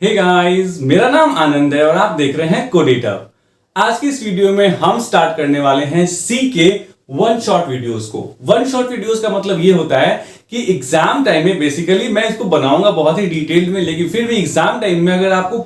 Hey guys, मेरा नाम आनंद है और आप देख रहे हैं कोडेटअप। आज की इस वीडियो में हम स्टार्ट करने वाले हैं सी के वन शॉट वीडियोस को। वन शॉट वीडियोस का मतलब ये होता है कि एग्जाम टाइम में बेसिकली मैं इसको बनाऊंगा बहुत ही डिटेल्ड में, लेकिन फिर भी एग्जाम टाइम में अगर आपको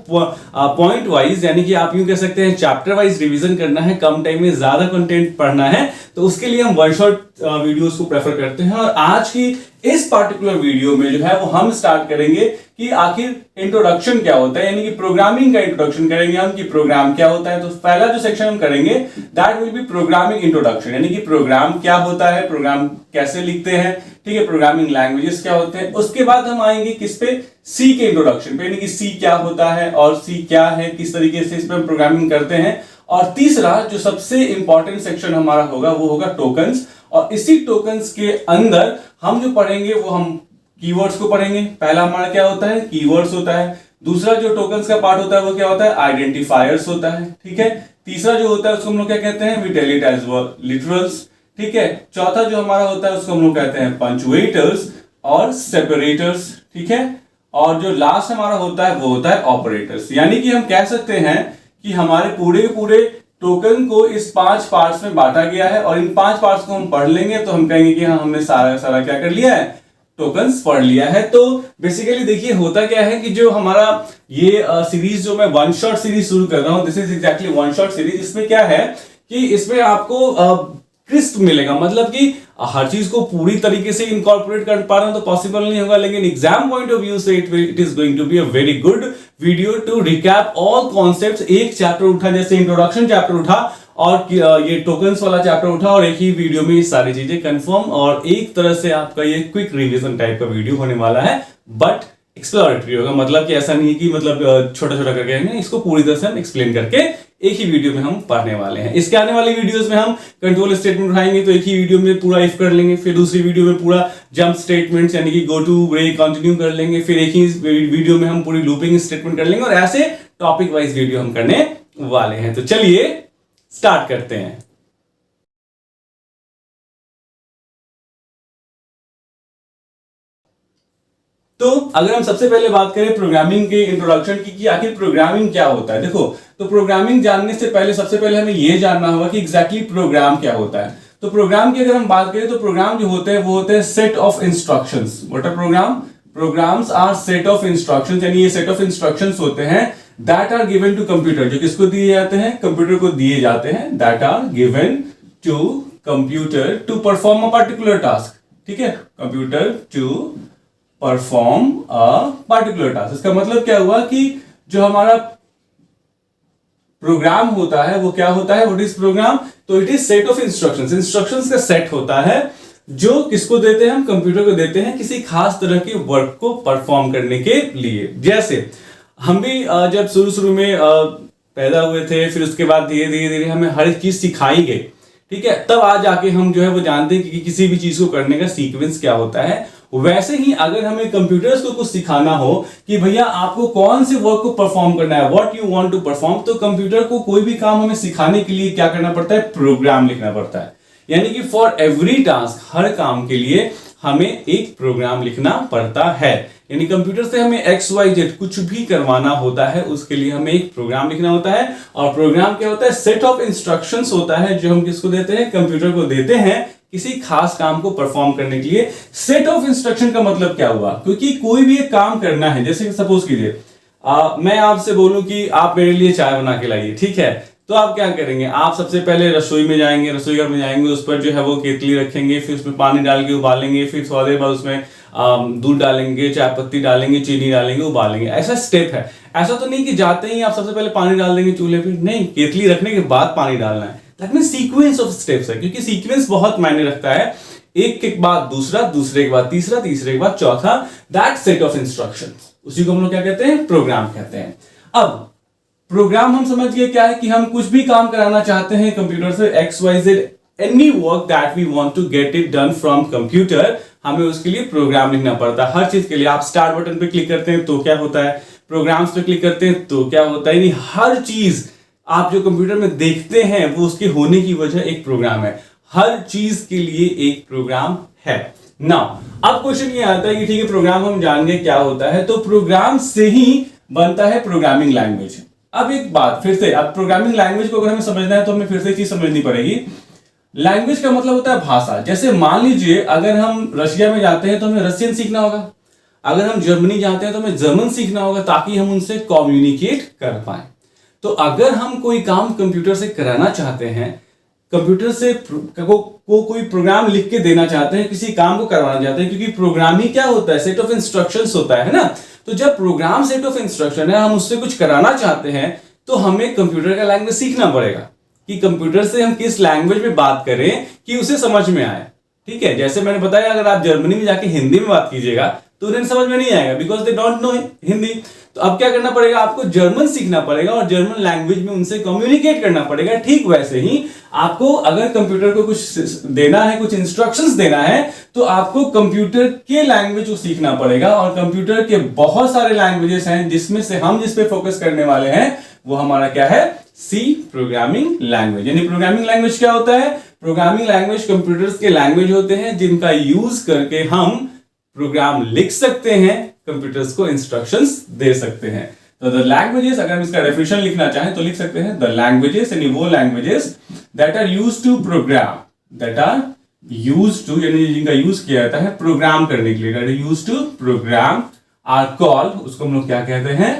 पॉइंट वाइज यानी कि आप यूं कह सकते हैं चैप्टर वाइज रिवीजन करना है, कम टाइम में ज्यादा कंटेंट पढ़ना है, तो उसके लिए हम वन शॉट वीडियोस को प्रेफर करते हैं। और आज की इस पार्टिकुलर वीडियो में जो है वो हम स्टार्ट करेंगे कि आखिर इंट्रोडक्शन क्या होता है, यानी कि प्रोग्रामिंग का इंट्रोडक्शन करेंगे हम कि प्रोग्राम क्या होता है। तो पहला जो सेक्शन हम करेंगे that will be programming introduction, यानी कि प्रोग्राम क्या होता है, प्रोग्राम कैसे लिखते हैं, ठीक है, प्रोग्रामिंग लैंग्वेजेस क्या होते हैं। उसके बाद हम आएंगे किस पे, सी के इंट्रोडक्शन पे, यानी कि सी क्या होता है और सी क्या है, किस तरीके से इसमें हम प्रोग्रामिंग करते हैं। और तीसरा जो सबसे इंपॉर्टेंट सेक्शन हमारा होगा वो होगा टोकन्स, और इसी टोकन्स के अंदर हम जो पढ़ेंगे वो हम कीवर्ड्स को पढ़ेंगे। पहला हमारा क्या होता है, कीवर्ड्स होता है। दूसरा जो टोकन्स का पार्ट होता है वो क्या होता है, आइडेंटिफायर्स होता है, ठीक है। तीसरा जो होता है उसको हम लोग क्या कहते हैं, we tell it as literals, ठीक है। चौथा जो हमारा होता है उसको हम लोग कहते हैं पंक्चुएटर्स और सेपरेटर्स, ठीक है। और जो लास्ट हमारा होता है वो होता है ऑपरेटर्स। यानी कि हम कह सकते हैं कि हमारे पूरे के पूरे टोकन को इस 5 पार्ट्स में बांटा गया है, और इन 5 पार्ट्स को हम पढ़ लेंगे तो हम कहेंगे कि हाँ, हमने सारा क्या कर लिया है, टोकन्स पढ़ लिया है। तो बेसिकली देखिए होता क्या है कि जो हमारा ये सीरीज जो मैं वन शॉट सीरीज शुरू कर रहा हूं, this is exactly one shot series. इसमें क्या है कि इसमें आपको क्रिस्प मिलेगा, मतलब कि हर चीज को पूरी तरीके से इनकॉर्पोरेट कर पा रहा हूं तो पॉसिबल नहीं होगा, लेकिन एग्जाम पॉइंट ऑफ व्यू से it is going to be a very good video to recap all concepts. एक चैप्टर उठा, जैसे इंट्रोडक्शन चैप्टर उठा और ये टोकन्स वाला चैप्टर उठा, और एक ही वीडियो में ये सारी चीजें कंफर्म, और एक तरह से आपका ये क्विक रिवीजन टाइप का वीडियो होने वाला है, बट एक्सप्लोरेटरी होगा। मतलब कि ऐसा नहीं है कि मतलब छोटा छोटा करके आएंगे, इसको पूरी तरह से हम एक्सप्लेन करके एक ही वीडियो में हम पढ़ने वाले हैं। इसके आने वाली वीडियोस में हम कंट्रोल स्टेटमेंट उठाएंगे तो एक ही वीडियो में पूरा इफ कर लेंगे, फिर दूसरी वीडियो में पूरा जंप स्टेटमेंट्स यानी कि गो टू ब्रेक कंटिन्यू कर लेंगे, फिर एक ही वीडियो में हम पूरी लूपिंग स्टेटमेंट कर लेंगे, और ऐसे टॉपिक वाइज वीडियो हम करने वाले हैं। तो चलिए स्टार्ट करते हैं। तो अगर हम सबसे पहले बात करें प्रोग्रामिंग के इंट्रोडक्शन की कि आखिर प्रोग्रामिंग क्या होता है, देखो तो प्रोग्रामिंग जानने से पहले सबसे पहले हमें यह जानना होगा कि एग्जैक्टली प्रोग्राम क्या होता है। तो प्रोग्राम की अगर हम बात करें तो प्रोग्राम जो होते हैं वो होते हैं set of instructions. What are program? Programs are set of instructions, यानी ये सेट ऑफ इंस्ट्रक्शंस होते हैं that are given to computer, जो किसको दिए जाते हैं, कंप्यूटर को दिए जाते हैं, that are given to computer to perform a particular task, ठीक है, computer to perform a particular task. इसका मतलब क्या हुआ कि जो हमारा प्रोग्राम होता है वो क्या होता है, व्हाट इज प्रोग्राम? तो it is set of instructions. Instructions का सेट होता है जो किसको देते हैं, हम कंप्यूटर को देते हैं किसी खास तरह के वर्क को परफॉर्म करने के लिए। जैसे हम भी जब शुरू में पैदा हुए थे, फिर उसके बाद धीरे धीरे हमें हर एक चीज सिखाई गई, ठीक है, तब आज आके हम जो है वो जानते हैं कि किसी भी चीज को करने का सीक्वेंस क्या होता है। वैसे ही अगर हमें कंप्यूटर्स को कुछ सिखाना हो कि भैया आपको कौन से वर्क को परफॉर्म करना है, what you want to perform, तो कंप्यूटर को कोई भी काम हमें सिखाने के लिए क्या करना पड़ता है, प्रोग्राम लिखना पड़ता है। यानी कि फॉर एवरी टास्क, हर काम के लिए हमें एक प्रोग्राम लिखना पड़ता है। यानी कंप्यूटर से हमें XYZ कुछ भी करवाना होता है उसके लिए हमें एक प्रोग्राम लिखना होता है। और प्रोग्राम क्या होता है, सेट ऑफ इंस्ट्रक्शंस होता है जो हम किसको देते हैं, कंप्यूटर को देते हैं किसी खास काम को परफॉर्म करने के लिए। सेट ऑफ इंस्ट्रक्शन का मतलब क्या हुआ, क्योंकि कोई भी एक काम करना है, जैसे सपोज कीजिए मैं आपसे बोलूं कि आप मेरे लिए चाय बना के लाइए, ठीक है, तो आप क्या करेंगे, आप सबसे पहले रसोई में जाएंगे, रसोई घर में जाएंगे, उस पर जो है वो केतली रखेंगे, फिर उसमें पानी डाल के उबालेंगे, फिर थोड़ी देर बाद उसमें दूध डालेंगे, चाय पत्ती डालेंगे, चीनी डालेंगे, उबालेंगे। ऐसा स्टेप है। ऐसा तो नहीं कि जाते ही आप सबसे पहले पानी डाल देंगे चूल्हे पे, नहीं, केतली रखने के बाद पानी डालना है। That means sequence of steps है, क्योंकि सीक्वेंस बहुत मायने रखता है। एक के बाद दूसरा, दूसरे के बाद तीसरा, तीसरे के बाद चौथा, दैट सेट ऑफ इंस्ट्रक्शंस, उसी को हम लोग क्या कहते हैं, प्रोग्राम कहते हैं। अब प्रोग्राम हम समझ गए क्या है कि हम कुछ भी काम कराना चाहते हैं कंप्यूटर से, XYZ any work that we want to get it done from computer, हमें उसके लिए प्रोग्राम लिखना पड़ता है। हर चीज के लिए आप स्टार्ट बटन पे क्लिक करते हैं तो क्या होता है, प्रोग्राम्स पे क्लिक करते हैं तो क्या होता है, यानी हर चीज आप जो कंप्यूटर में देखते हैं वो उसके होने की वजह एक प्रोग्राम है। हर चीज के लिए एक प्रोग्राम है। नाउ अब क्वेश्चन ये आता है कि ठीक है, प्रोग्राम हम जान गए क्या होता है, तो प्रोग्राम से ही बनता है प्रोग्रामिंग लैंग्वेज। अब एक बात फिर से, अब प्रोग्रामिंग लैंग्वेज को अगर हमें समझना है तो हमें फिर से एक चीज समझनी पड़ेगी। लैंग्वेज का मतलब होता है भाषा। जैसे मान लीजिए अगर हम रशिया में जाते हैं तो हमें रशियन सीखना होगा, अगर हम जर्मनी जाते हैं तो हमें जर्मन सीखना होगा, ताकि हम उनसे कम्युनिकेट कर पाए। तो अगर हम कोई काम कंप्यूटर से कराना चाहते हैं, कंप्यूटर से कोई प्रोग्राम लिख के देना चाहते हैं, किसी काम को करवाना चाहते हैं, क्योंकि प्रोग्राम ही क्या होता है, सेट ऑफ इंस्ट्रक्शंस होता है ना। तो जब प्रोग्राम सेट ऑफ इंस्ट्रक्शन है, हम उससे कुछ कराना चाहते हैं, तो हमें कंप्यूटर का लैंग्वेज सीखना पड़ेगा कि कंप्यूटर से हम किस लैंग्वेज में बात करें कि उसे समझ में आए। ठीक है, जैसे मैंने बताया अगर आप जर्मनी में जाके हिंदी में बात कीजिएगा तो उन्हें समझ में नहीं आएगा, because they don't know Hindi. तो अब क्या करना पड़ेगा, आपको जर्मन सीखना पड़ेगा और जर्मन लैंग्वेज में उनसे कम्युनिकेट करना पड़ेगा। ठीक वैसे ही आपको अगर कंप्यूटर को कुछ देना है, कुछ इंस्ट्रक्शंस देना है, तो आपको कंप्यूटर के लैंग्वेज को सीखना पड़ेगा। और कंप्यूटर के बहुत सारे लैंग्वेजेस हैं, जिसमें से हम जिस पे फोकस करने वाले हैं वो हमारा क्या है, सी प्रोग्रामिंग लैंग्वेज। यानी प्रोग्रामिंग लैंग्वेज क्या होता है, प्रोग्रामिंग लैंग्वेज कंप्यूटर्स के लैंग्वेज होते हैं जिनका यूज करके हम प्रोग्राम लिख सकते हैं, कंप्यूटर्स को इंस्ट्रक्शंस दे सकते हैं। तो द लैंग्वेजेस, अगर हम इसका डेफिनेशन लिखना चाहें तो लिख सकते हैं द लैंग्वेजेस, यानी वो languages that are used to program, that are used to, यानी जिनका यूज किया जाता है प्रोग्राम करने के लिए, that are used to program, are called, उसको हम लोग क्या कहते हैं,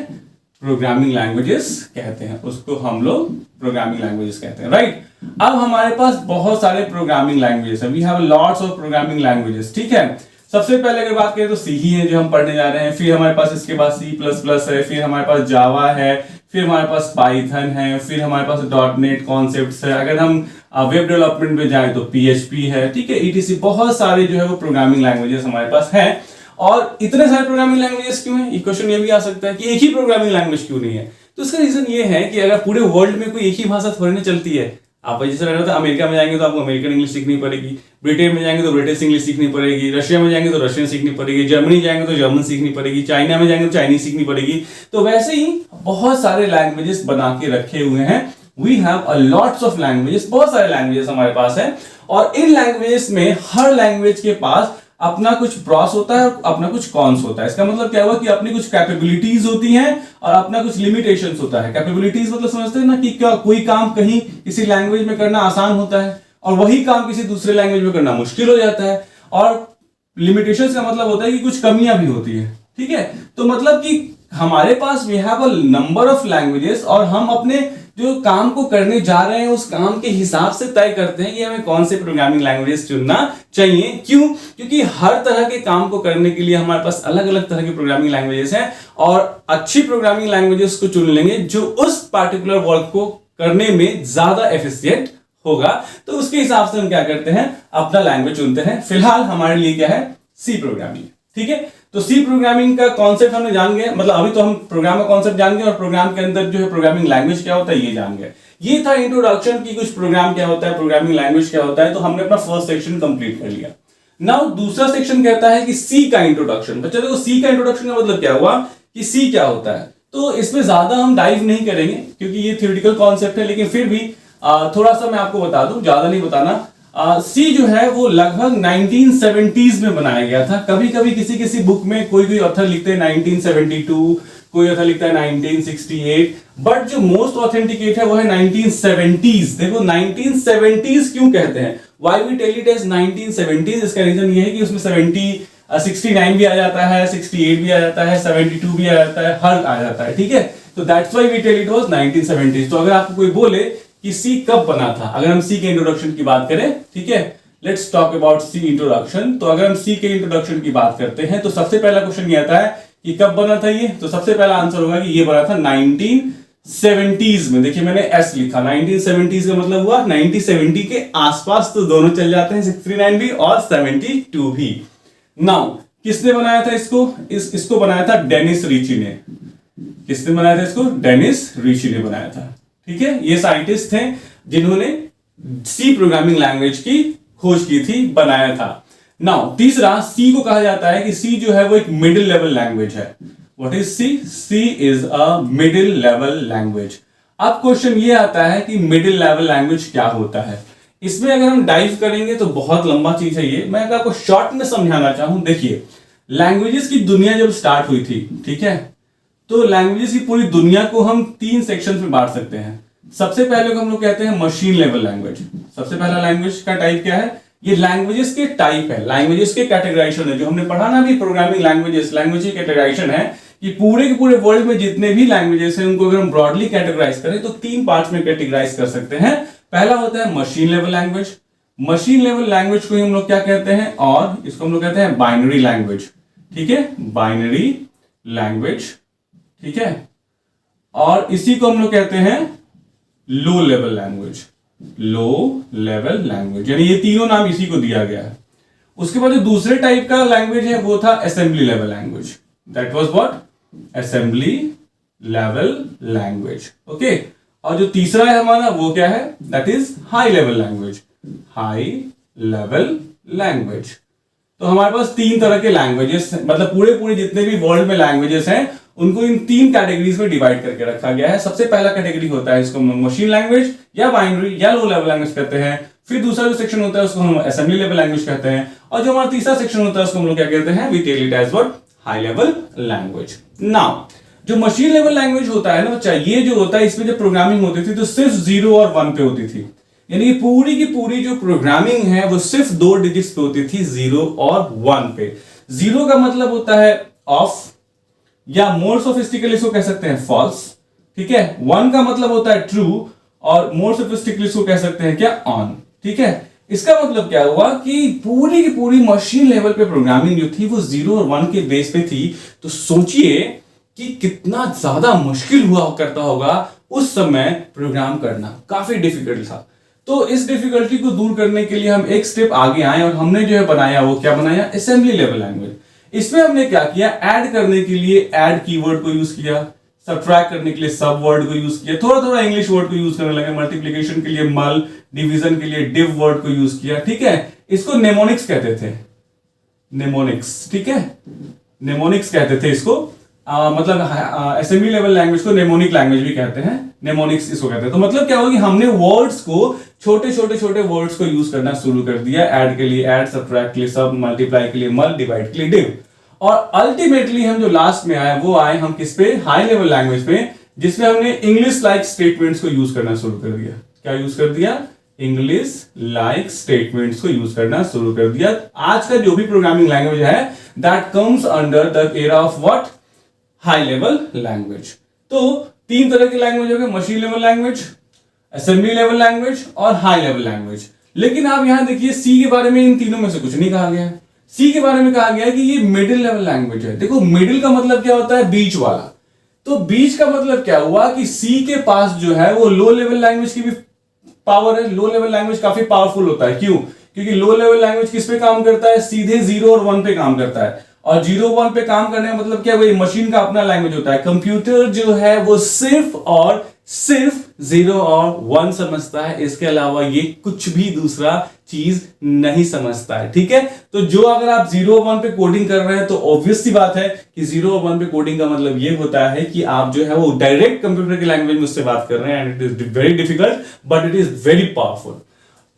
प्रोग्रामिंग लैंग्वेजेस कहते हैं, उसको हम लोग प्रोग्रामिंग लैंग्वेजेस कहते हैं, राइट। अब हमारे पास बहुत सारे प्रोग्रामिंग लैंग्वेजेस हैं, we have lots of programming languages. ठीक है, सबसे पहले अगर बात करें तो सी ही है जो हम पढ़ने जा रहे हैं, फिर हमारे पास इसके बाद C++ है, फिर हमारे पास जावा है, फिर हमारे पास पाइथन है, फिर हमारे पास .NET कॉन्सेप्ट्स है। अगर हम वेब डेवलपमेंट में जाएं तो PHP है, ठीक है, ETC, बहुत सारे जो है वो प्रोग्रामिंग लैंग्वेजेस हमारे पास है। और इतने सारे प्रोग्रामिंग लैंग्वेजेस क्यों है, ये क्वेश्चन ये भी आ सकता है कि एक ही प्रोग्रामिंग लैंग्वेज क्यों नहीं है। तो इसका रीजन ये है कि अगर पूरे वर्ल्ड में कोई एक ही भाषा थोड़ी ना चलती है, आप जैसे रह रहे थे अमेरिका में जाएंगे तो आपको अमेरिकन इंग्लिश सीखनी पड़ेगी, ब्रिटेन में जाएंगे तो ब्रिटिश इंग्लिश सीखनी पड़ेगी, रशिया में जाएंगे तो रशियन सीखनी पड़ेगी, जर्मनी जाएंगे तो जर्मन सीखनी पड़ेगी, चाइना में जाएंगे तो चाइनीज सीखनी पड़ेगी। तो वैसे ही बहुत सारे लैंग्वेजेस बना के रखे हुए हैं। We have a lots of languages, बहुत सारे लैंग्वेजेस हमारे पास है। और इन लैंग्वेजेस में हर लैंग्वेज के पास अपना कुछ प्रॉस होता है और अपना कुछ कॉन्स होता है। इसका मतलब क्या हुआ कि अपनी कुछ कैपेबिलिटीज होती हैं और अपना कुछ लिमिटेशंस होता है। कैपेबिलिटीज मतलब समझते हैं ना कि क्या कोई काम कहीं किसी लैंग्वेज में करना आसान होता है और वही काम किसी दूसरे लैंग्वेज में करना मुश्किल हो जाता है। और लिमिटेशंस का मतलब होता है कि कुछ कमियां भी होती है। ठीक है, तो मतलब कि हमारे पास we have a number of languages और हम अपने जो काम को करने जा रहे हैं उस काम के हिसाब से तय करते हैं कि हमें कौन से प्रोग्रामिंग लैंग्वेजेस चुनना चाहिए। क्यों? क्योंकि हर तरह के काम को करने के लिए हमारे पास अलग अलग तरह के प्रोग्रामिंग लैंग्वेजेस हैं और अच्छी प्रोग्रामिंग लैंग्वेजेस को चुन लेंगे जो उस पार्टिकुलर वर्क को करने में ज्यादा एफिशिएंट होगा। तो उसके हिसाब से हम क्या करते हैं, अपना लैंग्वेज चुनते हैं। फिलहाल हमारे लिए क्या है, सी प्रोग्रामिंग। ठीक है, तो सी प्रोग्रामिंग का कॉन्सेप्ट हमने जान गए, मतलब अभी तो हम प्रोग्राम का कॉन्सेप्ट जान गए और प्रोग्राम के अंदर जो है प्रोग्रामिंग लैंग्वेज क्या होता है ये जान गए। ये था इंट्रोडक्शन की कुछ प्रोग्राम क्या होता है, प्रोग्रामिंग लैंग्वेज क्या होता है। तो हमने अपना फर्स्ट सेक्शन कंप्लीट कर लिया। नाउ दूसरा सेक्शन कहता है कि सी का इंट्रोडक्शन। बच्चों देखो सी का इंट्रोडक्शन का मतलब क्या हुआ कि सी क्या होता है। तो इसमें ज्यादा हम डाइव नहीं करेंगे क्योंकि ये थ्योरेटिकल कॉन्सेप्ट है, लेकिन फिर भी थोड़ा सा मैं आपको बता दूं, ज्यादा नहीं बताना। सी जो है वो लगभग 1970s में बनाया गया था। कभी कभी किसी किसी बुक में कोई ऑथर लिखते हैं 1972, कोई ऑथर लिखता है 1968, बट जो मोस्ट ऑथेंटिकेट है वो है 1970s। देखो 1970s क्यों कहते हैं, why we tell it as 1970s, इसका रीजन ये है कि उसमें 69 भी आ जाता है, 68 भी आ जाता है, 72 भी आ जाता है, हर आ जाता है। ठीक है, तो that's why we tell it was 1970s। तो अगर आपको कोई बोले कि सी कब बना था, अगर हम सी के इंट्रोडक्शन की बात करें, ठीक है, let's talk about C introduction. तो अगर हम सी के इंट्रोडक्शन की बात करते हैं तो सबसे पहला क्वेश्चन ये आता है कि कब बना था ये। तो सबसे पहला आंसर होगा कि ये बना था 1970s में। देखिए मैंने एस लिखा, 1970s का मतलब हुआ 1970 के आसपास, तो दोनों चल जाते हैं, 69 भी और 72 भी। नाउ किसने बनाया था इसको, इसको बनाया था डेनिस रिची ने। किसने बनाया था इसको, डेनिस रिची ने बनाया था। ठीक है, ये साइंटिस्ट थे जिन्होंने सी प्रोग्रामिंग लैंग्वेज की खोज की थी, बनाया था। नाउ तीसरा, सी को कहा जाता है कि सी जो है वो एक मिडिल लेवल लैंग्वेज है। What is C? C is a middle level language. अब क्वेश्चन ये आता है कि मिडिल लेवल लैंग्वेज क्या होता है। इसमें अगर हम डाइव करेंगे तो बहुत लंबा चीज है ये, मैं आपको शॉर्ट में समझाना चाहूं। देखिए लैंग्वेजेस की दुनिया जब स्टार्ट हुई थी, ठीक है, तो लैंग्वेजेस की पूरी दुनिया को हम 3 सेक्शन में बांट सकते हैं। सबसे पहले को हम लोग कहते हैं मशीन लेवल लैंग्वेज। सबसे पहला लैंग्वेज का टाइप क्या है? ये लैंग्वेजेस के टाइप है, लैंग्वेजेस के कैटेगराइजेशन है, जो हमने पढ़ा ना भी प्रोग्रामिंग लैंग्वेजेस, लैंग्वेज की कैटेगराइजेशन है कि पूरे के पूरे वर्ल्ड में जितने भी लैंग्वेजेस हैं उनको अगर हम ब्रॉडली कैटेगराइज करें तो 3 पार्ट्स में कैटेगराइज कर सकते हैं। पहला होता है machine level language. Machine level language को हम लोग क्या कहते हैं? और इसको हम लोग कहते हैं बाइनरी लैंग्वेज। ठीक है, बाइनरी लैंग्वेज। ठीक है, और इसी को हम लोग कहते हैं लो लेवल लैंग्वेज। लो लेवल लैंग्वेज, यानी ये तीनों नाम इसी को दिया गया है। उसके बाद जो दूसरे टाइप का लैंग्वेज है वो था assembly level language. That was what? Assembly level language. Okay, और जो तीसरा है हमारा वो क्या है? That is high level language. High level language. तो हमारे पास 3 तरह के लैंग्वेजेस, मतलब पूरे जितने भी वर्ल्ड में लैंग्वेजेस हैं उनको इन 3 कैटेगरीज में डिवाइड करके रखा गया है। सबसे पहला कैटेगरी होता है इसको मशीन लैंग्वेज या बाइनरी या लो लेवल लैंग्वेज कहते हैं। फिर दूसरा जो सेक्शन होता है उसको हम असेंबली लेवल लैंग्वेज कहते हैं, और जो हमारा तीसरा सेक्शन होता है उसको हम लोग क्या कहते हैं? We tell it as what? High level language. Now जो मशीन लेवल लैंग्वेज होता है ना बच्चा, ये जो होता है इसमें जब प्रोग्रामिंग होती थी तो सिर्फ 0 और 1 पे होती थी। यानी पूरी की पूरी जो प्रोग्रामिंग है वो सिर्फ 2 डिजिट्स पे होती थी, 0 और 1 पे। 0 का मतलब होता है ऑफ, या मोर सोफिस्टिकली इसको कह सकते हैं फॉल्स। ठीक है, 1 का मतलब होता है ट्रू, और मोर सोफिस्टिकली इसको कह सकते हैं क्या? ऑन। ठीक है, इसका मतलब क्या हुआ कि पूरी की पूरी मशीन लेवल पे प्रोग्रामिंग जो थी वो 0 और 1 के बेस पे थी। तो सोचिए कि कितना ज्यादा मुश्किल हुआ करता होगा उस समय प्रोग्राम करना, काफी डिफिकल्ट था। तो इस डिफिकल्टी को दूर करने के लिए हम एक स्टेप आगे आए और हमने जो है बनाया वो क्या बनाया? Assembly level language. इसमें हमने क्या किया? ऐड करने के लिए ऐड कीवर्ड को यूज किया, सब्ट्रैक्ट करने के लिए सब वर्ड को यूज किया, थोड़ा थोड़ा इंग्लिश वर्ड को यूज करने लगे, मल्टीप्लिकेशन के लिए मल, डिवीजन के लिए डिव वर्ड को यूज किया। ठीक है, इसको नेमोनिक्स कहते थे, नेमोनिक्स। ठीक है, नेमोनिक्स कहते थे इसको। मतलब असेंबली लेवल लैंग्वेज को नेमोनिक लैंग्वेज भी कहते हैं, नेमोनिक्स इसको कहते हैं। तो मतलब क्या होगा कि हमने वर्ड्स को छोटे वर्ड्स को यूज करना शुरू कर दिया। ऐड के लिए ऐड, सब्ट्रैक्ट के लिए सब, मल्टीप्लाई के लिए मल, डिवाइड के लिए डिव। और अल्टीमेटली हम जो लास्ट में आए वो आए हम किस पे? हाई लेवल लैंग्वेज पे, जिसमें हमने इंग्लिश लाइक स्टेटमेंट्स को यूज करना शुरू कर दिया। क्या यूज कर दिया? इंग्लिश लाइक स्टेटमेंट्स को यूज करना शुरू कर दिया। आज का जो भी प्रोग्रामिंग लैंग्वेज है that comes under the era of what? High level language. तो 3 तरह की लैंग्वेज हो गए, machine level language, assembly level language और हाई लेवल लैंग्वेज। लेकिन आप यहां देखिए सी के बारे में इन तीनों में से कुछ नहीं कहा गया है। सी के बारे में कहा गया है कि ये मिडिल लेवल लैंग्वेज है। देखो मिडिल का मतलब क्या होता है? बीच वाला। तो बीच का मतलब क्या हुआ कि सी के पास जो है वो लो लेवल लैंग्वेज की भी पावर है। लो लेवल लैंग्वेज काफी पावरफुल होता है। क्यों? क्योंकि लो लेवल लैंग्वेज किस पे काम करता है? सीधे 0 और 1 पे काम करता है। और 0 1 पे काम करने का मतलब क्या? वही मशीन का अपना लैंग्वेज होता है। कंप्यूटर जो है वो सिर्फ और सिर्फ 0 और 1 समझता है, इसके अलावा ये कुछ भी दूसरा चीज नहीं समझता है। ठीक है, तो जो अगर आप 0 और 1 पे कोडिंग कर रहे हैं तो ऑब्वियस सी बात है कि 0 और 1 पे कोडिंग का मतलब ये होता है कि आप जो है वो डायरेक्ट कंप्यूटर की लैंग्वेज में उससे बात कर रहे हैं। And it is very difficult but it is very powerful.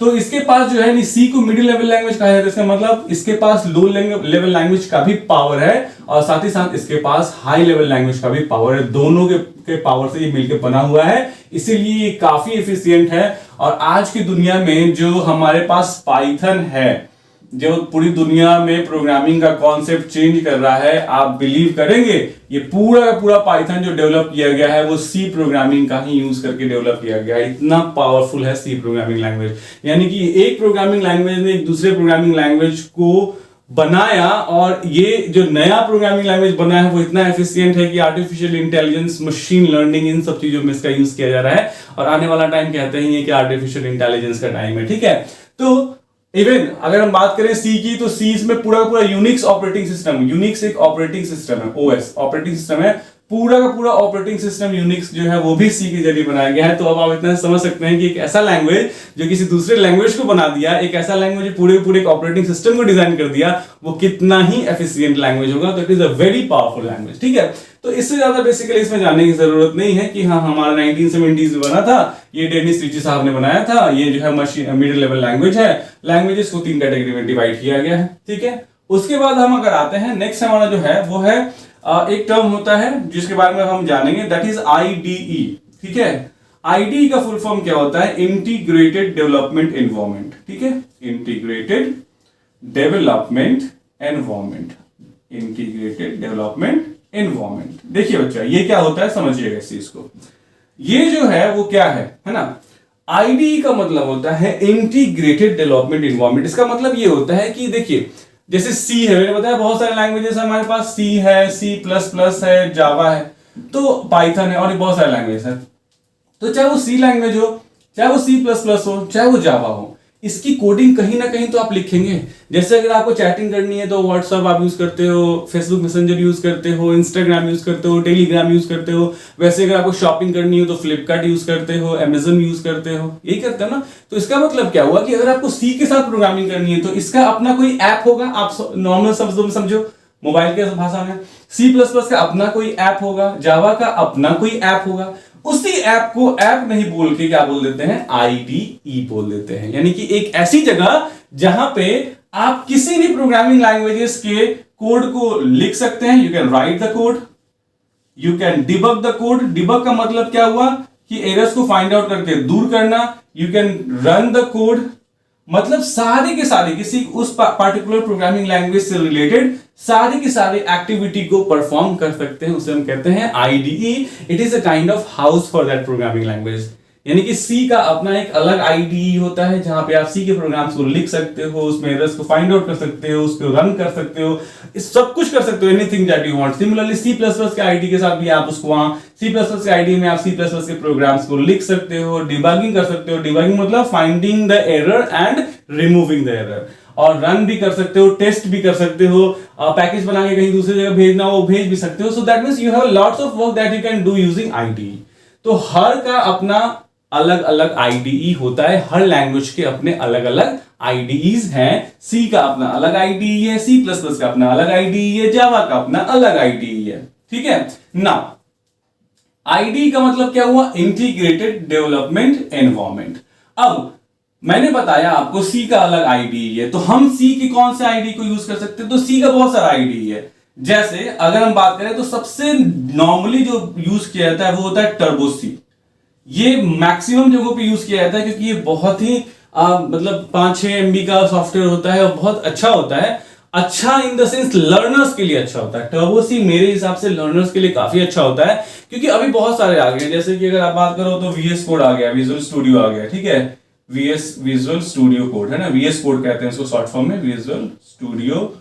तो इसके पास जो है सी को मिडिल लेवल लैंग्वेज कहा जाता है। इसका मतलब इसके पास लो लेवल लैंग्वेज का भी पावर है और साथ ही साथ इसके पास हाई लेवल लैंग्वेज का भी पावर है। दोनों के पावर से ये मिलकर बना हुआ है, इसीलिए ये काफी एफिशिएंट है। और आज की दुनिया में जो हमारे पास पाइथन है, जो पूरी दुनिया में प्रोग्रामिंग का कॉन्सेप्ट चेंज कर रहा है, आप बिलीव करेंगे ये पूरा का पूरा पाइथन जो डेवलप किया गया है वो सी प्रोग्रामिंग का ही यूज करके डेवलप किया गया है। इतना पावरफुल है सी प्रोग्रामिंग लैंग्वेज। यानी कि एक प्रोग्रामिंग लैंग्वेज ने एक दूसरे प्रोग्रामिंग लैंग्वेज को बनाया, और ये जो नया प्रोग्रामिंग लैंग्वेज बना है वो इतना एफिशिएंट है कि आर्टिफिशियल इंटेलिजेंस, मशीन लर्निंग, इन सब चीजों में इसका यूज किया जा रहा है। और आने वाला टाइम कहते हैं कि आर्टिफिशियल इंटेलिजेंस का टाइम है। ठीक है, तो इवन अगर हम बात करें सी की, तो सी में पूरा यूनिक्स ऑपरेटिंग सिस्टम, यूनिक्स एक ऑपरेटिंग सिस्टम है, ओएस ऑपरेटिंग सिस्टम है, पूरा का पूरा ऑपरेटिंग सिस्टम यूनिक्स जो है वो भी सी के जरिए बनाया गया है। तो अब आप इतना समझ सकते हैं कि एक ऐसा लैंग्वेज जो किसी दूसरे लैंग्वेज को बना दिया, एक ऐसा लैंग्वेज जो पूरे एक ऑपरेटिंग सिस्टम को डिजाइन कर दिया, वो कितना ही एफिशिएंट लैंग्वेज होगा। तो it is a very powerful language. ठीक है, तो इससे ज्यादा बेसिकली इसमें जानने की जरूरत नहीं है कि हाँ हमारा 1970s में बना था, ये डेनिस रिची साहब ने बनाया था, ये जो है मशीन मिडिल लेवल लैंग्वेज है। लैंग्वेजेस को 3 कैटेगरी में डिवाइड किया गया है। ठीक है, उसके बाद हम अगर आते हैं नेक्स्ट हमारा जो है वो है एक टर्म होता है जिसके बारे में हम जानेंगे, दैट इज IDE। ठीक है, IDE का फुल फॉर्म क्या होता है? Integrated development environment. ठीक है, integrated development environment, integrated development environment. देखिए बच्चा, ये क्या होता है समझिएगा इस चीज को। ये जो है वो क्या है ना, IDE का मतलब होता है इंटीग्रेटेड डेवलपमेंट एनवायरनमेंट। इसका मतलब ये होता है कि देखिए, जैसे सी है, मैंने बताया बहुत सारे लैंग्वेजेस हमारे पास, सी है, C++ है, जावा है, तो पाइथन है, और बहुत सारे लैंग्वेज है। तो चाहे वो सी लैंग्वेज हो, चाहे वो C++ हो, चाहे वो जावा हो, इसकी कोडिंग कहीं ना कहीं तो आप लिखेंगे। जैसे अगर आपको चैटिंग करनी है तो व्हाट्सएप आप यूज करते हो, फेसबुक मैसेंजर यूज करते हो, इंस्टाग्राम यूज करते हो, टेलीग्राम यूज करते हो। वैसे अगर आपको शॉपिंग करनी हो तो फ्लिपकार्ट यूज करते हो, अमेजन यूज करते हो, यही करते हो ना। तो इसका मतलब क्या हुआ कि अगर आपको सी के साथ प्रोग्रामिंग करनी है तो इसका अपना कोई ऐप होगा। आप नॉर्मल शब्दों में समझो, मोबाइल के भाषा में C++ का अपना कोई ऐप होगा, जावा का अपना कोई ऐप होगा। उसी ऐप को ऐप नहीं बोल के क्या बोल देते हैं? IDE बोल देते हैं। यानी कि एक ऐसी जगह जहां पे आप किसी भी प्रोग्रामिंग लैंग्वेजेस के कोड को लिख सकते हैं। You can write the code, you can debug the code. Debug का मतलब क्या हुआ कि एरर्स को फाइंड आउट करके दूर करना। You can run the code, मतलब सारे के सारे किसी उस पार्टिकुलर प्रोग्रामिंग लैंग्वेज से रिलेटेड सारे के सारे एक्टिविटी को परफॉर्म कर सकते हैं। उसे हम कहते हैं IDE। It is a kind of house for that programming language. यानी कि सी का अपना एक अलग IDE होता है जहां पे आप सी के प्रोग्राम्स को लिख सकते हो, उसमें एरर्स को फाइंड आउट कर सकते हो, उसको रन कर सकते हो, सब कुछ कर सकते हो, anything that you want. Similarly C++ के IDE के साथ भी आप उसको वहां C++ के IDE में आप C++ के प्रोग्राम्स को लिख सकते हो, डिबगिंग कर सकते हो। डिबगिंग मतलब finding the error and removing the error, और रन भी कर सकते हो, टेस्ट भी कर सकते हो, पैकेज बना के कहीं दूसरी जगह भेजना हो भेज भी सकते हो। So that means you have lots of work that you can do using IDE। तो हर का अपना अलग अलग IDE होता है, हर लैंग्वेज के अपने अलग अलग IDEs हैं। सी का अपना अलग IDE है, C++ का अपना अलग IDE है, जावा का अपना अलग IDE है। ठीक है ना। IDE का मतलब क्या हुआ? Integrated development environment. अब मैंने बताया आपको सी का अलग IDE है, तो हम सी के कौन से IDE को यूज कर सकते हैं? तो सी का बहुत सारा IDE है। जैसे अगर हम बात करें तो सबसे नॉर्मली जो यूज किया जाता है वो होता है टर्बो सी। ये मैक्सिमम जगहों पे यूज किया जाता है क्योंकि ये बहुत ही मतलब 5-6 MB का सॉफ्टवेयर होता है और बहुत अच्छा होता है। अच्छा इन द सेंस लर्नर्स के लिए अच्छा होता है। टर्बो सी मेरे हिसाब से लर्नर्स के लिए काफी अच्छा होता है, क्योंकि अभी बहुत सारे आ गए। जैसे कि अगर आप बात करो तो VS कोड आ गया, विजुअल स्टूडियो आ गया। ठीक है, विजुअल स्टूडियो कोड है ना, VS कोड कहते हैं इसको शॉर्ट फॉर्म में, विजुअल स्टूडियो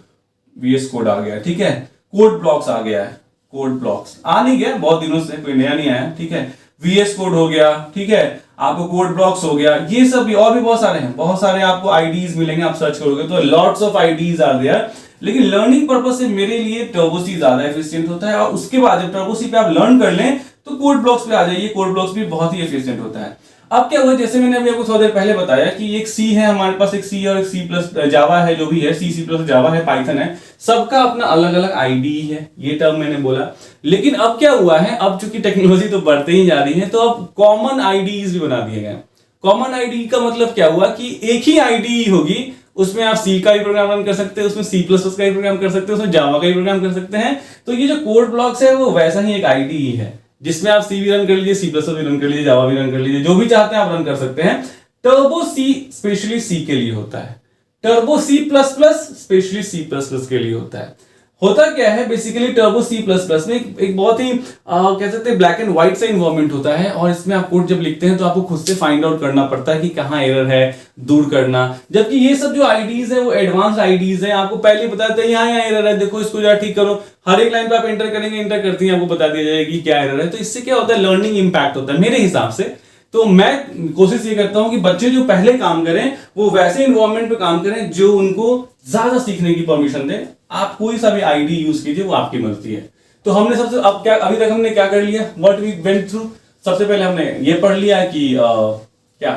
VS कोड आ गया। ठीक है, कोड ब्लॉक्स आ गया है, कोड ब्लॉक्स आ नहीं गया बहुत दिनों से, कोई नया नहीं आया। ठीक है, VS कोड हो गया, ठीक है, आपको कोड ब्लॉक्स हो गया, ये सब भी और भी बहुत सारे हैं, बहुत सारे आपको IDEs मिलेंगे, आप सर्च करोगे तो lots of IDEs are there. लेकिन लर्निंग पर्पस से मेरे लिए टर्बो सी ज्यादा एफिशिएंट होता है, और उसके बाद जब टर्बो सी पे आप लर्न कर लें तो कोड ब्लॉक्स पे आ जाइए, कोड ब्लॉक्स भी बहुत ही एफिशिएंट होता है। अब क्या हुआ, जैसे मैंने अभी आपको थोड़ी देर पहले बताया कि एक सी है हमारे पास, एक सी और एक C+ जावा है, जो भी है C++ जावा है, पाइथन है, सबका अपना अलग अलग IDE है। ये टर्म मैंने बोला। लेकिन अब क्या हुआ है, अब चूंकि टेक्नोलॉजी तो बढ़ते ही जा रही है, तो अब कॉमन IDEs भी बना दिए गए। कॉमन IDE का मतलब क्या हुआ कि एक ही IDE होगी, उसमें आप सी का भी प्रोग्राम रन कर सकते हैं, उसमें C++ का भी प्रोग्राम कर सकते हैं, उसमें जावा का भी प्रोग्राम कर सकते हैं। तो ये जो कोड ब्लॉक्स है वो वैसा ही एक IDE है जिसमें आप सी भी रन कर लीजिए, C++ भी रन कर लीजिए, जावा भी रन कर लीजिए, जो भी चाहते हैं आप रन कर सकते हैं। टर्बो सी स्पेशली सी के लिए होता है, टर्बो C++ स्पेशली C++ के लिए होता है। होता क्या है बेसिकली, टर्बो C++ में एक बहुत ही कह सकते हैं ब्लैक एंड व्हाइट सा इन्वायरमेंट होता है, और इसमें आप कोड जब लिखते हैं तो आपको खुद से फाइंड आउट करना पड़ता है कि कहाँ एरर है, दूर करना। जबकि ये सब जो IDEs है वो एडवांस IDEs है, आपको पहले बताते हैं यहाँ एरर है, देखो इसको जरा ठीक करो। हर एक लाइन पे आप एंटर करेंगे, एंटर करते ही आपको बता दिया जाएगा कि क्या एरर है। तो इससे क्या होता है, लर्निंग इंपैक्ट होता है मेरे हिसाब से। तो मैं कोशिश ये करता हूं कि बच्चे जो पहले काम करें वो वैसे इन्वायरमेंट पे काम करें जो उनको ज्यादा सीखने की परमिशन दे। आप कोई सा भी IDE यूज कीजिए, वो आपकी मर्जी है। तो हमने सबसे अब क्या अभी तक हमने क्या कर लिया, व्हाट वी वेंट थ्रू। सबसे पहले हमने ये पढ़ लिया कि क्या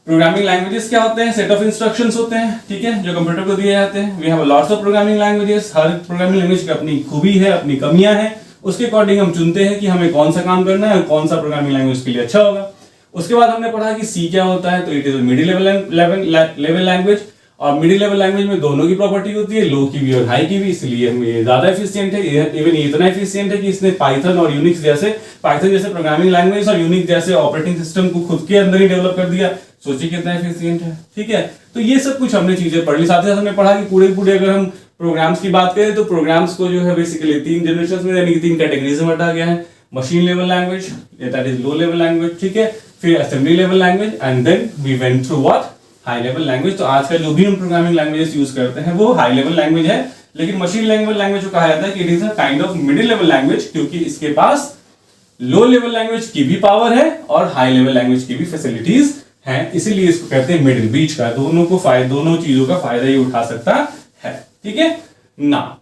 प्रोग्रामिंग लैंग्वेजेस क्या होते हैं, सेट ऑफ इंस्ट्रक्शंस होते हैं, ठीक है, जो कंप्यूटर को दिए जाते हैं। We have lots of programming languages, हर प्रोग्रामिंग लैंग्वेज की अपनी खूबी है, अपनी कमियां हैं, उसके अकॉर्डिंग हम चुनते हैं कि हमें कौन सा काम करना है, कौन सा प्रोग्रामिंग लैंग्वेज के लिए अच्छा होगा। उसके बाद हमने पढ़ा कि सी क्या होता है, तो it is middle level language, और मिडिल लेवल लैंग्वेज में दोनों की प्रॉपर्टी होती है, लो की भी और हाई की भी, इसलिए ये ज्यादा एफिशिएंट है। इवन ये इतना एफिशिएंट है कि इसने पाइथन और यूनिक्स जैसे प्रोग्रामिंग लैंग्वेज और यूनिक्स जैसे ऑपरेटिंग सिस्टम को खुद के अंदर ही डेवलप कर दिया। सोचिए कितना एफिशिएंट है। ठीक है, तो ये सब कुछ हमने चीजें पढ़ ली। साथ ही साथ हमने पढ़ा कि पूरे अगर हम प्रोग्राम्स की बात करें तो प्रोग्राम्स को जो है बेसिकली 3 जनरेशन में यानी कि 3 कैटेगरीज में बांटा गया है। Machine level language, that is low level language, ठीक है, फिर assembly level language and then we went through what high level language. तो आज का जो भी हम प्रोग्रामिंग लैंग्वेजेस यूज करते हैं वो हाई लेवल लैंग्वेज है, लेकिन मशीन लेवल लैंग्वेज को कहा जाता है कि it is a kind of middle level language, क्योंकि इसके पास लो लेवल लैंग्वेज की भी पावर है और हाई लेवल लैंग्वेज की भी फैसिलिटीज हैं, इसीलिए इसको कहते हैं मिडिल, बीच का, दोनों चीजों का फायदा ही उठा सकता है। ठीक है, now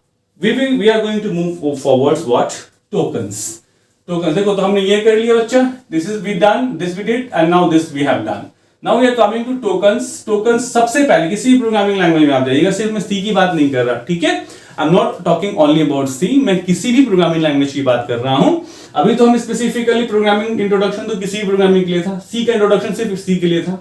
we are going to move forwards what tokens. Token देखो, तो हमने ये कर लिया बच्चा, this is we done, this we did and now this we have done. Now we are coming to tokens. Tokens सबसे पहले किसी प्रोग्रामिंग लैंग्वेज में आप जाइएगा, सिर्फ मैं सी की बात नहीं कर रहा, ठीक है, I am not talking only about C, मैं किसी भी प्रोग्रामिंग लैंग्वेज की बात कर रहा हूं। अभी तो हम स्पेसिफिकली प्रोग्रामिंग इंट्रोडक्शन तो किसी भी प्रोग्रामिंग के लिए था, सी का इंट्रोडक्शन सिर्फ सी के लिए था।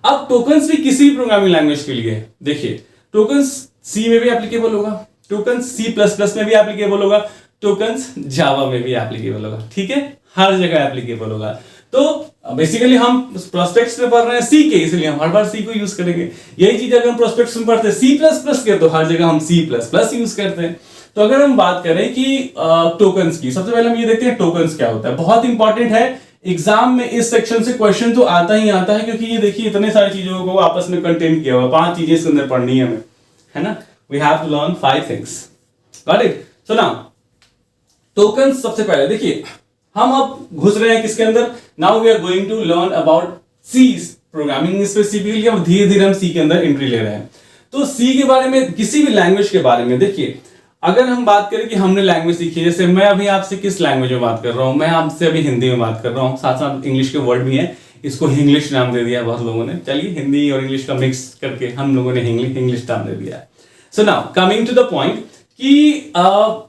अब टोकन्स भी किसी भी प्रोग्रामिंग लैंग्वेज के लिए। देखिए, टोकन्स सी में भी एप्लीकेबल होगा, टोकन्स सी प्लस प्लस में भी एप्लीकेबल होगा, टोकन्स जावा में भी एप्लीकेबल होगा, ठीक है, हर जगह एप्लीकेबल होगा। तो बेसिकली हम प्रोस्पेक्ट्स में पढ़ रहे हैं सी के, इसलिए हम हर बार सी को यूज करेंगे। यही चीज अगर हम प्रोस्पेक्ट्स में पढ़ते हैं सी प्लस प्लस के, तो हर जगह हम सी प्लस प्लस यूज करते हैं। तो अगर हम बात करें कि टोकन्स की, सबसे पहले हम ये देखते हैं टोकन्स क्या होता है। बहुत इंपॉर्टेंट है, एग्जाम में इस सेक्शन से क्वेश्चन तो आता ही आता है, क्योंकि ये देखिए इतने सारी चीजों को आपस में कंटेंट किया हुआ, 5 चीजें इसके अंदर पढ़नी है हमें, है ना। We have to learn 5 things, got it. So now tokens, सबसे पहले देखिए हम अब घुस रहे हैं किसके अंदर, now we are going to learn about C programming specifically. अब धीरे धीरे हम सी के अंदर एंट्री ले रहे हैं। तो सी के बारे में, किसी भी लैंग्वेज के बारे में देखिए, अगर हम बात करें कि हमने लैंग्वेज सीखी है, जैसे मैं अभी आपसे किस लैंग्वेज में बात कर रहा हूं, मैं आपसे अभी हिंदी में बात कर रहा हूं, साथ साथ इंग्लिश के वर्ड भी हैं, इसको इंग्लिश नाम दे दिया है बहुत लोगों ने, चलिए हिंदी और इंग्लिश का मिक्स करके हम लोगों ने इंग्लिश नाम दे दिया है। So now coming to the point कि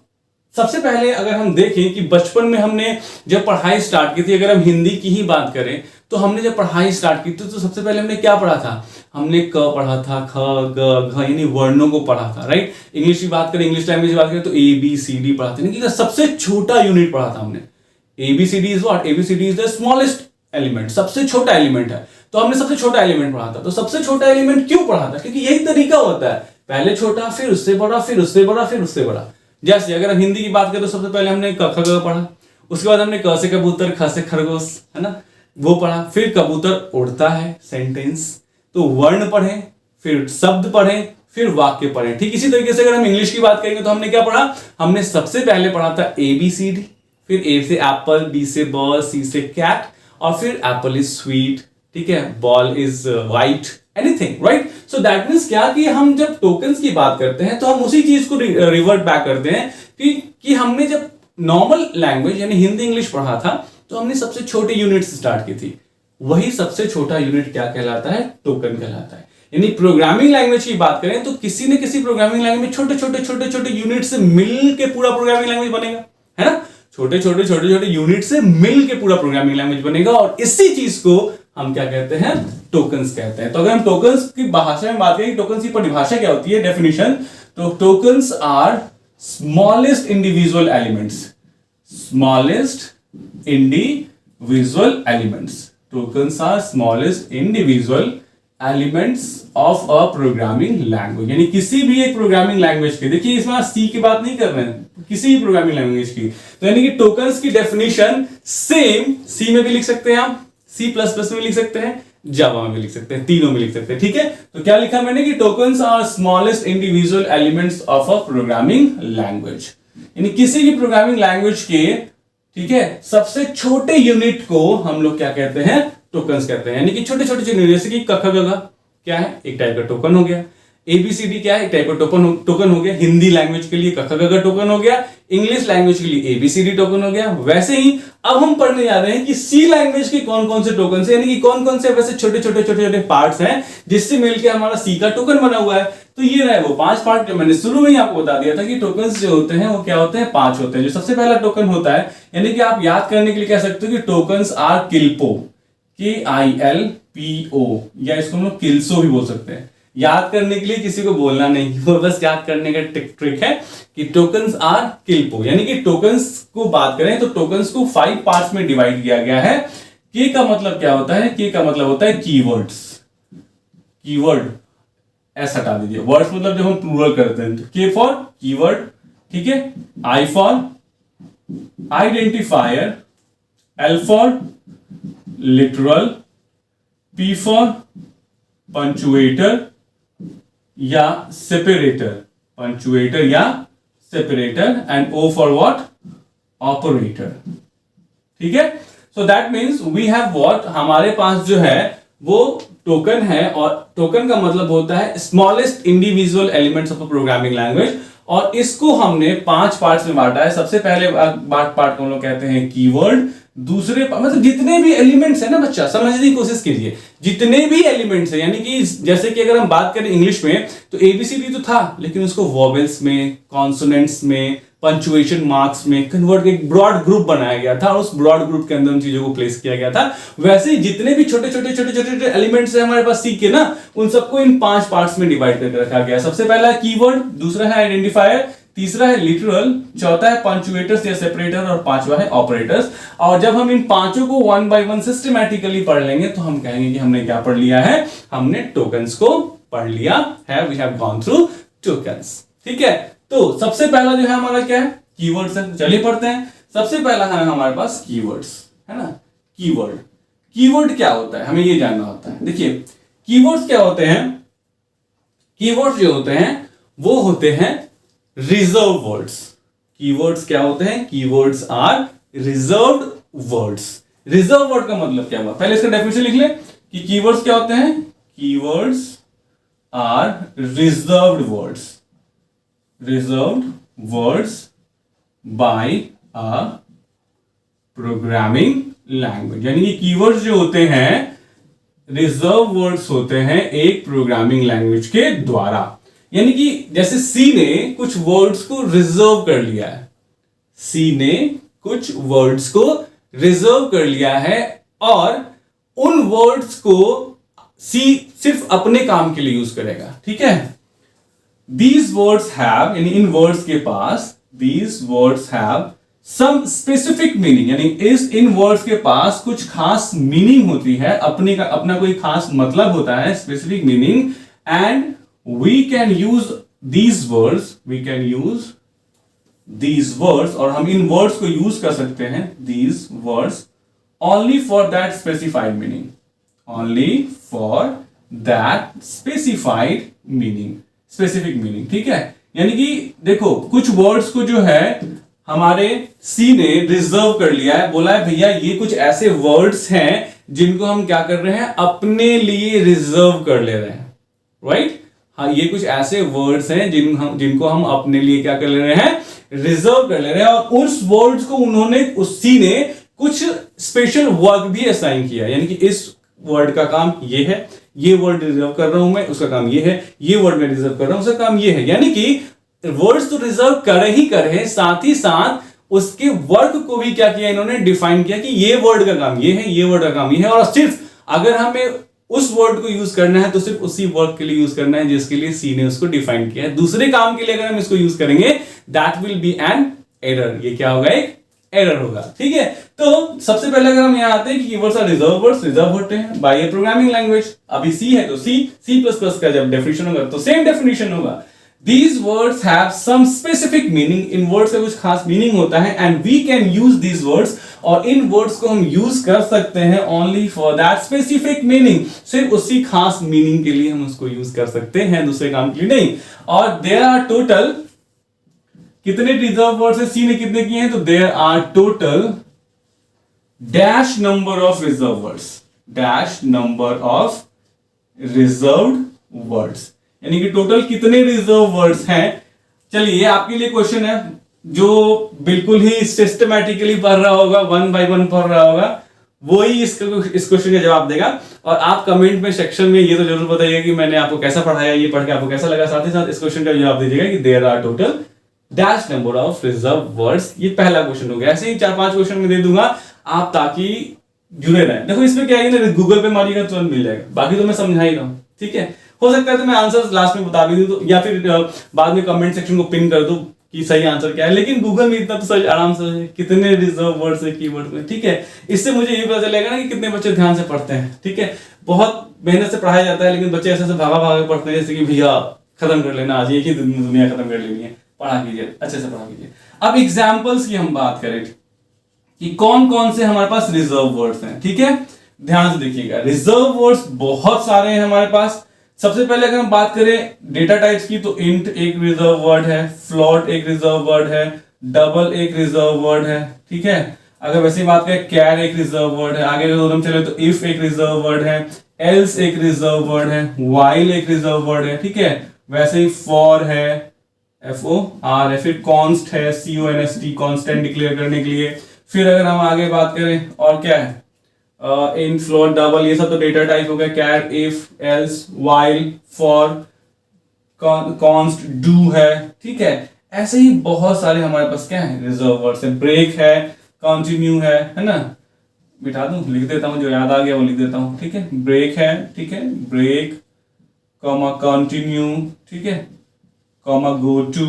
सबसे पहले अगर हम देखें कि बचपन में हमने जब पढ़ाई स्टार्ट की थी, अगर हम हिंदी की ही बात करें तो हमने जब पढ़ाई स्टार्ट की थी तो सबसे पहले हमने क्या पढ़ा था, हमने क पढ़ा था, ख ग घ यानी वर्णों को पढ़ा था, राइट। इंग्लिश की बात करें, इंग्लिश लैंग्वेज की बात करें तो ABCD पढ़ा था, लेकिन सबसे छोटा यूनिट पढ़ा था हमने। ABCD is what, ABCD is the smallest element, सबसे छोटा एलिमेंट है, तो हमने सबसे छोटा एलिमेंट पढ़ा था। तो सबसे छोटा एलिमेंट क्यों पढ़ा था, क्योंकि यही तरीका होता है, पहले छोटा फिर उससे बड़ा फिर उससे बड़ा फिर उससे बड़ा। जैसे अगर हम हिंदी की बात करें तो सबसे पहले हमने क ख ग पढ़ा, उसके बाद हमने क से कबूतर, ख से खरगोश, है ना, वो पढ़ा, फिर कबूतर उड़ता है, सेंटेंस, तो वर्ण पढ़े, फिर शब्द पढ़े, फिर वाक्य पढ़े। ठीक इसी तरीके से अगर हम इंग्लिश की बात करेंगे तो हमने क्या पढ़ा, हमने सबसे पहले पढ़ा था ABCD, फिर A से एप्पल, B से बॉल, C से कैट, और फिर एप्पल इज स्वीट, ठीक है, ball is white, anything, right. So that means क्या कि हम जब टोकन्स की बात करते हैं तो हम उसी चीज को रिवर्ट बैक करते हैं कि हमने जब नॉर्मल लैंग्वेज यानी हिंदी इंग्लिश पढ़ा था तो हमने सबसे छोटे यूनिट से स्टार्ट की थी, वही सबसे छोटा यूनिट क्या कहलाता है, टोकन कहलाता है। यानी प्रोग्रामिंग लैंग्वेज की बात करें तो किसी न किसी प्रोग्रामिंग लैंग्वेज में छोटे छोटे छोटे छोटे यूनिट से मिल के पूरा प्रोग्रामिंग लैंग्वेज बनेगा, है ना, छोटे छोटे छोटे छोटे यूनिट से मिल के पूरा प्रोग्रामिंग लैंग्वेज बनेगा, और इसी चीज को हम क्या कहते हैं, टोकन्स कहते हैं। तो अगर हम टोकन्स की भाषा में बात करें, टोकन्स की परिभाषा क्या होती है, डेफिनेशन, तो tokens are smallest individual elements, smallest individual elements, tokens are smallest individual elements of a programming language. यानी किसी भी एक प्रोग्रामिंग लैंग्वेज के, देखिए इसमें सी की बात नहीं कर रहे हैं, किसी भी प्रोग्रामिंग लैंग्वेज की, तो यानी कि टोकन्स की डेफिनेशन सेम सी में भी लिख सकते हैं आप, C++ में लिख सकते हैं, जावा में भी लिख सकते हैं, तीनों में लिख सकते हैं, ठीक है। तो क्या लिखा मैंने कि tokens are smallest individual elements of a programming language, यानी किसी भी प्रोग्रामिंग लैंग्वेज के, ठीक है, सबसे छोटे यूनिट को हम लोग क्या कहते हैं, टोकन्स कहते हैं। यानी कि छोटे छोटे यूनिट, जैसे कि क ख ग घ क्या है, एक टाइप का टोकन हो गया, ABCD क्या है, एक टाइप का टोकन हो गया, हिंदी लैंग्वेज के लिए क ख ग घ टोकन हो गया, इंग्लिश लैंग्वेज के लिए ABCD टोकन हो गया। वैसे ही अब हम पढ़ने जा रहे हैं कि सी लैंग्वेज के कौन कौन से टोकन है, यानी कि कौन कौन से वैसे छोटे छोटे छोटे छोटे पार्ट्स हैं जिससे मिलकर हमारा सी का टोकन बना हुआ है। तो ये रहे वो 5 पार्ट जो मैंने शुरू में ही आपको बता दिया था कि टोकन्स जो होते हैं वो क्या होते हैं, 5 होते हैं। जो सबसे पहला टोकन होता है, यानी कि आप याद करने के लिए कह सकते हो कि टोकन्स आर किल्पो, KILPO, या इसको हम लोग किल्सो भी बोल सकते हैं, याद करने के लिए किसी को बोलना नहीं, वो बस याद करने का ट्रिक है कि टोकन्स आर किल्पो, यानी कि टोकन्स को बात करें तो टोकन्स को 5 पार्ट्स में डिवाइड किया गया है। के का मतलब क्या होता है? के का मतलब होता है कीवर्ड्स। कीवर्ड ऐसा हटा दीजिए, वर्ड्स मतलब जब हम प्लूरल करते हैं तो के फॉर कीवर्ड, ठीक है, I for identifier, L for literal, P for punctuator या सेपरेटर, पंचुएटर या separator, and O for what? Operator. ठीक है, so that means we have what, हमारे पास जो है वो टोकन है, और टोकन का मतलब होता है smallest individual elements of a programming language, और इसको हमने 5 पार्ट्स में बांटा है। सबसे पहले पार्ट को हम लोग कहते हैं कीवर्ड, दूसरे मतलब जितने भी एलिमेंट्स है ना बच्चा, समझने की कोशिश कीजिए, जितने भी एलिमेंट्स है, यानी कि जैसे कि अगर हम बात करें इंग्लिश में तो एबीसीडी तो था, लेकिन उसको वॉवेल्स में, कॉन्सोनेंट्स में, पंचुएशन मार्क्स में कन्वर्ट, एक ब्रॉड ग्रुप बनाया गया था, और उस ब्रॉड ग्रुप के अंदर उन चीजों को प्लेस किया गया था। वैसे ही जितने भी छोटे छोटे एलिमेंट्स है हमारे पास सी के ना, उन सबको इन 5 पार्ट्स में डिवाइड करके रखा गया। सबसे पहला है कीवर्ड, दूसरा है आइडेंटिफायर, तीसरा है लिटरल, चौथा है पंचुएटर्स या सेपरेटर, और पांचवा है ऑपरेटर्स। और जब हम इन पांचों को 1 बाय 1 सिस्टमैटिकली पढ़ लेंगे तो हम कहेंगे कि हमने क्या पढ़ लिया है? हमने टोकन्स को पढ़ लिया है, we have gone through tokens. ठीक है, तो सबसे पहला जो है हमारा क्या है? कीवर्ड्स है। चलिए पढ़ते हैं। सबसे पहला है हमारे पास कीवर्ड्स, है ना। कीवर्ड, कीवर्ड क्या होता है हमें ये जानना होता है। देखिए कीवर्ड्स क्या होते हैं? कीवर्ड्स जो होते हैं वो होते हैं रिजर्व वर्ड्स। कीवर्ड्स क्या होते हैं? Keywords are reserved words. Reserve word का मतलब क्या हुआ? पहले इसका डेफिनेशन लिख ले कि कीवर्ड्स क्या होते हैं। Keywords are reserved words, reserved words by a programming language. यानी कि कीवर्ड्स जो होते हैं रिजर्व वर्ड्स होते हैं एक प्रोग्रामिंग लैंग्वेज के द्वारा। यानी कि जैसे सी ने कुछ वर्ड्स को रिजर्व कर लिया है, सी ने कुछ वर्ड्स को रिजर्व कर लिया है, और उन वर्ड्स को सी सिर्फ अपने काम के लिए यूज करेगा। ठीक है, these words have, यानी इन वर्ड्स के पास, these words have some specific meaning, यानी इन वर्ड्स के पास कुछ खास मीनिंग होती है, अपना कोई खास मतलब होता है, specific meaning, and we can use these words, we can use these words, और हम इन वर्ड्स को यूज कर सकते हैं, these words only for that specified meaning, only for that specified meaning, specific meaning। ठीक है, यानी कि देखो कुछ वर्ड्स को जो है हमारे सी ने रिजर्व कर लिया है, बोला है भैया ये कुछ ऐसे वर्ड्स हैं जिनको हम क्या कर रहे हैं, अपने लिए रिजर्व कर ले रहे हैं, राइट। हाँ, ये कुछ ऐसे वर्ड्स हैं जिनको हम अपने लिए क्या कर ले रहे हैं, रिजर्व कर ले रहे हैं, और उस वर्ड्स को उन्होंने, उस सी ने कुछ स्पेशल वर्क भी असाइन किया। यानी कि इस वर्ड का काम ये है, ये वर्ड रिजर्व कर रहा हूं मैं, उसका काम ये है, ये वर्ड मैं रिजर्व कर रहा हूं, उसका काम ये है। यानी कि वर्ड्स तो रिजर्व कर ही करे, साथ ही साथ उसके वर्क को भी क्या किया इन्होंने, डिफाइन किया कि ये वर्ड का काम ये है, ये वर्ड का काम ये है, और सिर्फ अगर हमें उस वर्ड को यूज करना है तो सिर्फ उसी वर्ड के लिए यूज करना है जिसके लिए सी ने उसको डिफाइन किया है। दूसरे काम के लिए अगर हम इसको यूज करेंगे that will be an error, ये क्या होगा, एक एरर होगा। ठीक है, तो सबसे पहले अगर हम यहां आते हैं कि keywords are reserve words, reserve होते हैं बाय ए प्रोग्रामिंग लैंग्वेज। अभी सी है तो सी प्लस प्लस का जब डेफिनेशन होगा तो सेम डेफिनेशन होगा। These words have some specific meaning, in words का कुछ खास मीनिंग होता है, and we can use these words, और इन वर्ड्स को हम यूज कर सकते हैं only for that specific meaning, सिर्फ उसी खास मीनिंग के लिए हम उसको यूज कर सकते हैं, दूसरे काम के लिए नहीं। और there are total कितने रिजर्व वर्ड्स है, सी ने कितने किए हैं, तो there are total dash number of reserve words, dash number of reserved words, यानी कि टोटल कितने रिजर्व वर्ड्स हैं। चलिए ये आपके लिए क्वेश्चन है, जो बिल्कुल ही सिस्टमैटिकली पढ़ रहा होगा, 1 बाय 1 पढ़ रहा होगा, वो ही इस क्वेश्चन का जवाब देगा। और आप कमेंट में सेक्शन में ये तो जरूर बताइएगा कि मैंने आपको कैसा पढ़ाया, ये पढ़ के आपको कैसा लगा। साथ ही साथ इस क्वेश्चन का जवाब दीजिएगा कि there are total dash number of reserve words. ये पहला क्वेश्चन हो गया। ऐसे ही 4-5 क्वेश्चन में दे दूंगा आप, ताकि जुड़े रहें। देखो इसमें क्या है ना, गूगल पे मारिएगा तुरंत मिल जाएगा, बाकी तो मैं समझा ही रहा हूं। ठीक है, हो सकता है तो मैं आंसर लास्ट में बता भी दूं, तो या फिर बाद में कमेंट सेक्शन को पिन कर दूं कि सही आंसर क्या है। लेकिन गूगल में इतना तो सही आराम से कितने रिजर्व वर्ड्स है कीवर्ड में, ठीक है। इससे मुझे ये पता चलेगा ना कि कितने बच्चे ध्यान से पढ़ते हैं, ठीक है। बहुत मेहनत से पढ़ाया जाता है लेकिन बच्चे ऐसे भागा भागा पढ़ते हैं जैसे कि भैया खत्म कर लेना आज, एक ही दुनिया खत्म कर लेनी है, पढ़ा कीजिए, अच्छे से पढ़ा कीजिए। अब एग्जाम्पल्स की हम बात करें कि कौन कौन से हमारे पास रिजर्व वर्ड्स हैं, ठीक है। ध्यान से देखिएगा, रिजर्व वर्ड्स बहुत सारे हैं हमारे पास। सबसे पहले अगर हम बात करें डेटा टाइप्स की, तो इंट एक रिजर्व वर्ड है, फ्लोट एक रिजर्व वर्ड है, डबल एक रिजर्व वर्ड है, ठीक है। अगर वैसे ही बात करें, कैर एक रिजर्व वर्ड है। आगे अगर हम चले तो इफ एक रिजर्व वर्ड है, एल्स एक रिजर्व वर्ड है, व्हाइल एक रिजर्व वर्ड है, ठीक है। वैसे ही फॉर है, FOR है, फिर कॉन्स्ट है, CONST कॉन्स्टेंट डिक्लेयर करने के लिए। फिर अगर हम आगे बात करें और क्या है, इन फ्लोट डबल, ये सब तो डेटा टाइप हो गया। Char, if, else, while, for, const, do है, ठीक है। ऐसे ही बहुत सारे हमारे पास क्या है रिजर्व वर्ड्स है। ब्रेक है, कंटिन्यू है ना, बिठा दूं, लिख देता हूं, जो याद आ गया वो लिख देता हूं, ठीक है। ब्रेक है, ठीक है, ब्रेक, कॉमा कंटिन्यू, ठीक है, कॉमा गो टू,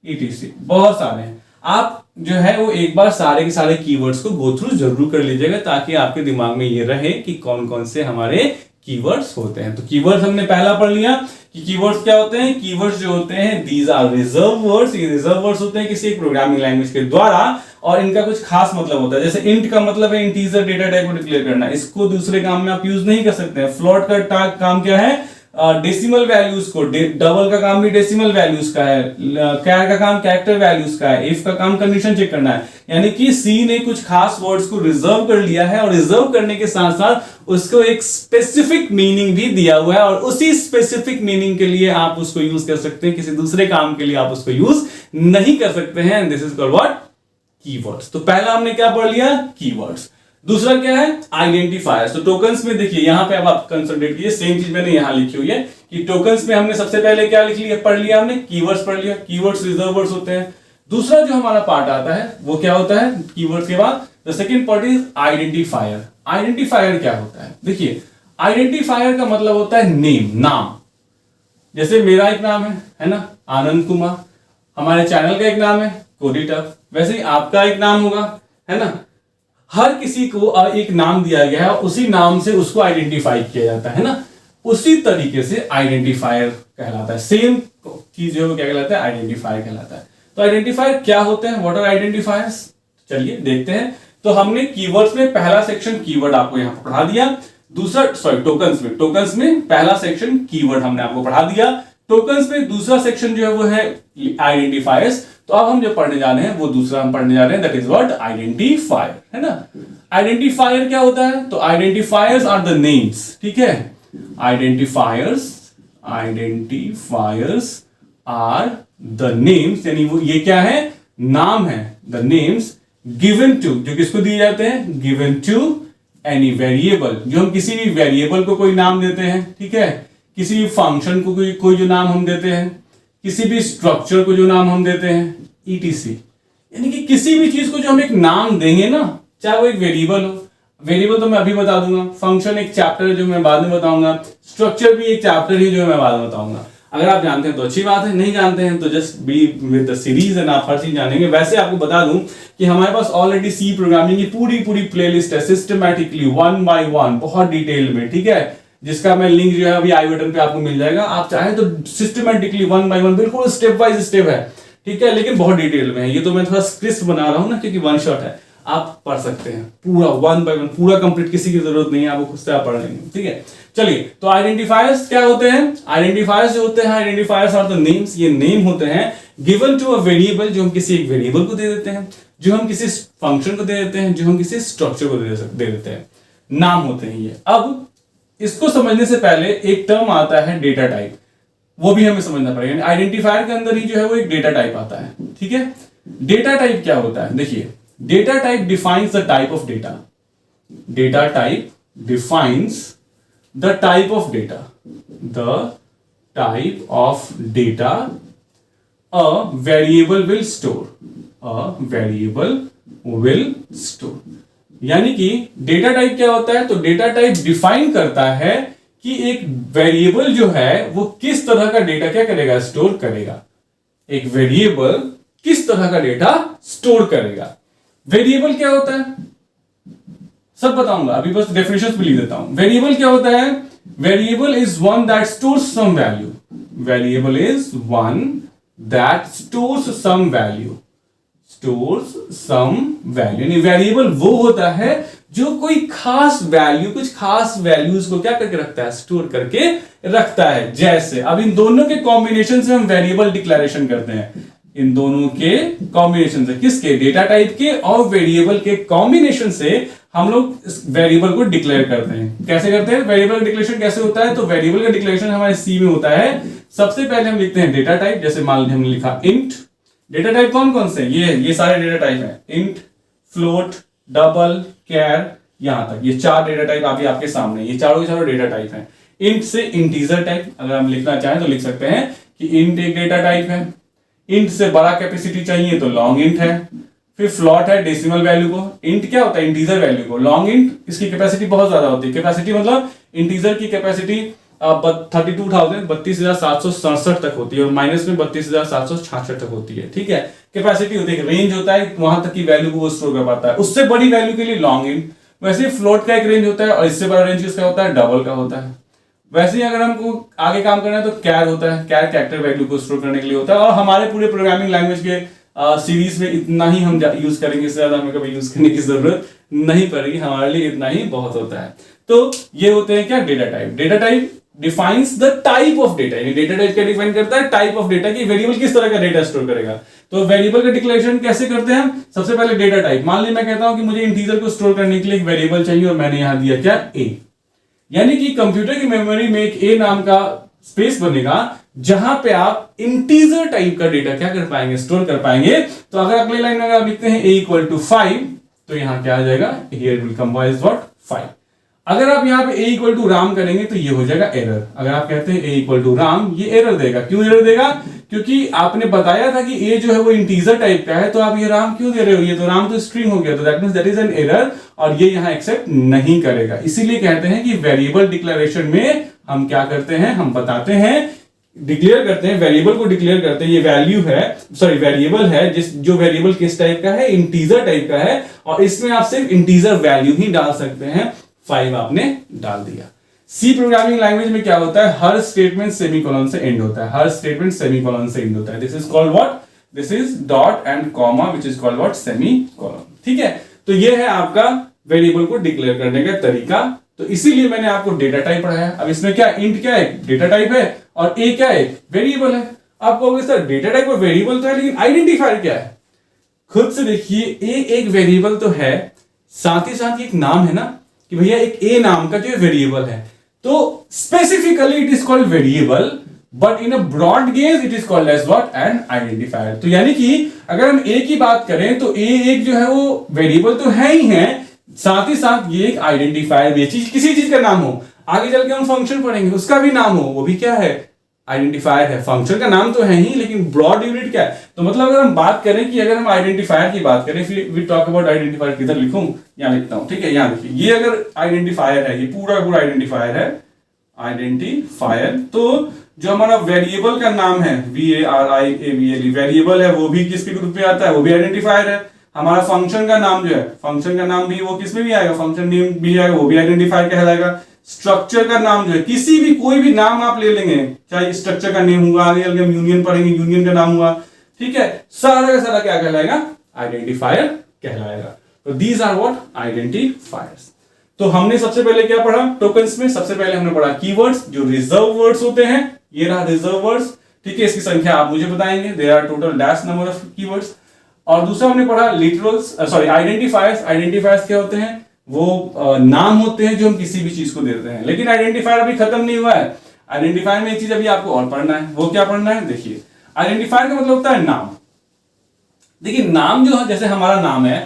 etc। बहुत सारे हैं। आप जो है वो एक बार सारे के सारे कीवर्ड्स को गो थ्रू जरूर कर लीजिएगा ताकि आपके दिमाग में ये रहे कि कौन कौन से हमारे कीवर्ड्स होते हैं। तो कीवर्ड्स हमने पहला पढ़ लिया कि कीवर्ड्स क्या होते हैं। कीवर्ड्स जो होते हैं, दीज आर रिजर्व वर्ड्स। ये रिजर्व वर्ड्स होते हैं किसी एक प्रोग्रामिंग लैंग्वेज के द्वारा, और इनका कुछ खास मतलब होता है। जैसे इंट का मतलब है इंटीजर डेटा टाइप को डिक्लेयर करना, इसको दूसरे काम में आप यूज नहीं कर सकते हैं। फ्लोट का काम क्या है, डेसिमल वैल्यूज को, डबल का काम भी डेसिमल वैल्यूज का है, कैर का काम कैरेक्टर वैल्यूज का है, इफ का काम कंडीशन चेक करना है। यानी कि सी ने कुछ खास वर्ड्स को रिजर्व कर लिया है, और रिजर्व करने के साथ साथ उसको एक स्पेसिफिक मीनिंग भी दिया हुआ है, और उसी स्पेसिफिक मीनिंग के लिए आप उसको यूज कर सकते हैं, किसी दूसरे काम के लिए आप उसको यूज नहीं कर सकते हैं। This is called what, keywords. तो पहला हमने क्या पढ़ लिया, कीवर्ड्स। दूसरा क्या है, आइडेंटिफायर्स। तो टोकन्स में देखिए, यहां पे अब आप कंसंट्रेट कीजिए, सेम चीज मैंने यहां लिखी हुई है कि टोकन्स में हमने सबसे पहले क्या लिख लिया, पढ़ लिया हमने, कीवर्ड्स पढ़ लिया। कीवर्ड्स रिजर्व वर्ड्स होते हैं। दूसरा जो हमारा पार्ट आता है वो क्या होता है कीवर्ड्स के बाद, the second part is identifier. Identifier क्या होता है, देखिए आइडेंटिफायर का मतलब होता है नेम, नाम। जैसे मेरा एक नाम है ना, आनंद कुमार। हमारे चैनल का एक नाम है कोडिटफ। वैसे ही आपका एक नाम होगा, है ना। हर किसी को एक नाम दिया गया है, उसी नाम से उसको आइडेंटिफाई किया जाता है ना। उसी तरीके से आइडेंटिफायर कहलाता है। सेम चीज जो है वो क्या कहलाता है, आइडेंटिफायर कहलाता है। तो आइडेंटिफायर क्या होते हैं, व्हाट आर आइडेंटिफायर्स, चलिए देखते हैं। तो हमने कीवर्ड्स में पहला सेक्शन कीवर्ड आपको यहां पर पढ़ा दिया। दूसरा टोकन्स में पहला सेक्शन कीवर्ड हमने आपको पढ़ा दिया। टोकन्स में दूसरा सेक्शन जो है वो है आइडेंटिफायर्स। तो अब हम जो पढ़ने जा रहे हैं वो दूसरा हम पढ़ने जा रहे हैं, दैट इज व्हाट, आइडेंटिफायर, है ना। आइडेंटिफायर क्या होता है, तो आइडेंटिफायर्स आर द नेम्स, ठीक है। आइडेंटिफायर्स आर द नेम्स, यानी वो ये क्या है, नाम है। द नेम्स गिवन टू, जो किसको दिए जाते हैं, गिवन टू एनी वेरिएबल। जो हम किसी भी वेरिएबल को कोई नाम देते हैं, ठीक है। किसी भी फंक्शन को कोई जो नाम हम देते हैं, किसी भी स्ट्रक्चर को जो नाम हम देते हैं, etc। यानी कि किसी भी चीज को जो हम एक नाम देंगे ना, चाहे वो एक वेरिएबल हो, वेरिएबल तो मैं अभी बता दूंगा, फंक्शन एक चैप्टर है जो मैं बाद में बताऊंगा, स्ट्रक्चर भी एक चैप्टर है जो मैं बाद में बताऊंगा। अगर आप जानते हैं तो अच्छी बात है, नहीं जानते हैं तो just be with the series and आप हर चीज जानेंगे। वैसे आपको बता दूं कि हमारे पास ऑलरेडी सी प्रोग्रामिंग की पूरी प्लेलिस्ट है, सिस्टमैटिकली 1 by 1, बहुत डिटेल में, ठीक है। जिसका मैं लिंक जो है अभी आई बटन पे आपको मिल जाएगा। आप चाहें तो सिस्टमैटिकली 1 by 1 बिल्कुल स्टेप बाय स्टेप है, ठीक है, लेकिन बहुत डिटेल में है। ये तो मैं थोड़ा स्क्रिप्ट बना रहा हूं ना, क्योंकि वन शॉट है, आप पढ़ सकते हैं पूरा 1 by 1, पूरा कंप्लीट, किसी की जरूरत नहीं है, आपको खुद से आप पढ़ लेंगे, ठीक है। चलिए, तो आइडेंटिफायर्स क्या होते हैं, आइडेंटिफायर्स जो होते हैं, आइडेंटिफायर्स आर द नेम्स। ये नेम होते हैं गिवन टू अ वेरिएबल, जो हम किसी एक वेरिएबल को दे देते हैं, जो हम किसी फंक्शन को दे देते हैं, जो हम किसी स्ट्रक्चर को दे देते हैं, नाम होते हैं ये। अब इसको समझने से पहले एक टर्म आता है डेटा टाइप, वो भी हमें समझना पड़ेगा। आइडेंटिफायर के अंदर ही जो है वो एक डेटा टाइप आता है, ठीक है। डेटा टाइप क्या होता है, देखिए, data type defines the type of data. Data type defines the type of data, the type of data a variable will store, a variable will store. यानी कि डेटा टाइप क्या होता है, तो डेटा टाइप डिफाइन करता है कि एक वेरिएबल जो है वो किस तरह का डेटा क्या करेगा, स्टोर करेगा। एक वेरिएबल किस तरह का डेटा स्टोर करेगा। वेरिएबल क्या होता है सब बताऊंगा, अभी बस डेफिनेशन भी लिख देता हूं। वेरिएबल क्या होता है, variable is one that stores some value. Variable is one that stores some value, stores some value. यानी वेरिएबल वो होता है जो कोई खास वैल्यू, कुछ खास वैल्यूज को क्या करके रखता है, स्टोर करके रखता है। जैसे अब इन दोनों के कॉम्बिनेशन से हम वेरिएबल डिक्लेरेशन करते हैं, इन दोनों के कॉम्बिनेशन से, किसके, डेटा टाइप के और वेरिएबल के कॉम्बिनेशन से हम लोग इस वेरिएबल को डिक्लेयर करते हैं। कैसे करते हैं, वेरिएबल का डिक्लेरेशन कैसे होता है, तो वेरिएबल का डिक्लेरेशन हमारे सी में होता है। सबसे पहले हम लिखते हैं डेटा टाइप, जैसे मान लीजिए हमने लिखा इंट। डेटा टाइप कौन कौन से, ये सारे डेटा टाइप हैं, इंट, फ्लोट, डबल, कैर, यहां तक ये 4 डेटा टाइप अभी आपके सामने, ये चारों के चारों डेटा टाइप हैं। इंट से इंटीजर टाइप अगर हम लिखना चाहें तो लिख सकते हैं कि इंट एक डेटा टाइप है। इंट से बड़ा कैपेसिटी चाहिए तो लॉन्ग इंट है। फिर फ्लॉट है डेसिमल वैल्यू को, इंट क्या होता है, इंटीजर वैल्यू को। लॉन्ग इंट इसकी कैपेसिटी बहुत ज्यादा होती है, कैपेसिटी मतलब इंटीजर की कैपेसिटी 32,767 तक होती है और माइनस में 32,766 तक होती है। ठीक है, कैपेसिटी होती है, रेंज होता है, वहां तक की वैल्यू को वो स्टोर कर पाता है। उससे बड़ी वैल्यू के लिए लॉन्ग इंट। वैसे फ्लोट का एक रेंज होता है और इससे बड़ा रेंज किसका होता है, डबल का होता है। वैसे ही अगर हमको आगे काम करना है तो कैर होता है, कैर कैरेक्टर वैल्यू को स्टोर करने के लिए होता है। और हमारे पूरे प्रोग्रामिंग लैंग्वेज के सीरीज में इतना ही हम यूज करेंगे, इससे ज्यादा हमें कभी यूज करने की जरूरत नहीं पड़ेगी, हमारे लिए इतना ही बहुत होता है। तो ये होते हैं क्या, data type. Data type defines the type of data, यानी डेटा टाइप क्या डिफाइन करता है, टाइप ऑफ डेटा की वेरिएबल किस तरह का डेटा स्टोर करेगा। तो वेरिएबल का डिक्लेरेशन कैसे करते हैं हम, सबसे पहले डेटा टाइप। मान लीजिए मैं कहता हूं कि मुझे इंटीजर को स्टोर करने के लिए एक वेरिएबल चाहिए और मैंने यहां दिया क्या, ए। यानी कि कंप्यूटर की मेमोरी में एक ए नाम का स्पेस बनेगा जहां पे आप इंटीजर टाइप का डेटा क्या कर पाएंगे, स्टोर कर पाएंगे। तो अगर अगले लाइन में अगर आप लिखते हैं a इक्वल टू 5, तो यहां क्या आ जाएगा, here will come is what, 5। अगर आप यहां पे a इक्वल टू राम करेंगे तो ये हो जाएगा एरर। अगर आप कहते हैं a इक्वल टू राम, ये एरर देगा। क्यों एरर देगा, क्योंकि आपने बताया था कि a जो है वो इंटीजर टाइप का है, तो आप ये राम क्यों दे रहे हो, ये तो राम तो स्ट्रिंग हो गया, तो that means that is an error और ये यहां एक्सेप्ट नहीं करेगा। इसीलिए कहते हैं कि वेरिएबल डिक्लेरेशन में हम क्या करते हैं, हम बताते हैं, डिक्लेयर करते हैं, वेरिएबल को डिक्लेयर करते हैं। ये वैल्यू है, सॉरी वेरिएबल है, जिस जो वेरिएबल किस टाइप का है, इंटीजर टाइप का है और इसमें आप सिर्फ इंटीजर वैल्यू ही डाल सकते हैं। 5 आपने डाल दिया। सी प्रोग्रामिंग लैंग्वेज में क्या होता है, हर स्टेटमेंट सेमीकोलन से एंड होता है, हर स्टेटमेंट सेमीकोलन से एंड होता है। This is called what, this is dot and comma which is called what, semicolon. ठीक है, तो ये है आपका वेरिएबल को डिक्लेयर करने का तरीका। तो इसीलिए मैंने आपको डेटा टाइप पढ़ाया। अब इसमें क्या, इंट क्या है, डेटा टाइप है और ए क्या है, वेरिएबल है। आप कहोगे सर डेटा टाइप और वेरिएबल तो है, लेकिन आइडेंटिफायर क्या है। खुद से देखिए, ए एक वेरिएबल तो है, साथ ही साथ एक नाम है ना, कि भैया एक ए नाम का जो वेरिएबल है, तो specifically it is called variable, but in a broad gauge it is called as what, an identifier. तो यानी कि अगर हम ए की बात करें तो ए एक जो है वो वेरिएबल तो है ही है, साथ ही साथ ये एक आइडेंटिफायर भी है। किसी चीज का नाम हो, आगे चल के हम फंक्शन पढ़ेंगे, उसका भी नाम हो, वो भी क्या है, आइडेंटिफायर है। फंक्शन का नाम तो है ही, लेकिन ब्रॉड यूनिट क्या है। तो मतलब अगर हम बात करें कि अगर हम आइडेंटिफायर की बात करें, वी टॉक अबाउट आइडेंटिफायर, किधर लिखूं, यहां लिखता हूं। ठीक है, यहां देखिए, ये अगर आइडेंटिफायर है, ये पूरा पूरा आइडेंटिफायर है, आइडेंटिफायर। तो जो हमारा वेरिएबल का नाम है, VARIABLE वेरिएबल है, वो भी किसके ग्रुप में आता है, वो भी आइडेंटिफायर है। हमारा फंक्शन का नाम जो है, फंक्शन का नाम भी वो किस में भी आएगा, फंक्शन नेम भी आएगा, वो भी आइडेंटिफायर कहलाएगा। स्ट्रक्चर का नाम जो है, किसी भी कोई भी नाम आप ले लेंगे, चाहे स्ट्रक्चर का नेम हुआ, आगे हम यूनियन पढ़ेंगे, यूनियन का नाम हुआ, ठीक है, सारा का सारा क्या कहलाएगा, आइडेंटिफायर कहलाएगा। तो दीज आर व्हाट, आइडेंटिफायर्स। तो हमने सबसे पहले क्या पढ़ा, टोकन्स में सबसे पहले हमने पढ़ा कीवर्ड्स, जो रिजर्व वर्ड्स होते हैं, ये रहा रिजर्व वर्ड्स। ठीक है, इसकी संख्या आप मुझे बताएंगे, there are total dash number of keywords. और दूसरा हमने पढ़ा लिटरल्स, सॉरी आइडेंटिफायर्स। आइडेंटिफायर्स क्या होते हैं, वो नाम होते हैं जो हम किसी भी चीज को देते हैं। लेकिन आइडेंटिफायर अभी खत्म नहीं हुआ है। आइडेंटिफायर में एक चीज अभी आपको और पढ़ना है, वो क्या पढ़ना है, देखिए आइडेंटिफायर का मतलब होता है नाम। देखिए नाम जो है, जैसे हमारा नाम है,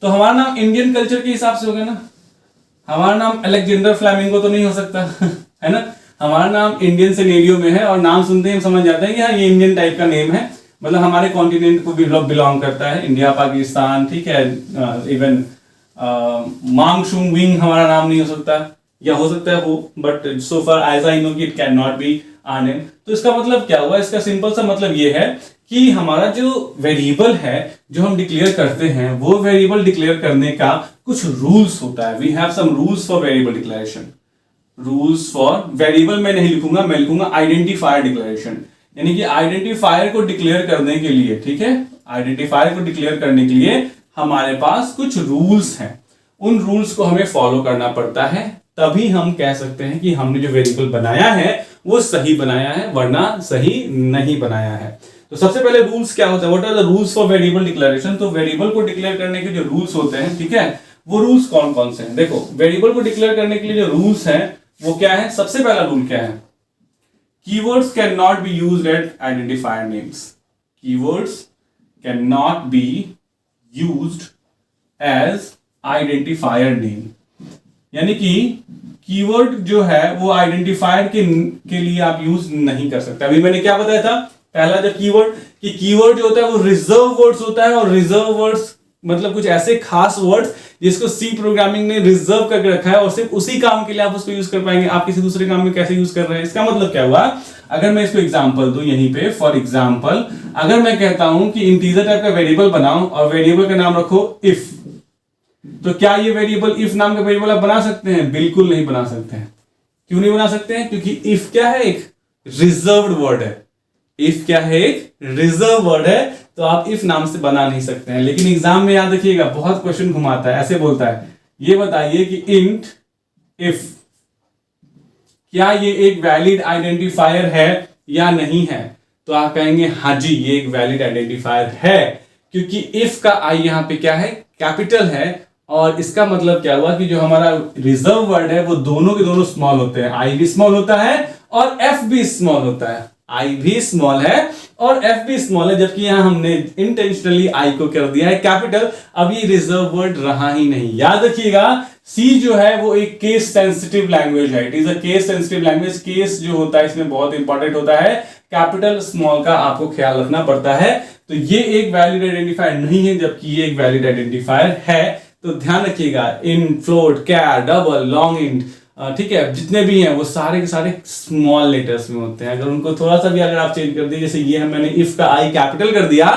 तो हमारा नाम इंडियन कल्चर के हिसाब से होगा ना, हमारा नाम अलेक्जेंडर फ्लैमिंगो तो नहीं हो सकता है ना। हमारा नाम इंडियन सिनेरियो में है और नाम सुनते ही हम समझ जाते हैं कि हाँ ये इंडियन टाइप का नेम है, मतलब हमारे कॉन्टिनेंट को भी बिलोंग करता है, इंडिया पाकिस्तान, ठीक है। इवन मांग शुंग विंग हमारा नाम नहीं हो सकता, या हो सकता है वो, but so far as I know कि it can not be unnamed. तो इसका मतलब क्या हुआ, इसका सिंपल सा मतलब ये है कि हमारा जो वेरिएबल है जो हम डिक्लेयर करते हैं, वो वेरिएबल डिक्लेयर करने का कुछ रूल्स होता है। We have some rules for variable declaration. Rules for variable मैं नहीं लिखूंगा, मैं लिखूंगा आइडेंटिफायर डिक्लेरेशन, यानी कि आइडेंटिफायर को डिक्लेयर करने के लिए, ठीक है, आइडेंटिफायर को डिक्लेयर करने के लिए हमारे पास कुछ रूल्स हैं। उन रूल्स को हमें फॉलो करना पड़ता है, तभी हम कह सकते हैं कि हमने जो वेरिएबल बनाया है वो सही बनाया है, वरना सही नहीं बनाया है। तो सबसे पहले रूल्स क्या होता है, what are the rules for variable declaration. तो वेरिएबल को डिक्लेयर करने के जो रूल्स होते हैं, ठीक है, वो रूल्स कौन कौन से हैं। देखो, वेरिएबल को डिक्लेयर करने के लिए जो रूल्स हैं वो क्या है। सबसे पहला रूल क्या है, keywords can not be used as identifier names. Keywords can not be used as identifier name, यानी कि कीवर्ड जो है वो आइडेंटिफायर के लिए आप यूज नहीं कर सकते। अभी मैंने क्या बताया था, पहला जो कीवर्ड, कि कीवर्ड जो होता है वो रिजर्व वर्ड्स होता है, और रिजर्व वर्ड्स मतलब कुछ ऐसे खास वर्ड्स जिसको सी प्रोग्रामिंग ने रिजर्व करके रखा है और सिर्फ उसी काम के लिए आप उसको यूज कर पाएंगे। आप किसी दूसरे काम में कैसे यूज कर रहे हैं। इसका मतलब क्या हुआ, अगर मैं इसको एग्जांपल दूं यहीं पे, फॉर एग्जांपल अगर मैं कहता हूं कि इंटीजर टाइप का वेरिएबल बनाओ और वेरिएबल का नाम रखो इफ, तो क्या ये वेरिएबल इफ नाम का वेरिएबल आप बना सकते हैं? बिल्कुल नहीं बना सकते हैं। क्यों नहीं बना सकते हैं? क्योंकि इफ क्या है, एक रिजर्व्ड वर्ड है। इफ क्या है, एक रिजर्व वर्ड है, तो आप इफ नाम से बना नहीं सकते हैं। लेकिन एग्जाम में याद रखिएगा, बहुत क्वेश्चन घुमाता है, ऐसे बोलता है, ये बताइए कि इंट इफ, क्या ये एक वैलिड आइडेंटिफायर है या नहीं है? तो आप कहेंगे हाँ जी, ये एक वैलिड आइडेंटिफायर है, क्योंकि इफ का आई यहां पे क्या है, कैपिटल है। और इसका मतलब क्या हुआ कि जो हमारा रिजर्व वर्ड है वो दोनों के दोनों स्मॉल होते हैं। आई भी स्मॉल होता है और एफ भी स्मॉल होता है। आई भी स्मॉल है और एफ भी स्मॉल है, जबकि यहां हमने इंटेंशनली आई को कर दिया है कैपिटल। अब ये रिजर्व वर्ड रहा ही नहीं। याद रखिएगा, सी जो है वो एक केस सेंसिटिव लैंग्वेज है। It is a case sensitive language. Case जो होता है इसमें बहुत इंपॉर्टेंट होता है, कैपिटल स्मॉल का आपको ख्याल रखना पड़ता है। तो ये एक वैलिड आइडेंटिफायर नहीं है, जबकि ये एक वैलिड आइडेंटिफायर है। तो ध्यान रखिएगा, इन, फ्लोट, कैर, डबल, लॉन्ग इंट, ठीक है, जितने भी हैं वो सारे के सारे स्मॉल लेटर्स में होते हैं। अगर उनको थोड़ा सा भी अगर आप चेंज कर दिए, जैसे ये मैंने इफ का आई कैपिटल कर दिया,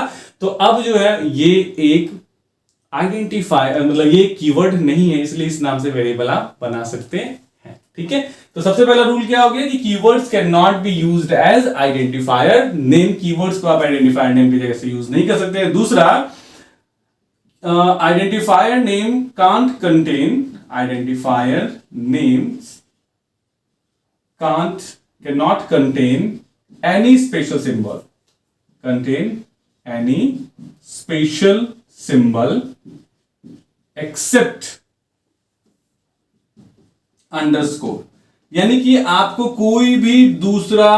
तो अब जो है ये एक आइडेंटिफायर, मतलब ये कीवर्ड नहीं है, इसलिए इस नाम से वेरिएबल आप बना सकते हैं। ठीक है, तो सबसे पहला रूल क्या हो गया कि keywords can not be used as identifier name. Keywords को आप आइडेंटिफायर नेम की जगह से यूज नहीं कर सकते। दूसरा, identifier name can't contain, identifier names cannot contain any special symbol, contain any special symbol except underscore, यानी कि आपको कोई भी दूसरा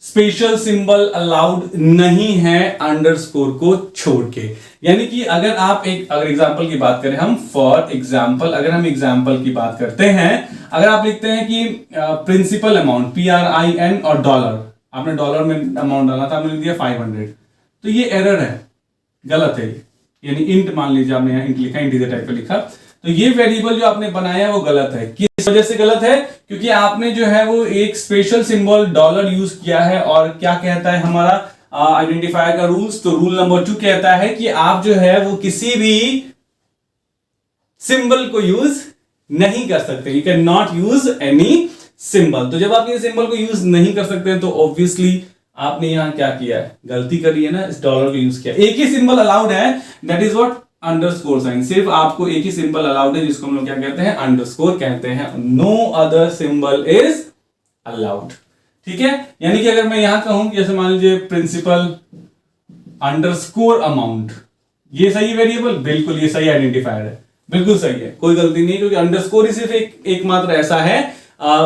स्पेशल सिंबल अलाउड नहीं है अंडरस्कोर को छोड़ के। यानी कि अगर आप अगर एग्जांपल की बात करें, हम फॉर एग्जांपल अगर हम एग्जांपल की बात करते हैं, अगर आप लिखते हैं कि प्रिंसिपल अमाउंट PRIN और डॉलर, आपने डॉलर में अमाउंट डाला था, आपने लिख दिया 500, तो ये एरर है, गलत है। यानी इंट मान लीजिए, आपने यहाँ इंट लिखा, इंटीजर टाइप का लिखा, तो ये वेरिएबल जो आपने बनाया है वो गलत है। किस वजह से गलत है? क्योंकि आपने जो है वो एक स्पेशल सिंबल डॉलर यूज किया है। और क्या कहता है हमारा आइडेंटिफायर का रूल्स? तो रूल नंबर 2 कहता है कि आप जो है वो किसी भी सिंबल को यूज नहीं कर सकते। You can not use any symbol. तो जब आप ये सिंबल को यूज नहीं कर सकते तो ऑब्वियसली आपने यहां क्या किया है, गलती करी है ना, इस डॉलर को यूज किया। एक ही सिंबल अलाउड है, that is what underscore sign. सिर्फ आपको एक ही सिंबल अलाउड है, जिसको हम लोग क्या कहते हैं, अंडरस्कोर कहते हैं। No other symbol is allowed. ठीक है, यानी कि अगर मैं यहां कहूं, जैसे मान लीजिए प्रिंसिपल अंडरस्कोर अमाउंट, ये सही वेरिएबल? बिल्कुल ये सही आइडेंटिफायर है, बिल्कुल सही है, कोई गलती नहीं, क्योंकि अंडरस्कोर ही सिर्फ एकमात्र ऐसा है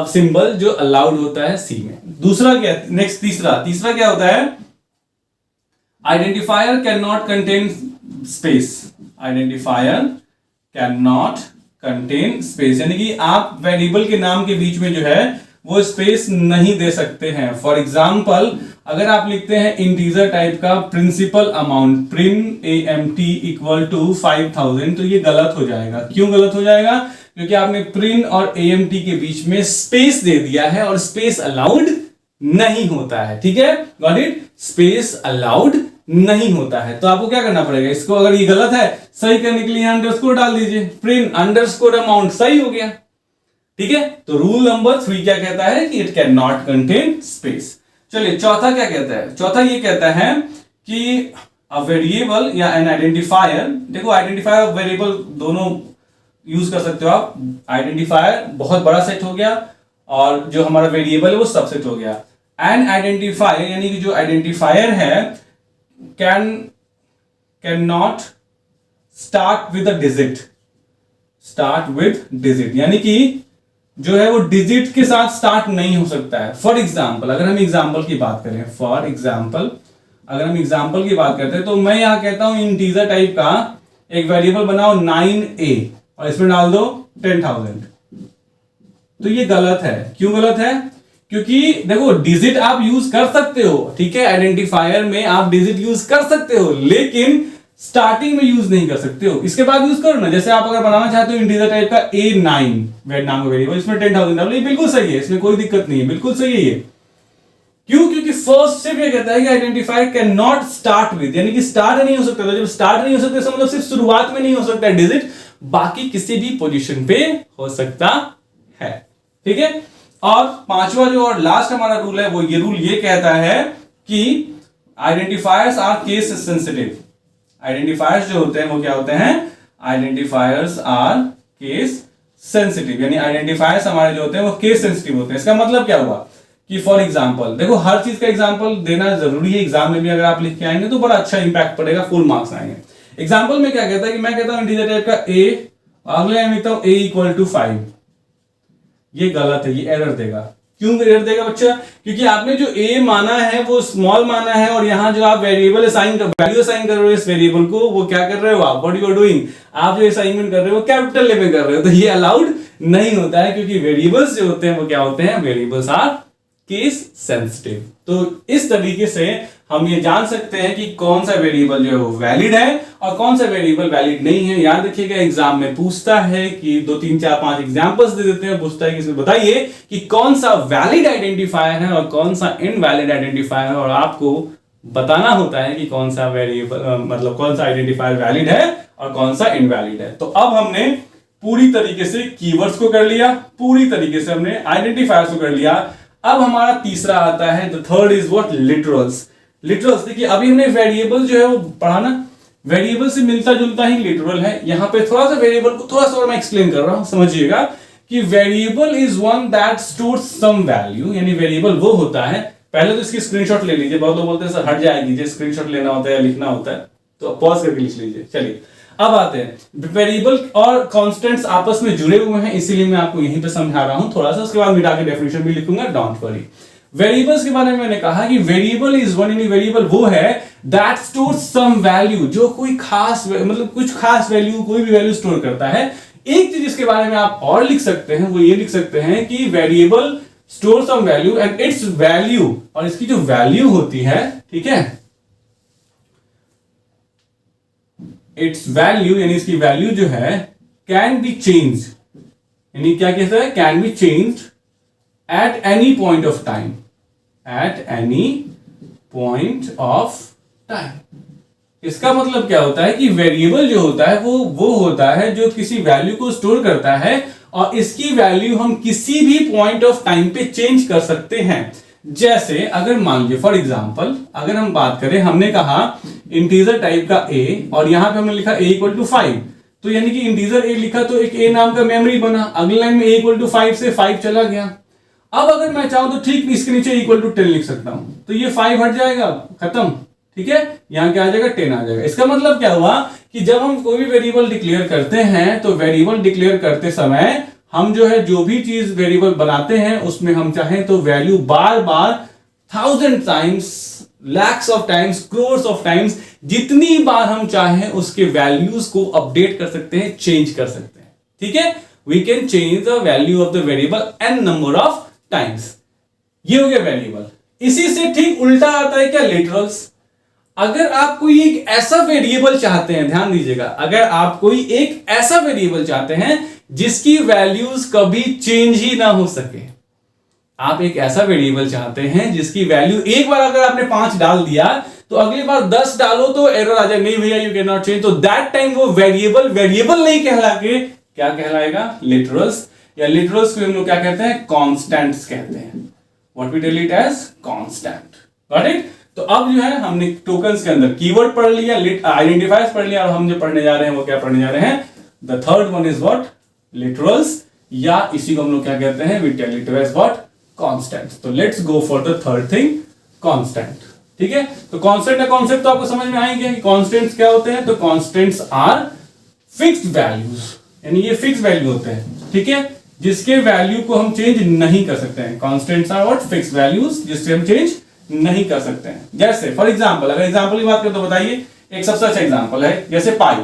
सिंबल जो अलाउड होता है सी में। दूसरा क्या, नेक्स्ट तीसरा क्या होता है, identifier can not contain space. Identifier can not contain space, यानी कि आप वेरिएबल के नाम के बीच में जो है वो स्पेस नहीं दे सकते हैं। फॉर एग्जाम्पल अगर आप लिखते हैं इंटीजर टाइप का प्रिंसिपल अमाउंट, प्रिन AMT इक्वल टू 5000, तो ये गलत हो जाएगा। क्यों गलत हो जाएगा? क्योंकि आपने प्रिंट और एएमटी के बीच में स्पेस दे दिया है और स्पेस अलाउड नहीं होता है। ठीक है, गॉट इट? स्पेस अलाउड नहीं होता है। तो आपको क्या करना पड़ेगा, इसको अगर ये गलत है सही करने के लिए अंडरस्कोर डाल दीजिए, प्रिंट अंडरस्कोर अमाउंट, सही हो गया। ठीक है, तो रूल नंबर 3 क्या कहता है कि it can not contain space. चलिए चौथा क्या कहता है, चौथा ये कहता है कि अ वेरिएबल या एन आइडेंटिफायर, देखो आइडेंटिफायर और वेरिएबल दोनों यूज कर सकते हो आप। आइडेंटिफायर बहुत बड़ा सेट हो गया और जो हमारा वेरिएबल है वो सबसेट हो गया। एन आइडेंटिफायर यानी कि जो आइडेंटिफायर है can not start with a digit, start with digit यानी कि जो है वो डिजिट के साथ स्टार्ट नहीं हो सकता है। फॉर एग्जाम्पल अगर हम एग्जाम्पल की बात करें, फॉर एग्जाम्पल अगर हम एग्जाम्पल की बात करते हैं तो मैं यहां कहता हूं इंटीजर टाइप का एक वेरिएबल बनाओ 9a और इसमें डाल दो 10,000। तो ये गलत है। क्यों गलत है? क्योंकि देखो डिजिट आप यूज कर सकते हो, ठीक है, आइडेंटिफायर में आप डिजिट यूज कर सकते हो, लेकिन स्टार्टिंग में यूज नहीं कर सकते हो। इसके बाद यूज करो ना, जैसे आप अगर बनाना चाहते हो इंटीजर टाइप का A9 नाम का वेरिएबल, इसमें 10,000 डालो, ये बिल्कुल सही है, इसमें कोई दिक्कत नहीं है, बिल्कुल सही है ये। क्यों? क्योंकि फर्स्ट से भी कहता है कि identifier can not start with, यानी कि स्टार्ट नहीं हो सकता। तो जब स्टार्ट नहीं हो सकता मतलब सिर्फ शुरुआत में नहीं हो सकता है डिजिट, बाकी किसी भी पोजीशन पे हो सकता है। ठीक है, और पांचवा जो और लास्ट हमारा रूल है वो ये रूल ये कहता है कि identifiers are case sensitive. Identifiers जो होते हैं वो क्या होते हैं? आइडेंटिफायर्स आर केस सेंसिटिव, यानी आइडेंटिफायर्स हमारे जो होते हैं वो केस सेंसिटिव होते हैं। इसका मतलब क्या हुआ कि फॉर एग्जांपल, देखो हर चीज का एग्जांपल देना जरूरी है, एग्जाम में भी अगर आप लिख के आएंगे तो बड़ा अच्छा इंपैक्ट पड़ेगा, फुल मार्क्स आएंगे। एग्जांपल में क्या कहता है कि मैं कहता हूं इंटीजर टाइप का a, अगले लाइन लिखता हूं a = 5। ये गलत है, ये एरर देगा। क्यों एरर देगा बच्चा? क्योंकि आपने जो a माना है वो स्मॉल माना है, और यहां जो आप वेरिएबल असाइन कर, वैल्यू असाइन कर रहे हो इस वेरिएबल को, वो क्या कर रहे हो आप? व्हाट यू आर डूइंग, आप जो असाइनमेंट कर रहे हो वो कैपिटल ले में कर रहे हो, तो ये अलाउड नहीं होता है, क्योंकि वेरिएबल्स जो होते हैं वो क्या होते हैं? Variables are case sensitive. तो इस तरीके से हम ये जान सकते हैं कि कौन सा वेरिएबल जो है वो वैलिड है और कौन सा वेरिएबल वैलिड नहीं है। याद रखिएगा एग्जाम में पूछता है कि 2 3 4 5 एग्जांपल्स दे देते हैं, पूछता है कि इसमें बताइए कि कौन सा वैलिड आइडेंटिफायर है और कौन सा इनवैलिड आइडेंटिफायर है, और आपको बताना होता है कि कौन सा वेरिएबल मतलब कौन सा आइडेंटिफायर वैलिड है और कौन सा इनवैलिड है। तो अब हमने पूरी तरीके से कीवर्ड्स को कर लिया, पूरी तरीके से हमने आइडेंटिफायर्स को कर लिया। अब हमारा तीसरा आता है, the third is what? Literals. Literals देखिए, अभी हमने वेरिएबल जो है वो पढ़ा ना, वेरिएबल से मिलता जुलता ही लिटरल है। यहां पे थोड़ा सा वेरिएबल को थोड़ा सा और मैं एक्सप्लेन कर रहा हूं, समझिएगा कि variable is one that stores some value, यानी वेरिएबल वो होता है। पहले तो इसकी स्क्रीनशॉट ले लीजिए, बहुत लोग बोलते हैं सर हट जाएगी, स्क्रीनशॉट लेना होता है या लिखना होता है, तो पॉज करके लिख लीजिए। चलिए अब आते हैं, वेरिएबल और कांस्टेंट्स आपस में जुड़े हुए हैं, इसीलिए मैं आपको यहीं पे समझा रहा हूं थोड़ा सा, उसके बाद मिटा के डेफिनेशन भी लिखूंगा, डोंट वरी। वेरिएबल्स के बारे में मैंने कहा कि वेरिएबल इज वन, यानी वेरिएबल वो है दैट स्टोर्स सम वैल्यू, जो कोई खास मतलब कुछ खास वैल्यू, कोई भी वैल्यू स्टोर करता है। एक चीज इसके बारे में आप और लिख सकते हैं, वो ये लिख सकते हैं कि variable store some value and its value, और इसकी जो वैल्यू होती है, ठीक है, इट्स वैल्यू यानी इसकी वैल्यू जो है कैन बी चेंज, यानी क्या कहता है? Can be change at any point of time, at any point of time. इसका मतलब क्या होता है कि वेरिएबल जो होता है वो होता है जो किसी वैल्यू को स्टोर करता है, और इसकी वैल्यू हम किसी भी पॉइंट ऑफ टाइम पे चेंज कर सकते हैं। जैसे अगर मान लीजिए फॉर एग्जांपल अगर हम बात करें, हमने कहा इंटीजर टाइप का a और यहां पे हमने लिखा a = 5, तो यानी कि इंटीजर a लिखा तो एक a नाम का मेमोरी बना, अगले लाइन में a = 5 से 5 चला गया। अब अगर मैं चाहूं तो ठीक इसके नीचे = 10 लिख सकता हूं, तो ये 5 हट जाएगा, खत्म, ठीक है, यहां क्या आ जाएगा? 10 आ जाएगा। इसका मतलब क्या हुआ कि जब हम कोई भी वेरिएबल डिक्लेयर करते हैं तो वेरिएबल डिक्लेयर करते समय हम जो है जो भी चीज वेरिएबल बनाते हैं उसमें हम चाहें तो value bar bar 1000 times, lakhs of times, crores of times, जितनी बार हम चाहें उसके वैल्यूज को अपडेट कर सकते हैं, चेंज कर सकते हैं। ठीक है, we can change the value of the variable n number of times. ये हो गया वेरिएबल। इसी से ठीक उल्टा आता है क्या? लिटरल्स। अगर आप कोई एक ऐसा वेरिएबल चाहते हैं, ध्यान दीजिएगा, अगर आप कोई एक ऐसा वेरिएबल चाहते हैं जिसकी वैल्यूज कभी चेंज ही ना हो सके, आप एक ऐसा वेरिएबल चाहते हैं जिसकी वैल्यू एक बार अगर आपने 5 डाल दिया तो अगली बार 10 डालो तो एरर आ जाए, नहीं भैया यू कैन नॉट चेंज, तो दैट टाइम वो वेरिएबल नहीं कहला के क्या कहलाएगा, लिटरल्स, या लिटरल्स को हम लोग क्या कहते हैं, कांस्टेंट्स कहते हैं। What we tell it as constant. Got it. तो अब जो है हमने टोकन्स के अंदर कीवर्ड पढ़ लिया, आइडेंटिफायर्स पढ़ लिया, और हम जो पढ़ने जा रहे हैं वो क्या पढ़ने जा रहे हैं, the third one is what, literals, या इसी को हम लोग क्या कहते हैं, we tell it as what, constants. तो let's go for the third thing, constant. ठीक है, तो कांस्टेंट का कॉन्सेप्ट तो आपको समझ में आएंगे कि कांस्टेंट्स क्या होते हैं। तो कांस्टेंट्स आर फिक्स्ड वैल्यूज, यानी ये फिक्स वैल्यू होते हैं, ठीक है, जिसके वैल्यू को हम चेंज नहीं कर सकते हैं। Constants are what, fixed values जिससे हम चेंज नहीं कर सकते हैं। जैसे फॉर एग्जांपल, अगर एग्जांपल की बात करें तो बताइए, एक सबसे अच्छा एग्जांपल है जैसे पाई।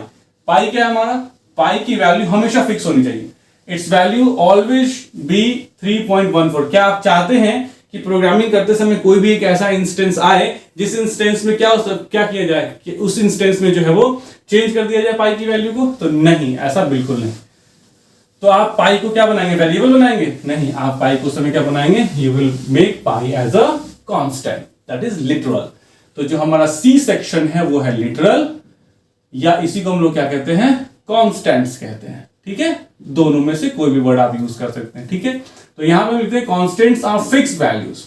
पाई क्या है हमारा, पाई की वैल्यू हमेशा फिक्स होनी चाहिए, इट्स वैल्यू ऑलवेज बी 3.14। क्या आप चाहते हैं कि प्रोग्रामिंग करते समय कोई भी एक ऐसा इंस्टेंस आए जिस इंस्टेंस में क्या किया जाए कि उस इंस्टेंस में जो है वो चेंज कर दिया जाए पाई की वैल्यू को? तो नहीं, ऐसा बिल्कुल नहीं। तो आप पाई को क्या बनाएंगे, वेरिएबल बनाएंगे? नहीं, आप पाई को समय क्या बनाएंगे, you will make pi as a constant, that is literal. तो जो हमारा सी सेक्शन है वो है लिटरल, या इसी को हम लोग क्या कहते हैं, कांस्टेंट्स कहते हैं। ठीक है, दोनों में से कोई भी वर्ड आप यूज कर सकते हैं। ठीक है, तो यहां पे लिखते हैं constants are fixed values.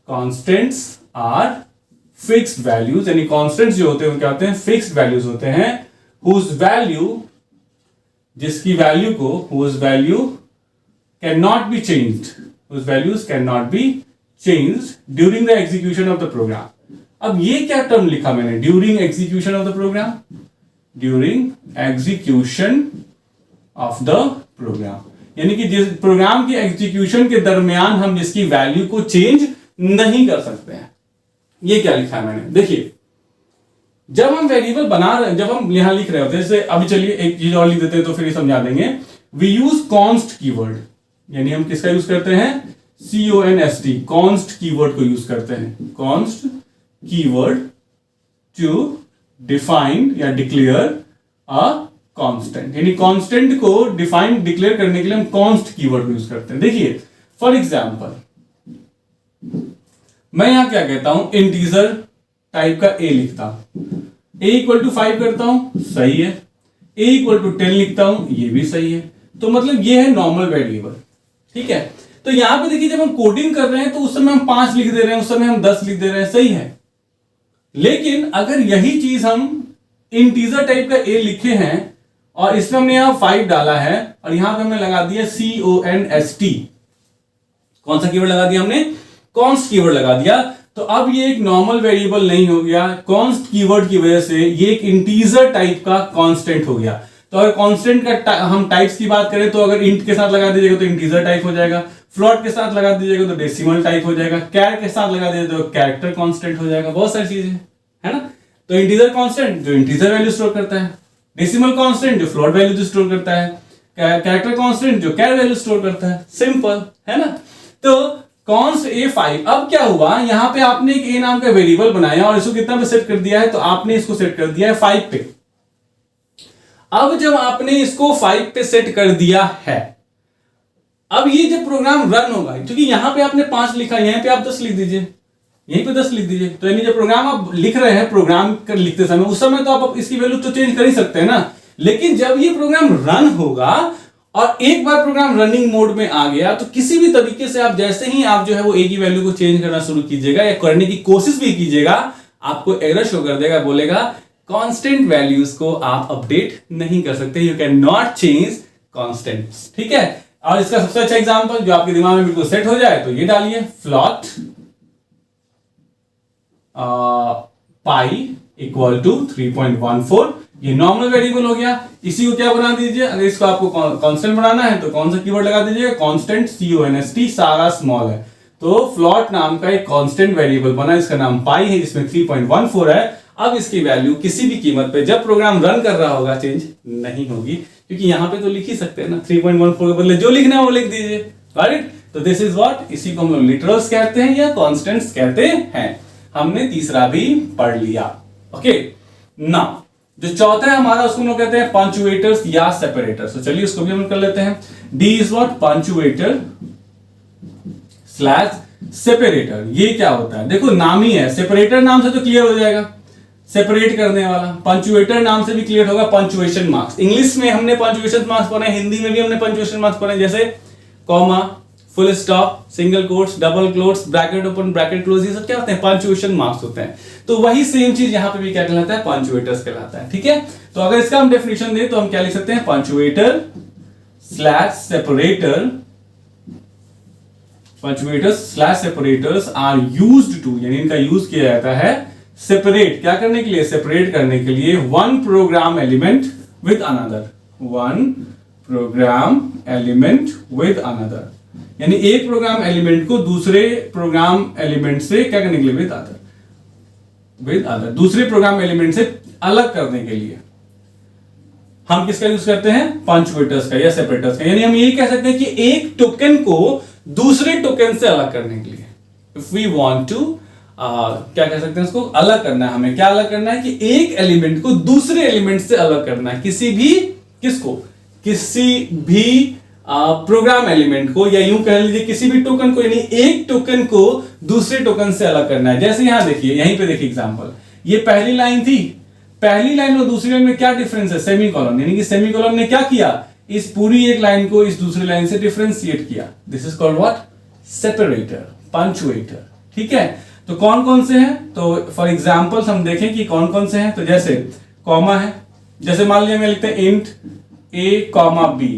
Constants are fixed values, यानी कांस्टेंट्स जो होते हैं वो क्या होते हैं, फिक्स्ड वैल्यूज होते हैं, हुज वैल्यू, जिसकी वैल्यू को, whose value can not be changed, whose values can not be changed during the execution of the program. अब ये क्या टर्म लिखा मैंने, during execution of the program, during execution of the program, यानी कि जिस प्रोग्राम के एग्जीक्यूशन के दरमियान हम जिसकी वैल्यू को चेंज नहीं कर सकते हैं। ये क्या लिखा है मैंने, देखिए, जब हम वेरिएबल बना रहे हैं, जब हम यहां लिख रहे होते हैं, जैसे अभी चलिए एक चीज और लिख देते हैं तो फिर समझा देंगे। वी यूज कॉन्स्ट कीवर्ड, यानी हम किसका यूज करते हैं, CONST, कॉन्स्ट कीवर्ड को यूज करते हैं, कॉन्स्ट कीवर्ड टू डिफाइन या डिक्लेयर अ कांस्टेंट, यानी कांस्टेंट को डिफाइन डिक्लेयर करने के लिए हम कॉन्स्ट कीवर्ड को यूज करते हैं। देखिए फॉर एग्जांपल, मैं यहां क्या कहता हूं, इंटीजर टाइप का a लिखता हूं, a इक्वल टू 5 करता हूं, सही है, a इक्वल टू 10 लिखता हूं, ये भी सही है। तो मतलब ये है नॉर्मल वेरिएबल। ठीक है, तो यहां पे देखिए, जब हम कोडिंग कर रहे हैं तो उस समय हम 5 लिख दे रहे हैं, उस समय हम 10 लिख दे रहे हैं, सही है। लेकिन अगर यही चीज हम इंटीजर टाइप का a लिखे हैं और इसमें हमने यहां 5 डाला है और यहां पे हमने लगा दिया CONST, कौन सा कीवर्ड लगा दिया हमने, कॉन्स्ट कीवर्ड लगा दिया, तो अब ये एक नॉर्मल वेरिएबल नहीं हो गया, कॉन्स्ट कीवर्ड की वजह से ये एक इंटीजर टाइप का कांस्टेंट हो गया। तो अगर कांस्टेंट का हम टाइप्स की बात करें तो अगर इंट के साथ लगा दीजिएगा तो इंटीजर टाइप हो जाएगा, फ्लोट के साथ लगा दीजिएगा तो डेसिमल टाइप हो जाएगा, कैर के साथ लगा दीजिएगा तो कैरेक्टर कांस्टेंट हो जाएगा, बहुत सारी चीजें है ना। तो इंटीजर कांस्टेंट जो इंटीजर वैल्यू स्टोर करता है, डेसिमल कांस्टेंट जो फ्लोट वैल्यू स्टोर करता है, कैरेक्टर कांस्टेंट जो कैर वैल्यू स्टोर करता है, सिंपल है ना। तो कॉन्स्ट A5, अब क्या हुआ, यहां पे आपने एक a नाम का वेरिएबल बनाया और इसको कितना पे सेट कर दिया है, तो आपने इसको सेट कर दिया है 5 पे। अब जब आपने इसको 5 पे सेट कर दिया है, अब ये जब प्रोग्राम रन होगा, क्योंकि यहां पे आपने 5 लिखा, यहां पे आप 10 लिख दीजिए, यहीं पे 10 लिख दीजिए, तो यानी जब प्रोग्राम आप लिख रहे हैं, प्रोग्राम कर लिखते समय, उस समय तो आप इसकी वैल्यू तो चेंज कर ही सकते हैं ना। लेकिन जब ये प्रोग्राम रन होगा और एक बार प्रोग्राम रनिंग मोड में आ गया, तो किसी भी तरीके से आप जैसे ही आप जो है वो a की वैल्यू को चेंज करना शुरू कीजिएगा या करने की कोशिश भी कीजिएगा, आपको एरर शो कर देगा, बोलेगा कांस्टेंट वैल्यूज को आप अपडेट नहीं कर सकते, you can not change constants. ठीक है, और इसका सबसे अच्छा एग्जांपल जो आपके दिमाग में बिल्कुल सेट हो जाए तो ये डालिए, फ्लॉट पाई इक्वल टू 3.14, ये नॉर्मल वेरिएबल हो गया। इसी को क्या बना दीजिए, अगर इसको आपको कांस्टेंट बनाना है तो कौन सा कीवर्ड लगा दीजिएगा, कांस्टेंट, CONST, सारा स्मॉल है। तो फ्लॉट नाम का एक कांस्टेंट वेरिएबल बना, इसका नाम पाई है, जिसमें 3.14 है। अब इसकी वैल्यू किसी भी कीमत पे जब प्रोग्राम रन कर रहा होगा चेंज नहीं होगी, क्योंकि यहां पे तो लिख ही सकते हैं ना, 3.14 के बदले जो लिखना है वो लिख दीजिए, राइट। तो दिस इज व्हाट, इसी को हम लोग लिटरल्स कहते हैं या कांस्टेंट्स कहते हैं। हमने तीसरा भी पढ़ लिया। ओके, नाउ जो चौथा है हमारा उसको हम लोग कहते हैं पंचुएटर्स या सेपरेटर्स। तो चलिए उसको भी हम कर लेते हैं। D is what? Punctuator slash separator. ये क्या होता है? देखो नाम ही है, सेपरेटर नाम से तो क्लियर हो जाएगा, सेपरेट करने वाला। पंचुएटर नाम से भी क्लियर होगा, पंचुएशन मार्क्स। इंग्लिश में हमने पंचुएशन मार्क्स पढ़े, हिंदी में भी हमने पंचुएशन मार्क्स पढ़े, जैसे comma, full stop, single quotes, double quotes, bracket open, bracket close, ये सब क्या होते हैं? पंचुएशन मार्क्स होते हैं। तो वही सेम चीज यहां पे भी क्या कहलाता है? पंचुएटर्स कहलाता है। ठीक है, तो अगर इसका हम डेफिनेशन दें तो हम क्या लिख सकते हैं? Punctuator slash separator, punctuators slash separators are used to, यानी इनका यूज किया जाता है सेपरेट, क्या करने के लिए? सेपरेट करने के लिए one program element with another, one program element with another, यानी एक प्रोग्राम एलिमेंट को दूसरे प्रोग्राम एलिमेंट से क्या करने के लिए? विद अदर, विद अदर, दूसरे प्रोग्राम एलिमेंट से अलग करने के लिए हम किसका यूज करते हैं? पंचुएटर्स का या सेपरेटर्स का। यानी हम ये कह सकते हैं कि एक टोकन को दूसरे टोकन से अलग करने के लिए, इफ वी वांट टू क्या कह सकते हैं उसको? अलग करना है। हमें क्या अलग करना है? कि एक एलिमेंट को दूसरे एलिमेंट से अलग करना है। किसी भी, किसको? किसी भी प्रोग्राम एलिमेंट को, या यूं कह लीजिए किसी भी टोकन को, यानी एक टोकन को दूसरे टोकन से अलग करना है। जैसे यहां देखिए, यहीं पे देखिए एग्जांपल, ये पहली लाइन थी, पहली लाइन और दूसरी लाइन में क्या डिफरेंस है? सेमीकोलन, यानी कि सेमीकोलन ने क्या किया? इस पूरी एक लाइन को इस दूसरी लाइन से डिफरेंशिएट किया। This is called what? Separator, punctuator. ठीक है, तो कौन कौन से हैं? तो फॉर एग्जांपल हम देखें कि कौन कौन से हैं। तो जैसे कॉमा है, जैसे मान लिया मैं लिखते हैं इंट ए कॉमा बी,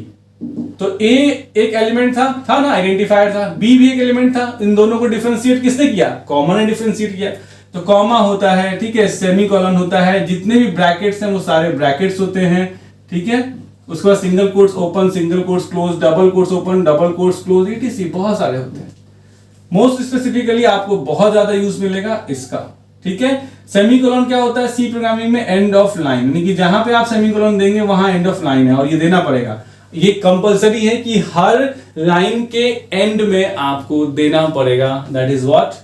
तो ए एक एलिमेंट था ना, आइडेंटिफायर था, बी भी एक एलिमेंट था। इन दोनों को डिफरेंशिएट किसने किया? कॉमा ने डिफरेंशिएट किया। तो कॉमा होता है, ठीक है, सेमीकोलन होता है, जितने भी ब्रैकेट्स हैं वो सारे ब्रैकेट्स होते हैं। ठीक है, उसके बाद single quotes open, single quotes close, double quotes open, double quotes close, etc बहुत सारे होते हैं। मोस्ट स्पेसिफिकली आपको बहुत ज्यादा यूज मिलेगा इसका। ठीक है, सेमीकोलन क्या होता है? सी प्रोग्रामिंग में एंड ऑफ लाइन, यानी कि जहां पे आप सेमीकोलन देंगे वहां एंड ऑफ लाइन है, और ये देना पड़ेगा। ये कंपलसरी है कि हर लाइन के एंड में आपको देना पड़ेगा। That is what?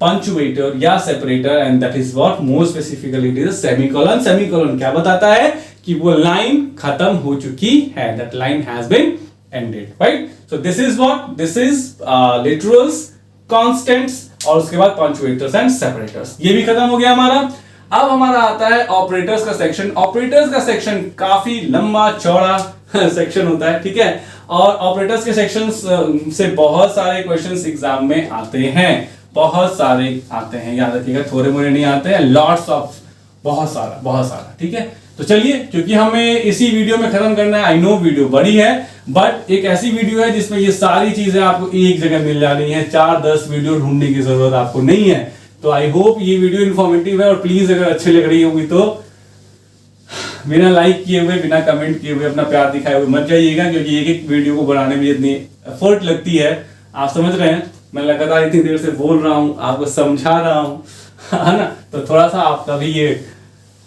पंचुएटर या separator, and that is what more specifically it is semicolon. Semicolon क्या बताता है? कि वो लाइन खत्म हो चुकी है, that line has been ended, right? So this is what? This is literals, constants, और उसके बाद पंचुएटर्स एंड सेपरेटर्स। ये भी खत्म हो गया हमारा। अब हमारा आता है ऑपरेटर्स का सेक्शन। ऑपरेटर्स का सेक्शन काफी लंबा चौड़ा सेक्शन होता है। ठीक है, और ऑपरेटर्स के सेक्शंस से बहुत सारे क्वेश्चंस एग्जाम में आते हैं, बहुत सारे आते हैं, याद रखिएगा, थोड़े मोड़े नहीं आते हैं, लॉट्स ऑफ, बहुत सारा। ठीक है, तो चलिए, क्योंकि हमें इसी वीडियो में खत्म करना है, आई नो वीडियो बड़ी है, बट एक ऐसी वीडियो है जिसमें ये सारी चीजें आपको एक जगह मिल जानी है, 4-10 वीडियो ढूंढने की जरूरत आपको नहीं है। तो आई होप ये वीडियो इन्फॉर्मेटिव है, और प्लीज अगर अच्छी लग रही होगी तो बिना लाइक किए हुए, बिना कमेंट किए हुए, अपना प्यार दिखाए हुए मत जाइएगा, क्योंकि एक एक वीडियो को बनाने में इतनी एफर्ट लगती है, आप समझ रहे हैं। मैं लगातार इतनी देर से बोल रहा हूँ, आपको समझा रहा हूँ, है ना, तो थोड़ा सा आपका भी ये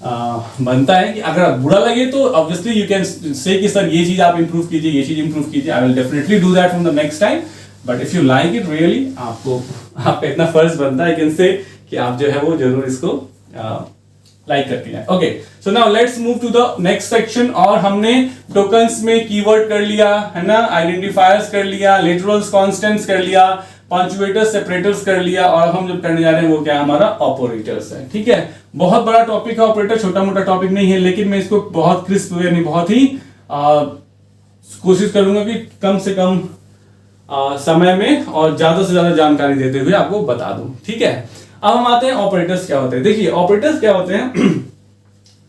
बनता है कि अगर बुरा लगे तो ऑब्वियसली यू कैन से कि सर ये चीज आप इंप्रूव कीजिए, ये चीज इंप्रूव कीजिए। I will definitely do that from the next time, but if you like it really, आपको आपका इतना फर्ज बनता है कैन से कि आप जो है वो जरूर इसको लाइक करते हैं। Okay, so now let's move to the next section. और हमने टोकन्स में कीवर्ड कर लिया है ना, आइडेंटिफायर्स कर लिया, लिटरल्स, कांस्टेंट्स कर लिया, पंचुएटर्स, सेपरेटर्स कर लिया, और हम जो करने जा रहे हैं वो क्या है? हमारा ऑपरेटर्स है। ठीक है, बहुत बड़ा टॉपिक है ऑपरेटर, छोटा मोटा टॉपिक नहीं है, लेकिन मैं इसको बहुत क्रिस्प यानी बहुत ही कोशिश करूंगा कि कम से कम समय में और ज्यादा से ज्यादा जानकारी देते हुए आपको बता दूं। ठीक है, अब हम आते हैं ऑपरेटर्स क्या होते हैं। देखिए, ऑपरेटर्स क्या होते हैं?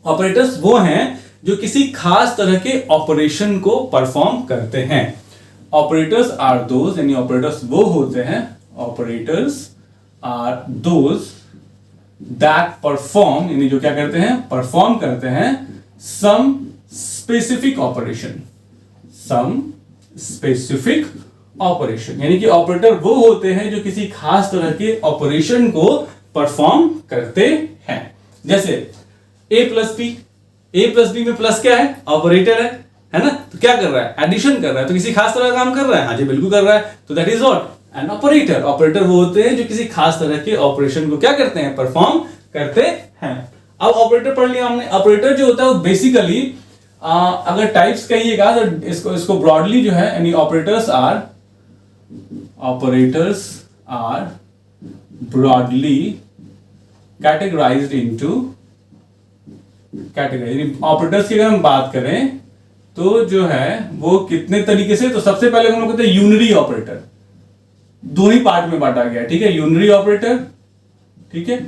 ऑपरेटर्स वो हैं जो किसी खास तरह के ऑपरेशन को परफॉर्म करते हैं। ऑपरेटर्स आर दोज, यानी ऑपरेटर्स वो होते हैं, operators are those that perform, यानी जो क्या करते हैं? परफॉर्म करते हैं some specific operation, some specific operation, यानी कि ऑपरेटर वो होते हैं जो किसी खास तरह के ऑपरेशन को परफॉर्म करते हैं। जैसे a प्लस बी में प्लस क्या है? ऑपरेटर है ना, तो क्या कर रहा है? एडिशन कर रहा है, तो किसी खास तरह का काम कर रहा है। हाँ जी, बिल्कुल कर रहा है, तो that is what? An operator. Operator वो होते हैं जो किसी खास तरह के ऑपरेशन को क्या करते हैं, परफॉर्म करते हैं। अब ऑपरेटर पढ़ लिया हमने। ऑपरेटर जो होता है वो बेसिकली अगर टाइप्स कहिएगा तो इसको ब्रॉडली जो है यानी operators are broadly categorized into category. Operators की अगर हम बात करें तो जो है वो कितने तरीके से, तो सबसे पहले हम लोग कहते हैं यूनरी ऑपरेटर, दो ही पार्ट में बांटा गया, ठीक है, यूनरी ऑपरेटर, ठीक है।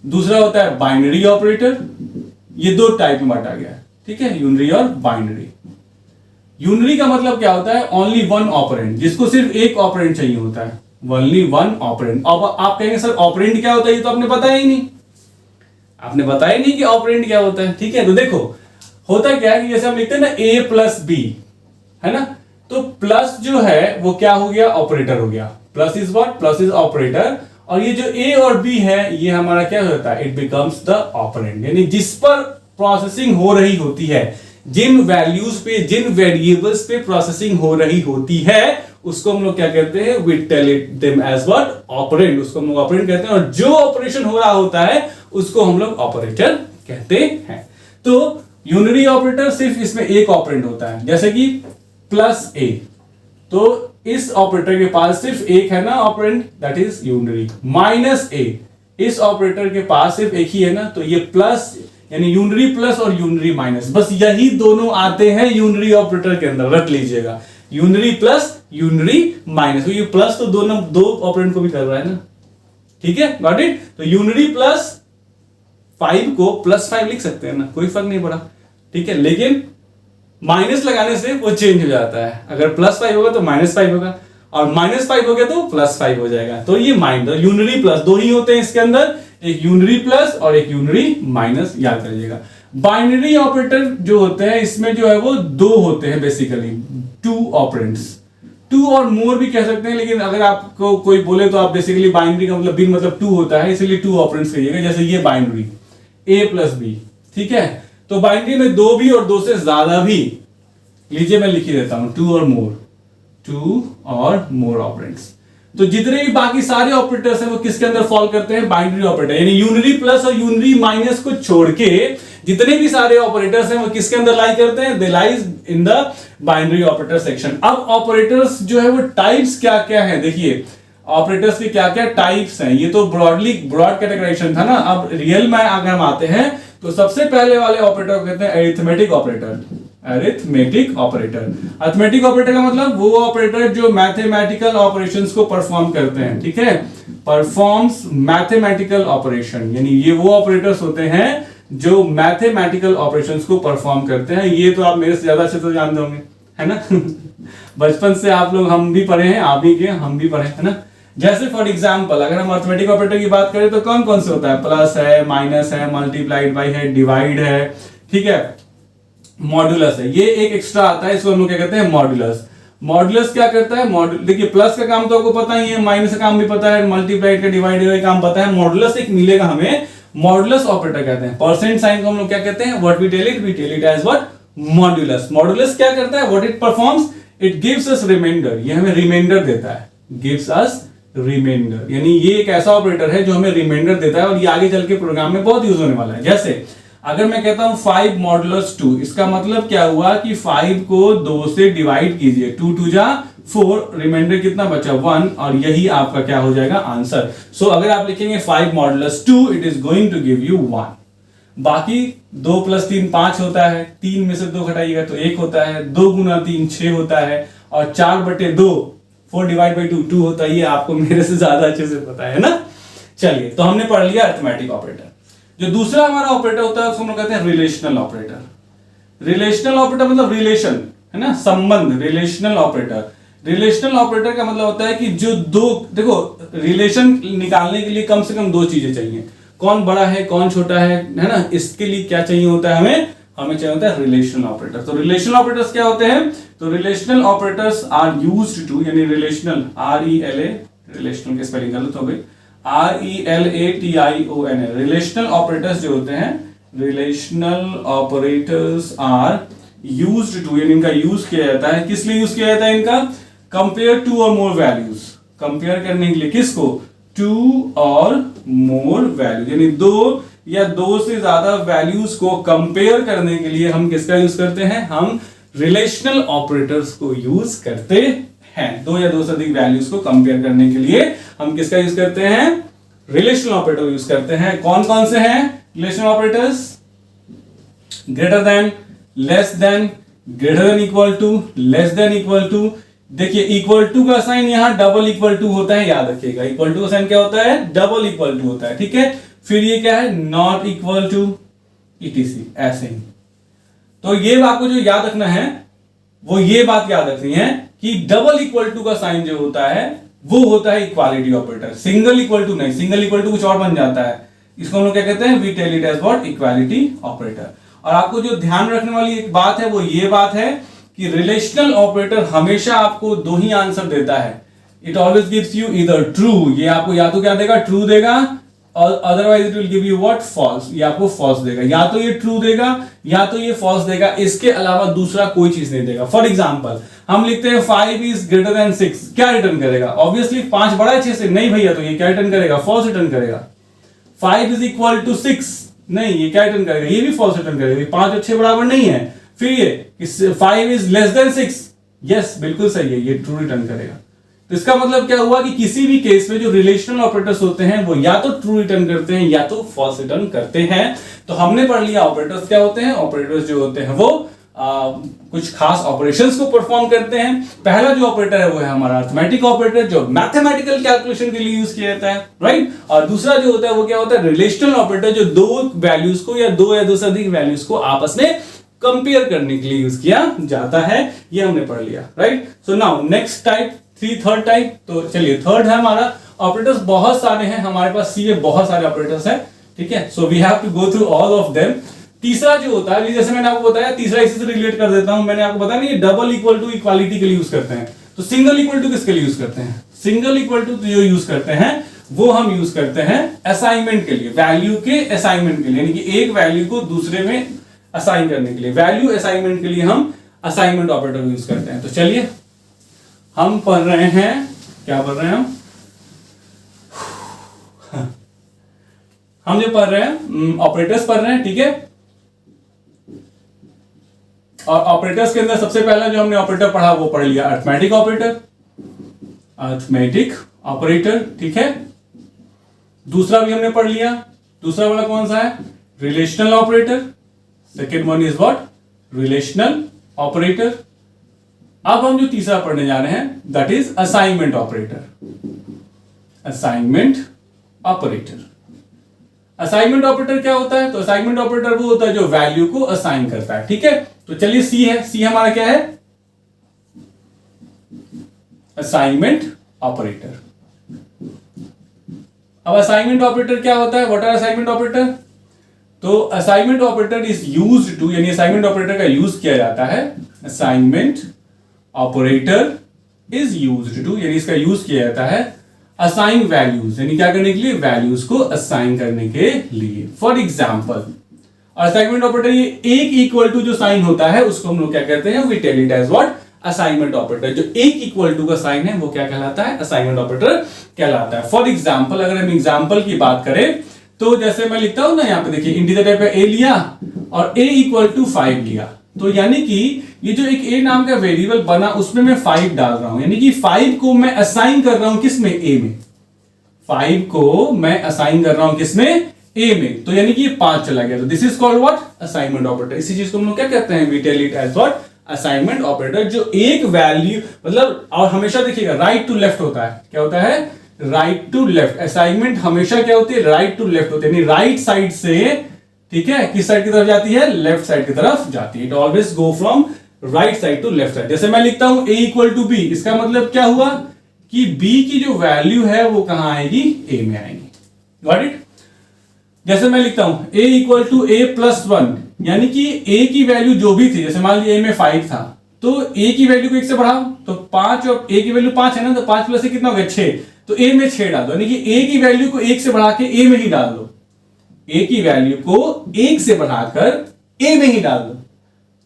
दूसरा होता है बाइनरी ऑपरेटर, ये दो टाइप में बांटा गया है, ठीक है, यूनरी और बाइनरी। यूनरी का मतलब क्या होता है, ओनली वन ऑपरेंड, जिसको सिर्फ एक ऑपरेंड चाहिए होता है, ओनली वन ऑपरेंड। अब आप कहेंगे सर ऑपरेंड क्या होता है, ये तो आपने बताया ही नहीं, आपने बताया नहीं कि ऑपरेंड क्या होता है, ठीक है। तो देखो होता क्या है कि जैसे हम लिखते हैं ना a प्लस बी, है ना, तो प्लस जो है वो क्या हो गया, ऑपरेटर हो गया। Plus is what, plus is operator. और ये जो a और b है ये हमारा क्या होता है, इट बिकम्स द ऑपरेंड, यानी जिस पर प्रोसेसिंग हो रही होती है, जिन वैल्यूज पे, जिन वेरिएबल्स पे प्रोसेसिंग हो रही होती है, उसको हम लोग क्या कहते हैं, we tell it them as what, operand. उसको हम लोग ऑपरेंड कहते हैं। और जो ऑपरेशन हो रहा होता है उसको हम लोग ऑपरेटर कहते हैं। तो यूनरी ऑपरेटर सिर्फ इसमें एक ऑपरेंड होता है, जैसे कि प्लस ए, तो इस ऑपरेटर के पास सिर्फ एक है ना operand, that is unary. Minus A, इस ऑपरेटर के पास सिर्फ एक ही है ना, तो ये प्लस, यानी यूनरी प्लस और यूनरी माइनस, बस यही दोनों आते हैं यूनरी ऑपरेटर के अंदर, रख लीजिएगा, यूनरी प्लस यूनरी माइनस। ये प्लस तो दोनों दो ऑपरेंड को भी कर रहा है ना, ठीक है, गॉट इट। तो यूनरी प्लस 5 को प्लस 5 लिख सकते हैं ना, कोई फर्क नहीं पड़ा, ठीक है। लेकिन माइनस लगाने से वो चेंज हो जाता है, अगर प्लस 5 होगा तो माइनस 5 होगा, और माइनस 5 हो गया तो प्लस 5 हो जाएगा। तो ये यूनरी प्लस दो ही होते हैं इसके अंदर, एक यूनरी प्लस और एक यूनरी माइनस, याद करिएगा। बाइनरी ऑपरेटर जो होते हैं इसमें जो है वो दो होते हैं बेसिकली, टू ऑपरेंड्स, टू और मोर भी कह सकते हैं, लेकिन अगर आपको कोई बोले तो आप बेसिकली बाइनरी का मतलब बिन मतलब टू होता है, इसलिए टू ऑपरेंड्स कहिएगा। जैसे ये बाइनरी a प्लस बी, ठीक है। तो बाइनरी में दो भी और दो से ज्यादा भी, लीजिए मैं लिख ही देता हूं, टू और मोर ऑपरेंड्स। तो जितने भी बाकी सारे ऑपरेटर्स हैं वो किसके अंदर फॉल करते हैं, बाइनरी ऑपरेटर, यानी यूनरी प्लस और यूनरी माइनस को छोड़ के जितने भी सारे ऑपरेटर्स हैं वो किसके अंदर लाई करते हैं, they lies in the binary operator section. अब ऑपरेटर्स जो है वो टाइप्स क्या क्या है, देखिए ऑपरेटर्स के क्या क्या टाइप्स हैं, ये तो ब्रॉड कैटेगराइजेशन था ना। अब रियल में अगर हम आते हैं तो सबसे पहले वाले ऑपरेटर को कहते हैं अरिथमेटिक ऑपरेटर। अरिथमेटिक ऑपरेटर का मतलब वो ऑपरेटर जो मैथमेटिकल ऑपरेशंस को परफॉर्म करते हैं, ठीक है, परफॉर्म्स मैथमेटिकल ऑपरेशन, यानी ये वो ऑपरेटर्स होते हैं जो मैथमेटिकल ऑपरेशंस को परफॉर्म करते हैं। ये तो आप मेरे से ज्यादा अच्छे से जानते होंगे, है ना बचपन से आप लोग, हम भी पढ़े हैं, आप भी के हम भी पढ़े, है ना। जैसे फॉर एग्जांपल अगर हम अरिथमेटिक ऑपरेटर की बात करें तो कौन कौन से होता है, प्लस है, माइनस है, मल्टीप्लाइड बाई है, डिवाइड है, ठीक है, मॉड्यूलस है। ये एक एक्स्ट्रा आता है, इसको हम लोग क्या कहते हैं, मॉड्यूलस। मॉड्यूलस क्या करता है, देखिए प्लस का काम तो आपको पता ही है, माइनस का काम भी पता है, मल्टीप्लाइड का, डिवाइड का काम पता है, मॉड्यूलस एक मिलेगा हमें, मॉड्यूलस ऑपरेटर कहते हैं। परसेंट साइन को हम लोग क्या कहते हैं, what we tell it as what, modulus. Modulus क्या करता है, what it performs, it gives us remainder, ये हमें रिमाइंडर देता है, गिव्स अस रिमाइंडर, यानी ये एक ऐसा ऑपरेटर है जो हमें रिमाइंडर देता है और ये आगे चल के प्रोग्राम में बहुत यूज होने वाला है। जैसे अगर मैं कहता हूं 5 मॉडुलस 2, इसका मतलब क्या हुआ कि 5 को 2 से डिवाइड कीजिए, 2 2 जा 4, रिमाइंडर कितना बचा 1, और यही आपका क्या हो जाएगा आंसर। सो अगर आप लिखेंगे 5 modulus 2, it is going to give you 1। बाकी 2 + 3 5 होता है, 3 में से 2 घटाइएगा तो 1 होता है, 2 × 3 6 होता है, और 4/2 4 डिवाइड बाई 2 होता है। ये आपको मेरे से ज्यादा अच्छे से पता है ना। चलिए, तो हमने पढ़ लिया अरिथमेटिक ऑपरेटर। जो दूसरा हमारा ऑपरेटर होता है उसको हम लोग कहते हैं रिलेशनल ऑपरेटर। रिलेशनल ऑपरेटर मतलब रिलेशन, है ना, संबंध, रिलेशनल ऑपरेटर। रिलेशनल ऑपरेटर का मतलब होता है कि जो दो, देखो रिलेशन निकालने के लिए कम से कम 2 चीजें चाहिए, कौन बड़ा है कौन छोटा है ना, इसके लिए क्या चाहिए होता है हमें चाहिए होता है रिलेशनल ऑपरेटर। तो रिलेशनल ऑपरेटर्स क्या होते हैं, तो relational operators are used to, यानी रिलेशनल, RELA, रिलेशनल की स्पेलिंग गलत हो गई, RELATION, रिलेशनल ऑपरेटर्स जो होते हैं, relational operators are used to, यानी इनका यूज किया जाता है, किस लिए यूज किया जाता है इनका, कंपेयर टू और मोर वैल्यूज, कंपेयर करने के लिए किसको, 2 और मोर वैल्यू, यानी 2 या 2 से ज्यादा वैल्यूज को कंपेयर करने के लिए हम किसका यूज करते हैं, हम रिलेशनल ऑपरेटर्स को यूज करते हैं। 2 या 2 से अधिक वैल्यूज को कंपेयर करने के लिए हम किसका यूज करते हैं, रिलेशनल ऑपरेटर यूज करते हैं। कौन कौन से हैं relational operators, greater than, less than, greater than equal to, less than equal to. देखिए इक्वल टू का साइन यहां डबल इक्वल टू होता है, याद रखिएगा इक्वल टू का साइन क्या होता है, डबल इक्वल टू होता है, ठीक है। फिर ये क्या है, नॉट इक्वल टू, ईटीसी, ऐसे ही। तो ये आपको जो याद रखना है वो ये बात याद रखनी है कि डबल इक्वल टू का साइन जो होता है वो होता है equality operator, single equal to नहीं, सिंगल इक्वल टू कुछ और बन जाता है, इसको हम लोग क्या कहते हैं, we tell it as what, equality operator. और आपको जो ध्यान रखने वाली एक बात है वो ये बात है कि रिलेशनल ऑपरेटर हमेशा आपको 2 ही आंसर देता है, it always gives you either true, ये आपको या तो क्या देगा, ट्रू देगा, और otherwise it will give you what, false, ये आपको फॉल्स देगा, या तो ये ट्रू देगा या तो ये फॉल्स देगा, इसके अलावा दूसरा कोई चीज नहीं देगा। फॉर एग्जांपल हम लिखते हैं 5 इज ग्रेटर देन 6, क्या रिटर्न करेगा, ऑब्वियसली 5 बड़ा है 6 से, नहीं भैया, तो ये क्या रिटर्न करेगा, फॉल्स रिटर्न करेगा। 5 इज इक्वल टू 6, नहीं, ये क्या रिटर्न करेगा, ये भी फॉल्स रिटर्न करेगा, 5 और 6 बराबर नहीं है। फिर ये 5 इज लेस देन 6, यस बिल्कुल सही है, ये ट्रू रिटर्न करेगा। तो इसका मतलब क्या हुआ कि किसी भी केस में जो रिलेशनल ऑपरेटर्स होते हैं वो या तो ट्रू रिटर्न करते हैं या तो फॉल्स रिटर्न करते हैं। तो हमने पढ़ लिया ऑपरेटर्स क्या होते हैं, ऑपरेटर्स जो होते हैं वो कुछ खास ऑपरेशंस को परफॉर्म करते हैं। पहला जो ऑपरेटर है वो है हमारा अरिथमेटिक ऑपरेटर, जो मैथमेटिकल कैलकुलेशन के लिए यूज किया जाता है, राइट। और दूसरा जो होता है वो क्या होता है, रिलेशनल ऑपरेटर, जो 2 वैल्यूज को या 2 से अधिक वैल्यूज को आपस में कंपेयर करने के लिए यूज किया जाता है, ये हमने पढ़ लिया, right. So now next type, third type. तो चलिए थर्ड है हमारा, ऑपरेटर्स बहुत सारे हैं हमारे पास, सी में बहुत सारे ऑपरेटर्स हैं, ठीक है। So we have to go through all of them. तीसरा जो होता है, जैसे मैंने आपको बताया, तीसरा इसी से रिलेट कर देता हूं, मैंने आपको बताया नहीं, डबल इक्वल टू इक्वालिटी के लिए यूज करते हैं। तो सिंगल इक्वल टू किसके लिए यूज करते हैं, सिंगल इक्वल टू जो यूज करते हैं वो हम यूज करते हैं असाइनमेंट के लिए, वैल्यू के असाइनमेंट के लिए, यानी कि एक वैल्यू को दूसरे में असाइन करने के लिए, वैल्यू असाइनमेंट के लिए हम असाइनमेंट ऑपरेटर यूज करते हैं। तो चलिए हम पढ़ रहे हैं, क्या पढ़ रहे हैं हम जो पढ़ रहे हैं ऑपरेटर्स पढ़ रहे हैं, ठीक है। और ऑपरेटर्स के अंदर सबसे पहला जो हमने ऑपरेटर पढ़ा वो पढ़ लिया अरिथमेटिक ऑपरेटर, अरिथमेटिक ऑपरेटर, ठीक है। दूसरा भी हमने पढ़ लिया, दूसरा वाला कौन सा है, relational operator, second one is what, relational operator. अब हम जो तीसरा पढ़ने जा रहे हैं that is assignment operator, assignment operator. Assignment operator क्या होता है, तो असाइनमेंट ऑपरेटर वो होता है जो वैल्यू को असाइन करता है, ठीक है। तो चलिए सी है, सी हमारा क्या है, असाइनमेंट ऑपरेटर। अब असाइनमेंट ऑपरेटर क्या होता है, व्हाट आर असाइनमेंट ऑपरेटर, तो assignment operator is used to, यानी असाइनमेंट ऑपरेटर का यूज किया जाता है, assignment operator is used to, यानी इसका यूज किया जाता है असाइन वैल्यूज, यानी क्या करने के लिए, वैल्यूज को असाइन करने के लिए। फॉर एग्जाम्पल असाइनमेंट ऑपरेटर, ये एक इक्वल टू जो साइन होता है उसको हम लोग क्या कहते हैं, we tell it as what, assignment operator. जो एक इक्वल टू का साइन है वो क्या कहलाता है, असाइनमेंट ऑपरेटर कहलाता है। फॉर एग्जाम्पल अगर हम एग्जाम्पल की बात करें तो जैसे मैं लिखता हूं ना, यहाँ पे देखिए इंटीजर टाइप का ए लिया और ए इक्वल टू 5 लिया, तो यानी कि ये जो एक ए नाम का वेरिएबल बना उसमें मैं 5 डाल रहा हूं, यानी कि 5 को मैं असाइन कर रहा हूं किसमें, ए में, 5 को मैं असाइन कर रहा हूं किसमें, ए में, तो यानी कि ये 5 चला गया, तो this is called what, assignment operator. इसी चीज को हम लोग क्या कहते हैं, we tell it as what, assignment operator. जो एक वैल्यू मतलब, और हमेशा देखिएगा राइट टू लेफ्ट होता है, क्या होता है, राइट टू लेफ्ट। असाइनमेंट हमेशा क्या होती है, राइट टू लेफ्ट होती है, यानी राइट साइड से, ठीक है, किस साइड की तरफ जाती है, लेफ्ट साइड की तरफ जाती है। It always go from right side to left side. जैसे मैं लिखता हूं a इक्वल टू बी, इसका मतलब क्या हुआ कि b की जो वैल्यू है वो कहां आएगी, a में आएगी, गॉट इट। जैसे मैं लिखता हूं a equal to a plus 1, यानी कि a की वैल्यू जो भी थी, जैसे मान लीजिए a में 5 था, तो a की वैल्यू को 1 से बढ़ाओ, तो 5, और a की वैल्यू 5 है ना, तो 5 प्लस कितना हो गया, 6, तो a में 6 डाल दो, यानी कि a की वैल्यू को 1 से बढ़ा के a में ही डाल दो, a की वैल्यू को 1 से बढ़ाकर a में ही डाल दो,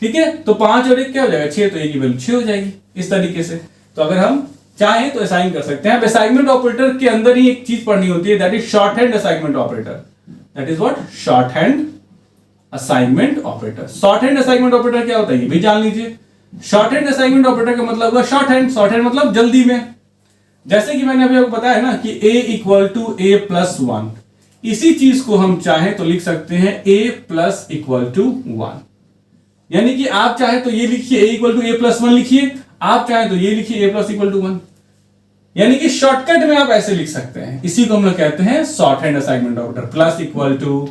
ठीक है। तो 5 और 1 क्या हो जाएगा, 6, तो a की वैल्यू 6 हो जाएगी, इस तरीके से। तो अगर हम चाहे तो असाइन कर सकते हैं। असाइनमेंट ऑपरेटर के अंदर ही एक चीज पढ़नी होती है, that is short hand assignment operator. That is what? Short hand assignment operator. Short hand assignment operator क्या होता है ये भी जान लीजिए। शॉर्ट हैंड असाइनमेंट ऑपरेटर का मतलब हुआ शॉर्ट हैंड। शॉर्ट हैंड मतलब जल्दी में। जैसे कि मैंने अभी आपको बताया ना कि a equal to a plus 1, इसी चीज को हम चाहे तो लिख सकते हैं a प्लस इक्वल टू 1। यानी कि आप चाहे तो ये लिखिए a equal to a plus 1 लिखिए, आप चाहे तो ये लिखिए a प्लस इक्वल टू 1। यानी कि शॉर्टकट में आप ऐसे लिख सकते हैं। इसी को हम लोग कहते हैं short hand assignment operator. Plus equal to,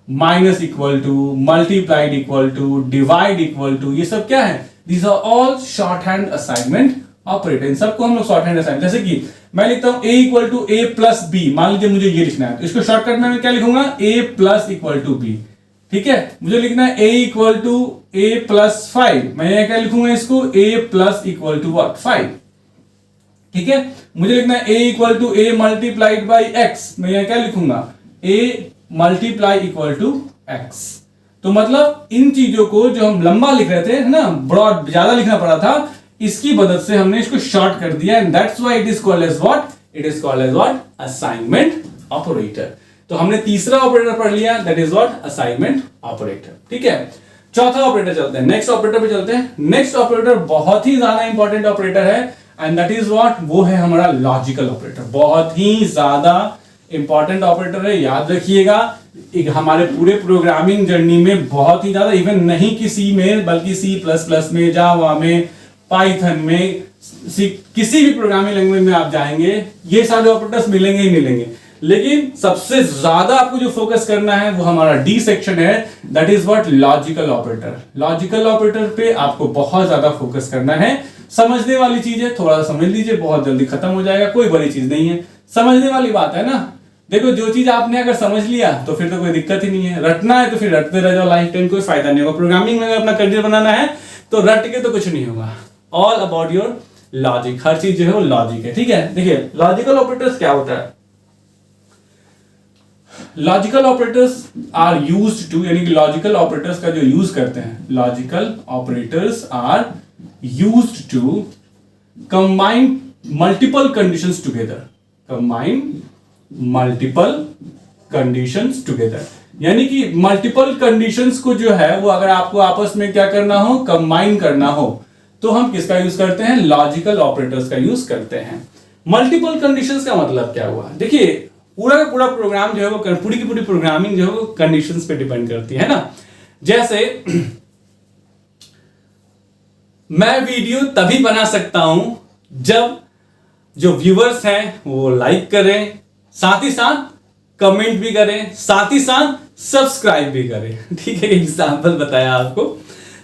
minus equal to, multiplied equal to, divide equal to, ये सब क्या है? These are all short hand assignment operator. इन सबको हम लोग शॉर्ट हैंड असाइन, जैसे कि मैं लिखता हूं a equal to a plus b, मान लीजिए मुझे ये लिखना है तो इसको शॉर्टकट में मैं क्या लिखूंगा? a plus equal to b. ठीक है, मुझे लिखना है a equal to a plus 5, मैं क्या लिखूंगा इसको? a plus equal to what? 5। ठीक है, मुझे लिखना है a equal to a multiplied by x, मैं यहां क्या लिखूंगा? a multiply equal to x. तो मतलब इन चीजों को जो हम लंबा लिख रहे थे ना, ब्रॉड ज्यादा लिखना पड़ा था, इसकी मदद से हमने इसको शॉर्ट कर दिया, and that's why it is called as what? It is called as what? Assignment operator. तो हमने तीसरा ऑपरेटर पढ़ लिया, that is what? Assignment operator. ठीक है, चौथा ऑपरेटर चलते हैं, नेक्स्ट ऑपरेटर पे चलते हैं। नेक्स्ट ऑपरेटर बहुत ही ज्यादा इंपॉर्टेंट ऑपरेटर है, एंड दैट इज व्हाट? वो है हमारा लॉजिकल ऑपरेटर। बहुत ही ज्यादा इंपॉर्टेंट ऑपरेटर है, याद रखिएगा। हमारे पूरे प्रोग्रामिंग जर्नी में बहुत ही ज्यादा, इवन नहीं कि सी में बल्कि C++ में, जावा में, पाइथन में, किसी भी प्रोग्रामिंग लैंग्वेज में आप जाएंगे ये सारे ऑपरेटर्स मिलेंगे ही मिलेंगे। लेकिन सबसे ज्यादा आपको जो फोकस करना है वो हमारा डी सेक्शन है, that is what? Logical operator. Logical operator पे आपको बहुत ज्यादा फोकस करना है। समझने वाली चीज है, थोड़ा सा समझ लीजिए, बहुत जल्दी खत्म हो जाएगा, कोई बड़ी चीज नहीं है, समझने वाली बात है ना। देखो, जो चीज आपने अगर समझ लिया तो फिर तो कोई दिक्कत ही नहीं है, रटना है तो फिर रटते रह जाओ, लाइफ टाइम कोई फायदा नहीं होगा। प्रोग्रामिंग में अगर अपना करियर बनाना है तो रट के तो कुछ नहीं होगा। ऑल अबाउट योर लॉजिक, हर चीज जो है वो लॉजिक है। ठीक है, देखिए लॉजिकल ऑपरेटर्स क्या होता है? Logical operators are used to, यानी कि लॉजिकल ऑपरेटर्स का जो यूज करते हैं, logical operators are used to combine multiple conditions together. Combine multiple conditions together, यानी कि मल्टीपल कंडीशंस को जो है वो अगर आपको आपस में क्या करना हो? कंबाइन करना हो, तो हम किसका यूज करते हैं? लॉजिकल ऑपरेटर्स का यूज करते हैं। मल्टीपल कंडीशंस का मतलब क्या हुआ? देखिए, पूरा का पूरा प्रोग्राम जो है वो, पूरी की पूरी प्रोग्रामिंग जो है वो कंडीशंस पे डिपेंड करती है ना। जैसे मैं वीडियो तभी बना सकता हूं जब जो व्यूअर्स हैं वो लाइक करें, साथ ही साथ कमेंट भी करें, साथ ही साथ सब्सक्राइब भी करें। ठीक है, एग्जांपल बताया आपको।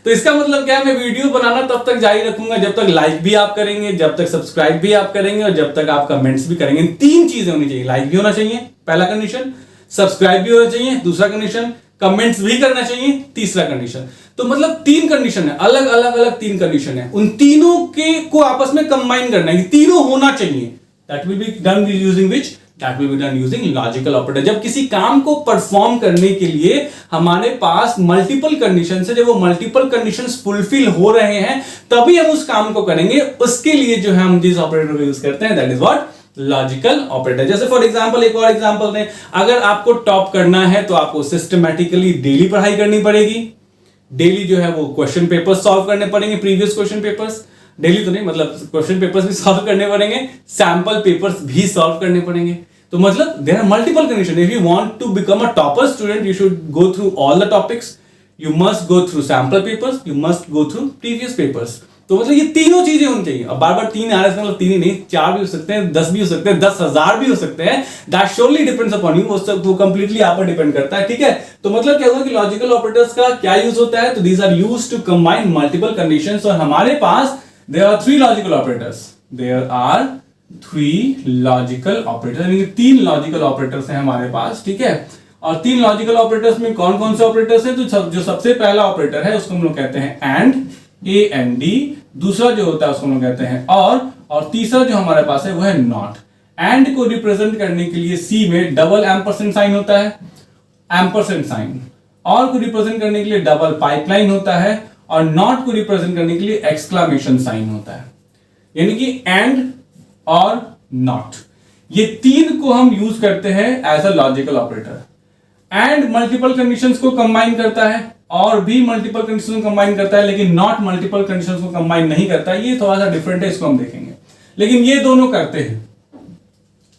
तो इसका मतलब क्या है? मैं वीडियो बनाना तब तक जारी रखूंगा जब तक लाइक भी आप करेंगे, जब तक सब्सक्राइब भी आप करेंगे, और जब तक आप कमेंट्स भी करेंगे। तीन चीजें होनी चाहिए, लाइक भी होना चाहिए पहला कंडीशन, सब्सक्राइब भी होना चाहिए दूसरा कंडीशन, कमेंट्स भी करना चाहिए तीसरा कंडीशन। तो मतलब तीन कंडीशन है, अलग अलग अलग तीन कंडीशन है, उन तीनों के को आपस में कंबाइन करना है, तीनों होना चाहिए। That will be done using which? That will be done using logical operator. जब किसी काम को परफॉर्म करने के लिए हमारे पास मल्टीपल कंडीशंस है, जब वो मल्टीपल कंडीशंस फुलफिल हो रहे हैं तभी हम उस काम को करेंगे। उसके लिए जो है हम जिस ऑपरेटर को यूज करते हैं, that is what? Logical operator. जैसे फॉर एग्जांपल, एक और एग्जांपल दें, अगर आपको टॉप करना है तो आपको सिस्टमैटिकली डेली पढ़ाई करनी पड़ेगी। डेली जो है वो क्वेश्चन पेपर्स सॉल्व करने पड़ेंगे, प्रीवियस क्वेश्चन पेपर्स, डेली तो नहीं मतलब क्वेश्चन पेपर्स भी सॉल्व करने पड़ेंगे, सैंपल पेपर्स भी सॉल्व करने पड़ेंगे। तो मतलब there are multiple condition. If you want to become a topper student, you should go through all the topics, you must go through sample papers, you must go through previous papers. तो मतलब ये तीनों चीजें होनी चाहिए। अब बार बार तीन आ रहे हैं, मतलब तीन ही नहीं, 4 भी हो सकते हैं, 10 भी हो सकते हैं, 10,000 भी हो सकते हैं। That surely depends upon you, वो सब वो कंप्लीटली आप पर डिपेंड करता है। ठीक है, तो मतलब क्या हुआ कि लॉजिकल ऑपरेटर्स का क्या यूज होता है? तो these are used to combine multiple conditions. और हमारे पास there are 3 logical operators, there are 3 logical operators, 3 logical operators हैं हमारे पास। ठीक है, और 3 लॉजिकल ऑपरेटर्स में कौन कौन से ऑपरेटर्स हैं? तो जो सबसे पहला ऑपरेटर है उसको हम लोग कहते हैं एंड, AND, दूसरा जो होता है उसको हम लोग कहते हैं और तीसरा जो हमारे पास है वो है नॉट। एंड को रिप्रेजेंट करने के लिए C में डबल एम्परसेंड साइन होता है, एम्परसेंड साइन, और को रिप्रेजेंट करने के लिए डबल पाइपलाइन होता है, और नॉट को रिप्रेजेंट करने के लिए एक्सक्लामेशन साइन होता है। यानी कि एंड और नॉट, ये तीन को हम यूज करते हैं as a logical operator. And multiple conditions को कंबाइन करता है और भी मल्टीपल कंडीशंस को कंबाइन करता है, लेकिन नॉट मल्टीपल कंडीशंस को कंबाइन नहीं करता है। ये थोड़ा सा डिफरेंट है, इसको हम देखेंगे, लेकिन ये दोनों करते हैं,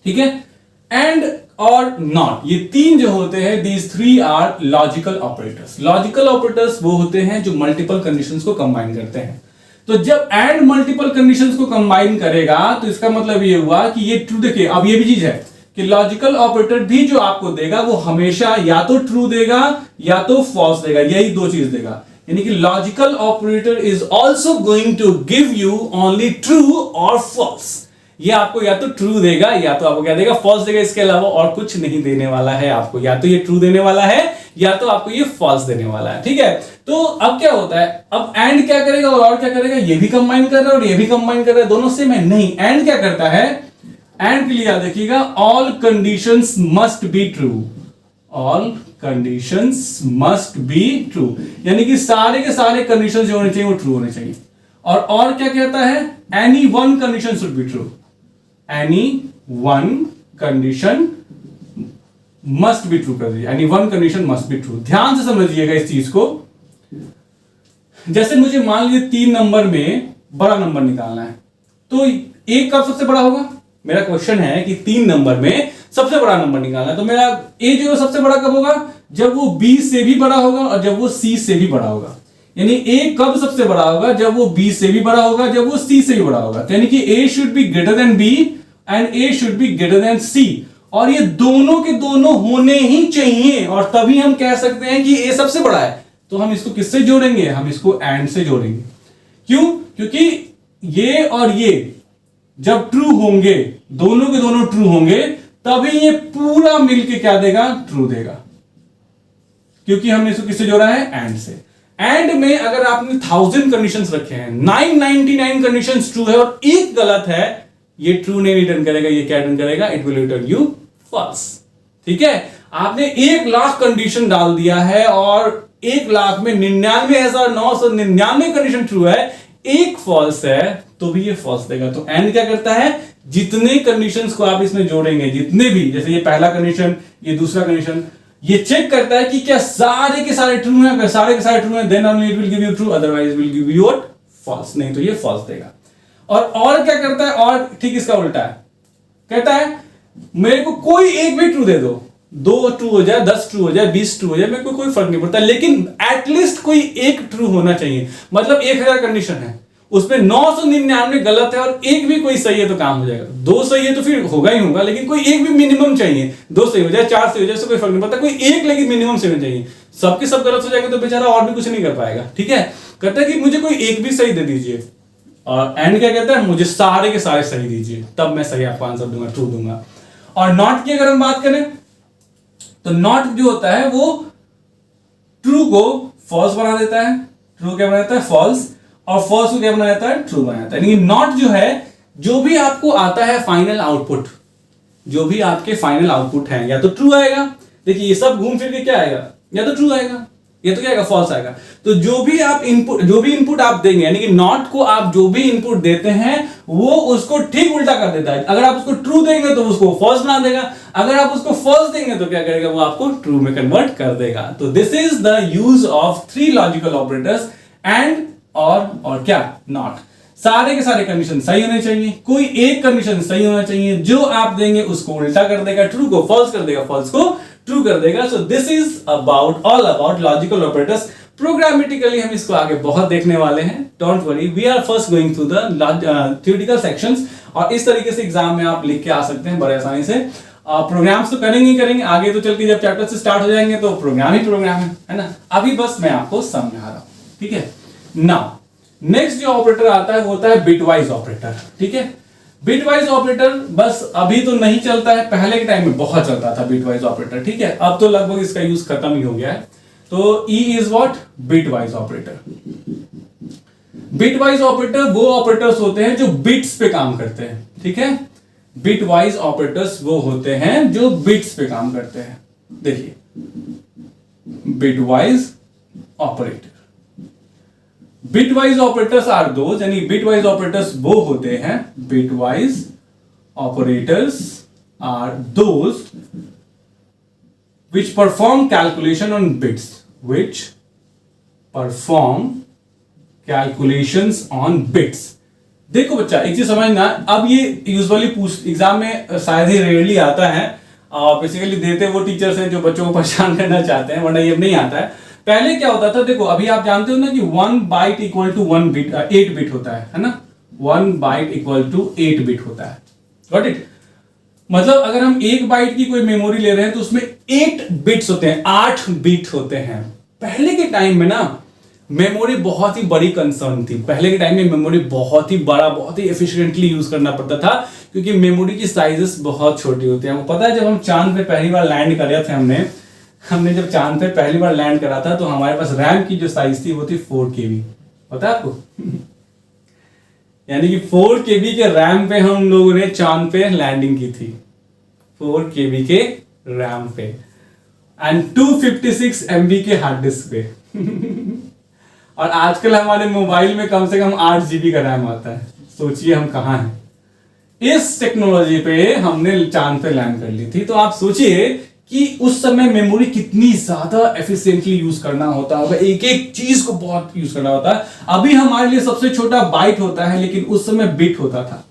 ठीक है। एंड और नॉट, ये तीन जो होते हैं, these three are logical operators. Logical operators वो होते हैं जो मल्टीपल कंडीशंस को कंबाइन करते हैं। तो जब एंड मल्टीपल कंडीशंस को कंबाइन करेगा तो इसका मतलब ये हुआ कि ये ट्रू, देखिए अब ये भी चीज है कि लॉजिकल ऑपरेटर भी जो आपको देगा वो हमेशा या तो ट्रू देगा या तो फॉल्स देगा, यही दो चीज देगा। यानी कि logical operator is also going to give you only true और फॉल्स। ये आपको या तो ट्रू देगा या तो आपको क्या देगा, फॉल्स देगा। इसके अलावा और कुछ नहीं देने वाला है आपको, या तो ये ट्रू देने वाला है या तो आपको ये फॉल्स देने वाला है, ठीक है। तो अब क्या होता है, अब एंड क्या करेगा और क्या करेगा, ये भी कंबाइन कर रहा है और ये भी कंबाइन कर रहा है, दोनों सेम है नहीं। एंड क्या करता है, एंड के लिए याद रखिएगा, all conditions must be true, all conditions must be true, यानी कि सारे के सारे कंडीशंस जो होने चाहिए वो ट्रू होने चाहिए। और क्या कहता है, any one condition should be true, any one condition must be true कर दीजिए, any one condition must be true. ध्यान से समझिएगा इस चीज को। जैसे मुझे मान लीजिए 3 नंबर में बड़ा नंबर निकालना है, तो एक कब सबसे बड़ा होगा, मेरा क्वेश्चन है कि 3 नंबर में सबसे बड़ा नंबर निकालना है, तो मेरा ए जो सबसे बड़ा कब होगा, जब वो बी से भी बड़ा होगा और जब वो सी से भी बड़ा होगा। यानी ए कब सबसे बड़ा होगा, जब वो बी से भी बड़ा होगा, जब वो सी से भी बड़ा होगा। यानी कि A should be greater than B and A should be greater than C, और ये दोनों के दोनों होने ही चाहिए, और तभी हम कह सकते हैं कि ए सबसे बड़ा है। तो हम इसको किससे जोड़ेंगे, हम इसको एंड से जोड़ेंगे। क्यों, क्योंकि ये और ये जब ट्रू होंगे, दोनों के दोनों ट्रू होंगे, तभी ये पूरा मिलके क्या देगा, ट्रू देगा, क्योंकि हमने इसको किससे जोड़ा है, एंड से। एंड में अगर आपने 1000 कंडीशंस रखे हैं, 999 कंडीशंस ट्रू है और एक गलत है, ये ट्रू नहीं रिटर्न करेगा, ये क्या रिटर्न करेगा, it will return you false, ठीक है। आपने 1,00,000 कंडीशन डाल दिया है और 1,00,000 में 99,999 कंडीशन ट्रू है, एक फॉल्स है, तो भी ये फॉल्स देगा। तो एंड क्या करता है, जितने कंडीशंस को आप इसमें जोड़ेंगे, जितने भी, जैसे ये पहला कंडीशन, ये दूसरा कंडीशन, ये चेक करता है कि क्या सारे के सारे ट्रू हैं, अगर सारे के सारे ट्रू हैं then only it will give you true, otherwise will give you what, false, नहीं तो ये फॉल्स देगा। और क्या करता है, और ठीक इसका उल्टा है, कहता है मेरे को कोई एक भी ट्रू दे दो, 2 ट्रू हो जाए, 10 ट्रू हो जाए, 20 ट्रू हो जाए, मेरे को कोई फर्क नहीं पड़ता, लेकिन एटलीस्ट कोई एक ट्रू होना चाहिए। मतलब 1000 कंडीशन है, उसमें 999 गलत है और एक भी कोई सही है तो काम हो जाएगा। 2 सही है तो फिर होगा ही होगा, लेकिन कोई एक भी मिनिमम चाहिए। 2 सही हो जाए, 4 सही हो जाए, कोई फर्क नहीं पड़ता, कोई एक लेकिन मिनिमम सही चाहिए। सबके सब गलत हो जाएंगे तो बेचारा और भी कुछ नहीं कर पाएगा, ठीक है। कहता है कि मुझे कोई एक भी सही दे दीजिए, और एंड क्या कहता है, मुझे सारे के सारे सही दीजिए, तब मैं सही आपको आंसर दूंगा, ट्रू दूंगा। और नॉट की अगर हम बात करें तो नॉट जो होता है वो ट्रू को फॉल्स बना देता है, ट्रू क्या बना देता है, फॉल्स, और फॉल्स को क्या बना देता है, ट्रू बना देता है। यानी नॉट जो है, जो भी आपको आता है फाइनल आउटपुट, जो भी आपके फाइनल आउटपुट है, या तो ट्रू आएगा, देखिए ये सब घूम फिर के क्या आएगा, या तो ट्रू आएगा या तो क्या आएगा, फॉल्स आएगा। तो जो भी इनपुट आप देंगे, यानी कि नॉट को आप जो भी इनपुट देते हैं वो उसको ठीक उल्टा कर देता है। अगर आप उसको ट्रू देंगे तो उसको फॉल्स बना देगा, अगर आप उसको फॉल्स देंगे तो क्या करेगा, वो आपको ट्रू में कन्वर्ट कर देगा। तो this is the use of 3 logical operators, and, और क्या, नॉट। सारे के सारे कंडीशन सही होने चाहिए, कोई एक कंडीशन सही होना चाहिए, जो आप देंगे उसको उल्टा कर देगा, ट्रू को फॉल्स कर देगा, फॉल्स को ट्रू कर देगा। So this is all about logical operators. Programmatically हम इसको आगे बहुत देखने वाले हैं, don't worry, we are first going through the theoretical sections, और इस तरीके से एग्जाम में आप लिख के आ सकते हैं बड़े आसानी से। प्रोग्राम्स तो करेंगे ही करेंगे, आगे तो चल के जब चैप्टर से स्टार्ट हो जाएंगे तो प्रोग्राम ही प्रोग्राम है ना। अभी बस मैं आपको समझा रहा हूं, ठीक है। नाउ नेक्स्ट जो ऑपरेटर आता है वो होता है बिटवाइज ऑपरेटर, ठीक है। बिटवाइज ऑपरेटर बस अभी तो नहीं चलता है, पहले के टाइम में बहुत चलता था बिटवाइज ऑपरेटर, ठीक है। अब तो लगभग इसका यूज खत्म ही हो गया है। तो E is what, bitwise operator. Bitwise operator वो ऑपरेटर्स होते हैं जो बिट्स पे काम करते हैं, ठीक है। बिटवाइज ऑपरेटर्स वो होते हैं जो बिट्स पे काम करते हैं। देखिए, bitwise operator, bitwise operators are those, यानी बिटवाइज ऑपरेटर्स वो होते हैं, bitwise operators are those which perform calculation on bits, which perform calculations on bits. देखो बच्चा एक चीज समझना, अब ये यूजुअली एग्जाम में शायद ही रेयरली आता है, और बेसिकली देते वो टीचर्स हैं जो बच्चों को परेशान करना चाहते हैं, वरना ये नहीं आता है। पहले क्या होता था, देखो अभी आप जानते हो ना कि 1 byte equal to 1 bit 8 bit होता है ना, 1 बाइट इक्वल टू 8 बिट होता है। Got it? मतलब अगर हम 1 बाइट की कोई मेमोरी ले रहे हैं तो उसमें 8 बिट्स होते हैं, 8 बिट होते हैं। पहले के टाइम में ना मेमोरी बहुत ही बड़ी कंसर्न थी। पहले के टाइम में मेमोरी बहुत ही बड़ा, बहुत ही एफिशिएंटली यूज करना पड़ता था, क्योंकि मेमोरी की साइजेस बहुत छोटी होती हैं। वो पता है, जब हम चांद पे पहली बार लैंड करे थे, हमने जब चांद पे पहली बार लैंड करा था, तो हमारे पास रैम की जो साइज थी वो थी 4 KB। पता है आपको? यानी कि 4 KB के रैम पे हम लोगों ने चांद पे लैंडिंग की थी, 4 KB के रैम पे, एंड 256 MB के हार्ड डिस्क पे। और आजकल हमारे मोबाइल में कम से कम 8 GB का रैम आता है। सोचिए हम कहां हैं। इस टेक्नोलॉजी पे हमने चांद पे लैंड कर ली थी। तो आप सोचिए कि उस समय मेमोरी कितनी ज्यादा एफिशिएंटली यूज करना होता होगा, एक एक चीज को बहुत यूज करना होता है। अभी हमारे लिए सबसे छोटा बाइट होता है, लेकिन उस समय बिट होता था।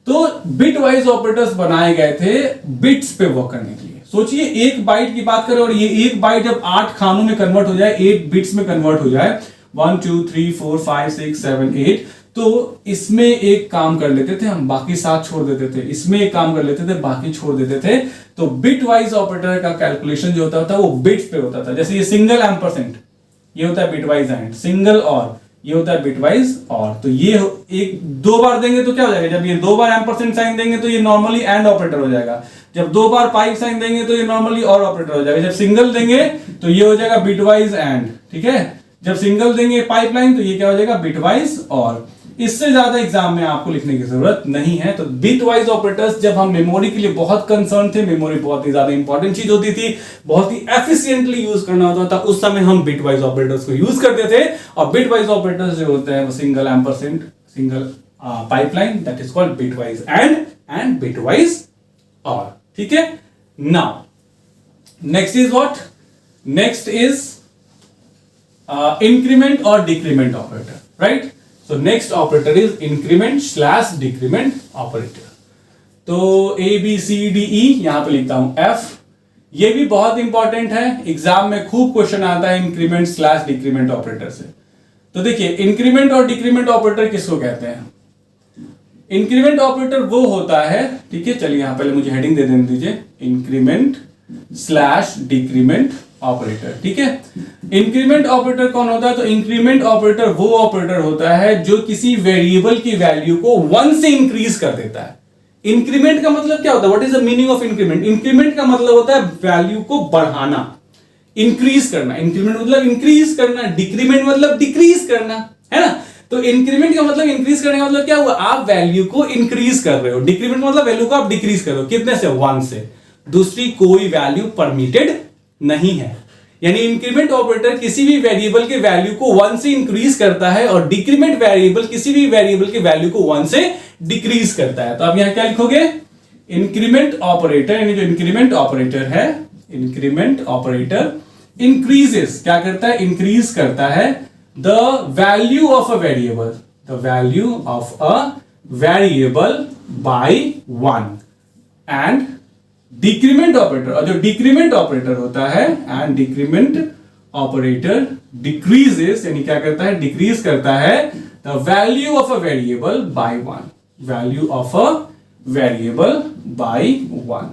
तो बिट वाइज ऑपरेटर्स बनाए गए थे बिट्स पे वर्क करने के लिए। सोचिए 1 बाइट की बात करें, और ये 1 बाइट जब 8 खानों में कन्वर्ट हो जाए, 8 बिट्स में कन्वर्ट हो जाए, 1 2 3 4 5 6 7 8, तो इसमें एक काम कर लेते थे हम, बाकी 7 छोड़ देते थे। इसमें एक काम कर लेते थे, बाकी छोड़ देते थे। तो बिट वाइज ऑपरेटर का कैलकुलेशन जो होता था वो बिट्स पे होता था। जैसे ये सिंगल एम्परसेंट, ये होता है बिटवाइज एंड, सिंगल और ये होता है बिटवाइज और। तो ये एक 2 बार देंगे तो क्या हो जाएगा, जब ये 2 बार एम्परसेंट साइन देंगे तो ये नॉर्मली एंड ऑपरेटर हो जाएगा। जब 2 बार पाइप साइन देंगे तो ये नॉर्मली और ऑपरेटर हो जाएगा। जब सिंगल देंगे तो ये हो जाएगा बिटवाइज एंड, ठीक है। जब सिंगल देंगे पाइपलाइन तो ये क्या हो जाएगा, बिटवाइज और। इससे ज्यादा एग्जाम में आपको लिखने की जरूरत नहीं है। तो बिटवाइज ऑपरेटर्स जब हम मेमोरी के लिए बहुत कंसर्न थे, मेमोरी बहुत ही ज्यादा इंपॉर्टेंट चीज होती थी, बहुत ही एफिशिएंटली यूज करना होता था, उस समय हम बिटवाइज ऑपरेटर्स को यूज करते थे। और बिटवाइज ऑपरेटर्स जो होते हैं वो single ampersand, single pipeline, that is called bitwise and bitwise or. ठीक है। Now next is what, next is increment और decrement operator, right. So next operator is increment / decrement operator. तो A B C D E यहां पे लिखता हूं F। ये भी बहुत इंपॉर्टेंट है, एग्जाम में खूब क्वेश्चन आता है इंक्रीमेंट / डिक्रीमेंट ऑपरेटर से। तो देखिए इंक्रीमेंट और डिक्रीमेंट ऑपरेटर किसको कहते हैं। इंक्रीमेंट ऑपरेटर वो होता है, ठीक है, चलिए यहां पहले मुझे हेडिंग दे देने दीजिए, इंक्रीमेंट / डिक्रीमेंट ऑपरेटर। ठीक है। इंक्रीमेंट ऑपरेटर कौन होता है, तो इंक्रीमेंट ऑपरेटर वो ऑपरेटर होता है जो किसी वेरिएबल की वैल्यू को 1 से इंक्रीज कर देता है। इंक्रीमेंट का मतलब क्या होता है, what is the meaning of increment. Increment का मतलब होता है वैल्यू को बढ़ाना, इंक्रीज करना। इंक्रीमेंट मतलब इंक्रीज करना, डिक्रीमेंट मतलब डिक्रीज करना, है ना। तो इंक्रीमेंट का मतलब इंक्रीज करने का मतलब क्या हुआ, आप वैल्यू को इंक्रीज कर रहे हो। डिक्रीमेंट मतलब वैल्यू को आप डिक्रीज कर रहे हो, कितने से, 1 से। दूसरी कोई वैल्यू परमिटेड नहीं है। यानी इंक्रीमेंट ऑपरेटर किसी भी वेरिएबल के वैल्यू को 1 से इंक्रीज करता है, और डिक्रीमेंट वेरिएबल किसी भी वेरिएबल के वैल्यू को 1 से डिक्रीज करता है। तो आप यहां क्या लिखोगे, इंक्रीमेंट ऑपरेटर, यानी जो इंक्रीमेंट ऑपरेटर है, इंक्रीमेंट ऑपरेटर इंक्रीजेस, क्या करता है, इंक्रीज करता है the value of a variable, the value of a variable bye 1। And decrement operator, और जो डिक्रीमेंट ऑपरेटर होता है, एंड डिक्रीमेंट ऑपरेटर डिक्रीजेस, यानी क्या करता है, डिक्रीज करता है the value of a variable bye 1, value of a variable bye 1।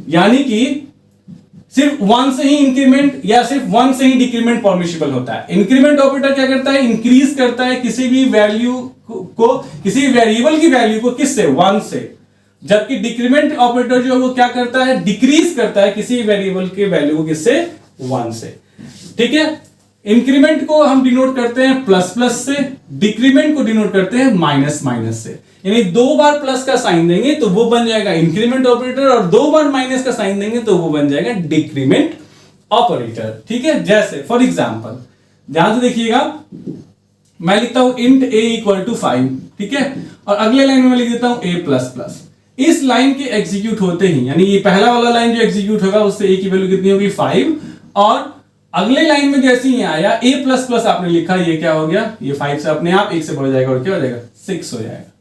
यानी कि सिर्फ 1 से ही इंक्रीमेंट या सिर्फ 1 से ही डिक्रीमेंट परमिसिबल होता है। इंक्रीमेंट ऑपरेटर क्या करता है, इंक्रीज करता है किसी भी वैल्यू को, किसी वेरिएबल की वैल्यू को, किससे, 1 से। जबकि डिक्रीमेंट ऑपरेटर जो है वो क्या करता है, डिक्रीज करता है किसी वेरिएबल के वैल्यू को, किससे, 1 से। ठीक है। इंक्रीमेंट को हम डिनोट करते हैं प्लस से, डिक्रीमेंट को डिनोट करते हैं माइनस से। यानी 2 बार प्लस का साइन देंगे तो वो बन जाएगा इंक्रीमेंट ऑपरेटर, और 2 बार माइनस का साइन देंगे तो वो बन जाएगा डिक्रीमेंट ऑपरेटर। ठीक है। जैसे फॉर एग्जांपल ध्यान से देखिएगा, मैं लिखता हूं इंट a = 5, ठीक है, और अगले लाइन में लिख देता हूं a++। इस लाइन के एग्जीक्यूट होते ही, यानी ये पहला वाला लाइन जो एग्जीक्यूट होगा उससे ए की वैल्यू कितनी होगी 5, और अगले लाइन में जैसे ही आया a प्लस प्लस आपने लिखा, ये क्या हो गया, ये 5 से अपने आप 1 से बढ़ जाएगा और क्या हो जाएगा 6 हो जाएगा।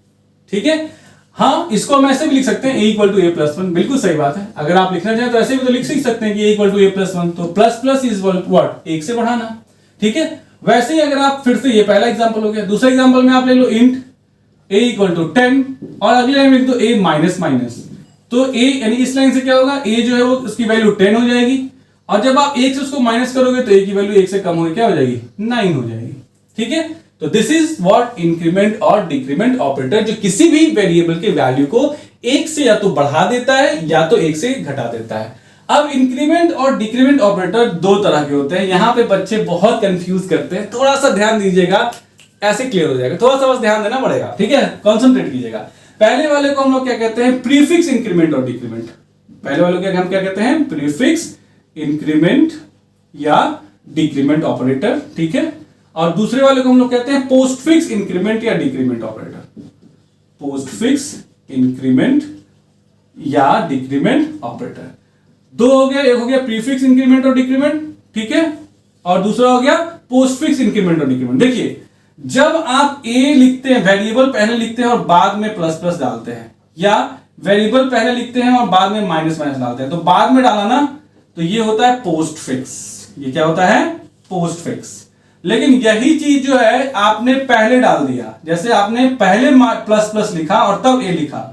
ठीक है, हाँ इसको हम ऐसे भी लिख सकते हैं a equal to a plus 1, बिल्कुल सही बात है। अगर आप लिखना चाहें तो ऐसे भी तो लिख सकते हैं कि a equal to a plus 1, तो प्लस प्लस इज व्हाट 1 से बढ़ाना। ठीक है, वैसे ही अगर आप फिर से, ये पहला एग्जांपल हो गया, दूसरा एग्जांपल में आप ले लो इंट a इक्वल टू 10 और अगले लाइन में लिख दो a माइनस माइनस, तो a यानी इस लाइन से क्या होगा, a जो है वो उसकी वैल्यू 10 हो जाएगी, और जब आप 1 से उसको माइनस करोगे तो a की वैल्यू 1 से कम होगी, क्या हो जाएगी 9 हो जाएगी। ठीक है, तो दिस इज व्हाट इंक्रीमेंट और डिक्रीमेंट ऑपरेटर, जो किसी भी वेरिएबल के वैल्यू को 1 से या तो बढ़ा देता है या तो 1 से घटा देता है। अब इंक्रीमेंट और डिक्रीमेंट ऑपरेटर दो तरह के होते हैं, यहां पे बच्चे बहुत कंफ्यूज करते हैं, थोड़ा सा ध्यान दीजिएगा, ऐसे क्लियर हो जाएगा, थोड़ा सा बस ध्यान देना पड़ेगा। ठीक है, कंसंट्रेट कीजिएगा। पहले वाले को हम लोग क्या कहते हैं, प्रीफिक्स इंक्रीमेंट और डिक्रीमेंट। पहले वाले को हम क्या कहते हैं, प्रीफिक्स इंक्रीमेंट या डिक्रीमेंट ऑपरेटर। ठीक है, और दूसरे वाले को हम लोग कहते हैं पोस्टफिक्स इंक्रीमेंट या डिक्रीमेंट ऑपरेटर। पोस्टफिक्स इंक्रीमेंट या डिक्रीमेंट ऑपरेटर दो हो गया, एक हो गया प्रीफिक्स इंक्रीमेंट और डिक्रीमेंट, ठीक है, और दूसरा हो गया पोस्टफिक्स इंक्रीमेंट और डिक्रीमेंट। देखिए, जब आप a लिखते हैं, वेरिएबल पहले लिखते हैं और बाद में प्लस प्लस डालते हैं, या वेरिएबल पहले लिखते हैं और बाद में माइनस माइनस डालते हैं, तो बाद में डाला ना, तो ये होता है पोस्टफिक्स। ये क्या होता है, पोस्टफिक्स। लेकिन यही चीज जो है आपने पहले डाल दिया, जैसे आपने पहले प्लस प्लस लिखा और तब a लिखा,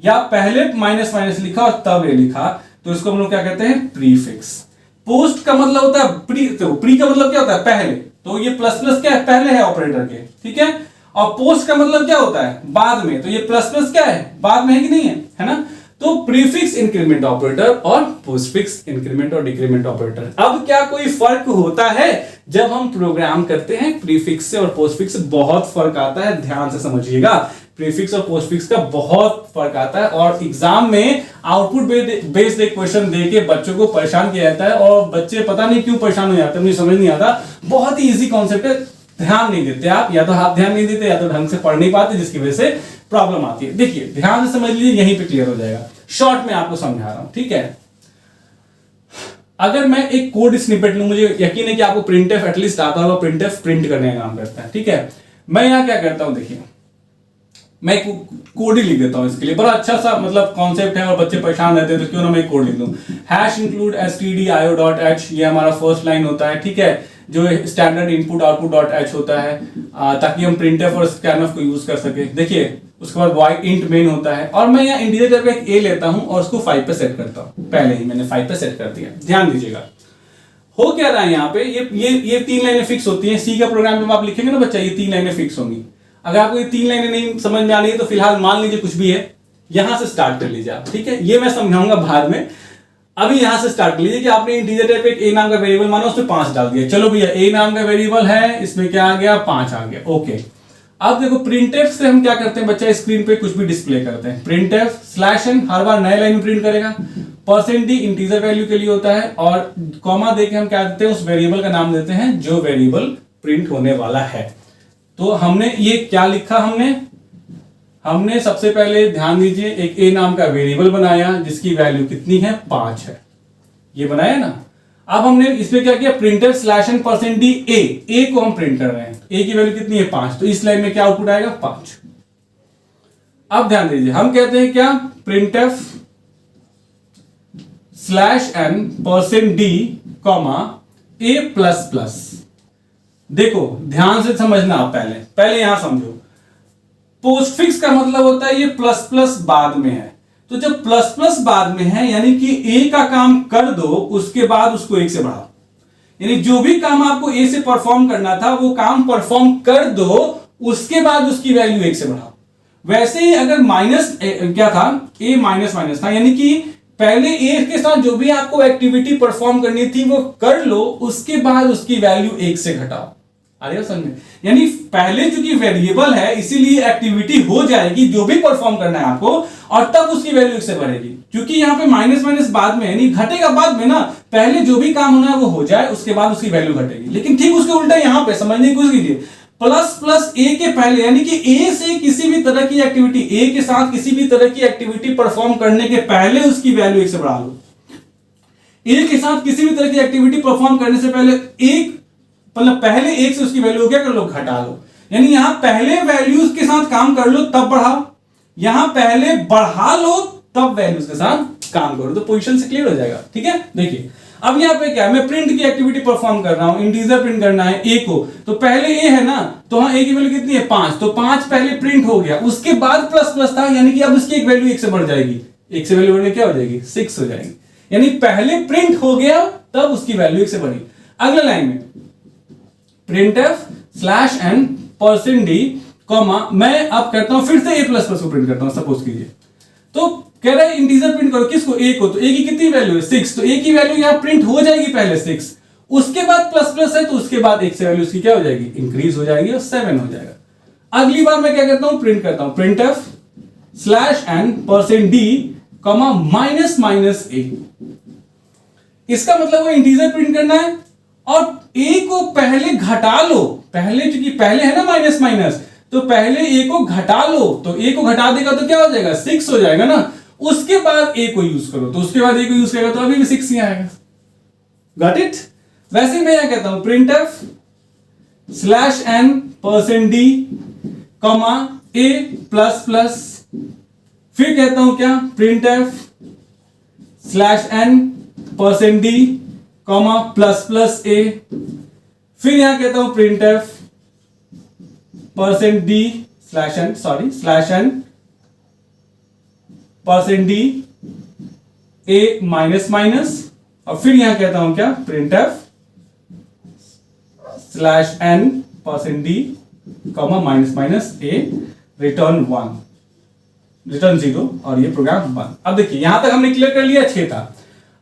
या पहले माइनस माइनस लिखा और तब a लिखा, तो इसको हम लोग क्या कहते हैं, प्रीफिक्स। पोस्ट का मतलब होता है प्री, तो प्री का मतलब क्या होता है, पहले, तो ये प्लस प्लस क्या है, पहले है ऑपरेटर के। ठीक है, और पोस्ट का मतलब क्या होता है, बाद में, तो ये प्लस प्लस क्या है, बाद में है कि नहीं है, है ना। तो प्रीफिक्स इंक्रीमेंट ऑपरेटर और पोस्टफिक्स इंक्रीमेंट और डिक्रीमेंट ऑपरेटर। अब क्या कोई फर्क होता है जब हम प्रोग्राम करते हैं प्रीफिक्स से और पोस्टफिक्स से? बहुत फर्क आता है, ध्यान से समझिएगा। प्रीफिक्स और पोस्टफिक्स का बहुत फर्क आता है, और एग्जाम में आउटपुट बेस्ड एक क्वेश्चन देके बच्चों को परेशान किया जाता है, और बच्चे पता नहीं क्यों परेशान हो जाते हैं, मुझे समझ नहीं आता। बहुत ही इजी कॉन्सेप्ट है, ध्यान नहीं देते आप, या तो आप ध्यान नहीं देते या तो ढंग से पढ़ नहीं पाते, जिसकी वजह से प्रॉब्लम आती है। देखिए, ध्यान से समझ लीजिए, यहीं पे क्लियर हो जाएगा। शॉर्ट में आपको समझा रहा हूं, ठीक है। अगर मैं एक कोड स्निपेट लूं, मुझे यकीन है कि आपको प्रिंटफ एटलीस्ट आता होगा, प्रिंटफ प्रिंट करने का काम करता है, ठीक है। मैं यहां क्या करता हूं, देखिए, मैं कोड ही लिख देता हूं इसके लिए, बड़ा अच्छा सा मतलब कॉन्सेप्ट है और बच्चे परेशान रहते हैं, तो क्यों ना मैं कोड लिख दूं। हैश इंक्लूड stdio.h, ये हमारा फर्स्ट लाइन होता है, ठीक है, जो standard input output dot H होता है, ताकि हम प्रिंटफ और स्कैनफ को यूज कर सके। देखिए, उसके बाद वाई इंट मेन होता है, और मैं यहाँ इंटीजर पे एक a लेता हूं और उसको 5 पे सेट करता हूं। पहले ही मैंने 5 पे सेट कर दिया। ध्यान दीजिएगा, हो क्या रहा है यहाँ पे, ये 3 लाइनें फिक्स होती हैं। सी का प्रोग्राम जब आप लिखेंगे ना बच्चा, ये 3 लाइनें फिक्स होंगी। अगर आपको ये 3 लाइनें नहीं समझ में आ रही है तो फिलहाल मान लीजिए कुछ भी है, यहां से स्टार्ट कर लीजिए आप, ठीक है। ये मैं समझाऊंगा बाद में, अभी यहां से स्टार्ट कर लीजिए कि आपने इंटीजर टाइप एक a नाम का वेरिएबल माना, उसमें 5 डाल दिया। चलो भैया, a नाम का वेरिएबल है, इसमें क्या आ गया, 5 आ गया, ओके। अब देखो, प्रिंटफ से हम क्या करते हैं बच्चा, स्क्रीन पे कुछ भी डिस्प्ले करते हैं। प्रिंटफ /n हर बार नए लाइन में प्रिंट करेगा, %d इंटीजर वैल्यू के लिए होता है, और कॉमा देके हम क्या देते हैं, उस वेरिएबल का नाम देते हैं जो वेरिएबल प्रिंट होने वाला है। तो हमने ये क्या लिखा, हमने सबसे पहले ध्यान दीजिए, एक a नाम का वेरिएबल बनाया जिसकी वैल्यू कितनी है, 5 है, ये बनाया ना। अब हमने इसमें क्या किया, प्रिंटफ /n %d a को हम प्रिंट कर रहे हैं, a की वैल्यू कितनी है, 5, तो इस लाइन में क्या आउटपुट आएगा, 5। अब ध्यान दीजिए, हम कहते हैं क्या, प्रिंटफ /n %d a++। देखो, ध्यान से समझना, आप पहले यहां समझो। पोस्टफिक्स का मतलब होता है ये प्लस प्लस बाद में है, तो जब प्लस प्लस बाद में है यानी कि a का काम कर दो, उसके बाद उसको 1 से बढ़ाओ, यानी जो भी काम आपको a से परफॉर्म करना था वो काम परफॉर्म कर दो, उसके बाद उसकी वैल्यू 1 से बढ़ाओ। वैसे ही अगर माइनस क्या था, a माइनस माइनस था, यानी कि पहले a के साथ जो भी आपको एक्टिविटी परफॉर्म करनी थी वो कर लो, उसके बाद उसकी वैल्यू 1 से घटाओ। अरे समझ में, यानी पहले चूंकि वेरिएबल है इसीलिए एक्टिविटी हो जाएगी जो भी परफॉर्म करना है आपको, और तब उसकी वैल्यू 1 से बढ़ेगी, क्योंकि यहाँ पे माइनस माइनस बाद में, यानी घटेगा बाद में ना, पहले जो भी काम होना है वो हो जाए, उसके बाद उसकी वैल्यू घटेगी। लेकिन ठीक उसके उल्टा यहाँ पे समझने की कोशिश कीजिए, प्लस प्लस ए के पहले, यानी कि ए से किसी भी तरह की एक्टिविटी, ए के साथ किसी भी तरह की एक्टिविटी परफॉर्म करने के पहले उसकी वैल्यू 1 से बढ़ा लो। ए के साथ किसी भी तरह की एक्टिविटी परफॉर्म करने से पहले एक, मतलब पहले 1 से उसकी वैल्यू क्या कर लो, घटा लो। यानी यहां पहले वैल्यूज के साथ काम कर लो तब बढ़ाओ, यहां पहले बढ़ा लो तब वैल्यूज के साथ काम करो, तो पोजीशन से क्लियर हो जाएगा। ठीक है, देखिए अब यहां पे क्या है, मैं प्रिंट की एक्टिविटी परफॉर्म कर रहा हूं, इंटीजर प्रिंट करना है ए को, तो पहले ए है ना, तो हाँ ए की वैल्यू कितनी है 5, तो 5 पहले प्रिंट हो गया, उसके बाद प्लस प्लस था, यानी कि अब उसकी एक वैल्यू 1 से बढ़ जाएगी, 1 से वैल्यू बढ़ क्या हो जाएगी 6 हो जाएगी, यानी पहले प्रिंट हो गया तब उसकी वैल्यू 1 से बढ़ी। अगले लाइन में printf slash N percent D comma, मैं अब करता हूं फिर से ए प्लस प्लस को प्रिंट करता हूं, सपोज कीजिए, तो कह रहा है इंटीजर प्रिंट करो, किसको, ए को, तो ए की कितनी वैल्यू है 6, तो ए की वैल्यू यहां प्रिंट हो जाएगी पहले 6, उसके बाद प्लस प्लस है तो उसके बाद 1 से वैल्यू उसकी क्या हो जाएगी, इंक्रीज हो जाएगी और 7 हो जाएगा। अगली बार मैं क्या करता हूं, प्रिंट करता हूं printf slash N percent D comma minus minus A, इसका मतलब वो इंटीजर प्रिंट करना है और ए को पहले घटा लो, पहले क्योंकि पहले है ना माइनस माइनस, तो पहले ए को घटा लो, तो ए को घटा देगा तो क्या हो जाएगा 6 हो जाएगा ना, उसके बाद ए को यूज करो, तो उसके बाद ए को यूज करेगा तो अभी भी 6 ही आएगा। Got it. वैसे मैं यहां कहता हूं printf slash N percent D comma A plus plus, फिर कहता हूं क्या printf slash N percent D comma plus plus A, फिर यहां कहता हूं printf percent D slash N, sorry slash N percent D A minus minus, और फिर यहां कहता हूं क्या printf slash N percent D comma minus minus A return 1, return 0, और ये प्रोग्राम 1। अब देखिए यहां तक हमने क्लियर कर लिया, 6 था,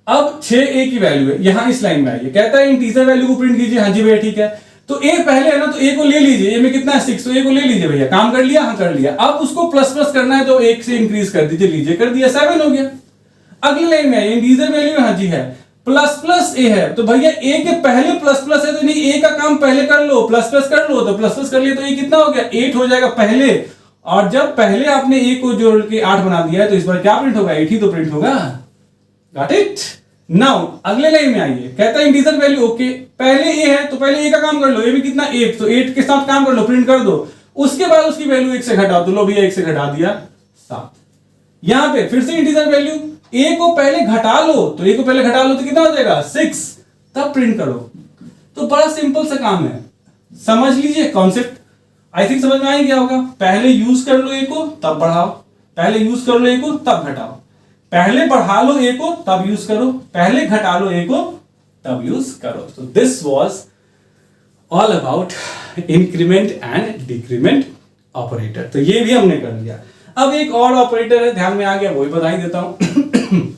अब 6 ए की वैल्यू है, यहां इस लाइन में आइए, कहता है इंटीजर वैल्यू को प्रिंट कीजिए, हाँ जी भैया ठीक है, तो ए पहले है ना, तो ए को ले लीजिए, ए में कितना है 6, तो ए को ले लीजिए भैया, काम कर लिया, हाँ कर लिया, अब उसको प्लस प्लस करना है तो 1 से इंक्रीज कर दीजिए, लीजिए कर दिया 7 हो गया। अगली लाइन में आइए, इंटीजर वैल्यू हाँ जी है, प्लस प्लस ए है, तो भैया ए के पहले प्लस प्लस है तो नहीं ए का काम पहले कर लो, प्लस प्लस कर लो, तो प्लस प्लस कर लिया तो ये कितना हो गया 8 हो जाएगा पहले, और जब पहले आपने ए को जोड़ के 8 बना दिया है तो इस बार क्या प्रिंट होगा 8 ही तो प्रिंट होगा। Got it. नाउ अगले लाइन में आइए, कहता है इंटीजर वैल्यू ओके, पहले ए है तो पहले ए का काम कर लो, ए भी कितना 8, तो 8 के साथ काम कर लो, प्रिंट कर दो, उसके बाद उसकी वैल्यू 1 से घटा दो, लो भैया 1 से घटा दिया 7। यहां पे फिर से इंटीजर वैल्यू, ए को पहले घटा लो, तो ए को पहले घटा लो तो कितना हो जाएगा 6, तब प्रिंट करो, तो बड़ा सिंपल सा काम है, समझ लीजिए कॉन्सेप्ट, आई थिंक समझ में आ ही गया होगा। पहले यूज कर लो ए को तब बढ़ाओ, पहले यूज कर लो ए को तब घटाओ, पहले बढ़ा लो ए को तब यूज करो, पहले घटा लो ए को तब यूज करो। तो this was all about increment and decrement operator, तो ये भी हमने कर लिया। अब एक और ऑपरेटर है, ध्यान में आ गया, वो भी बता ही देता हूं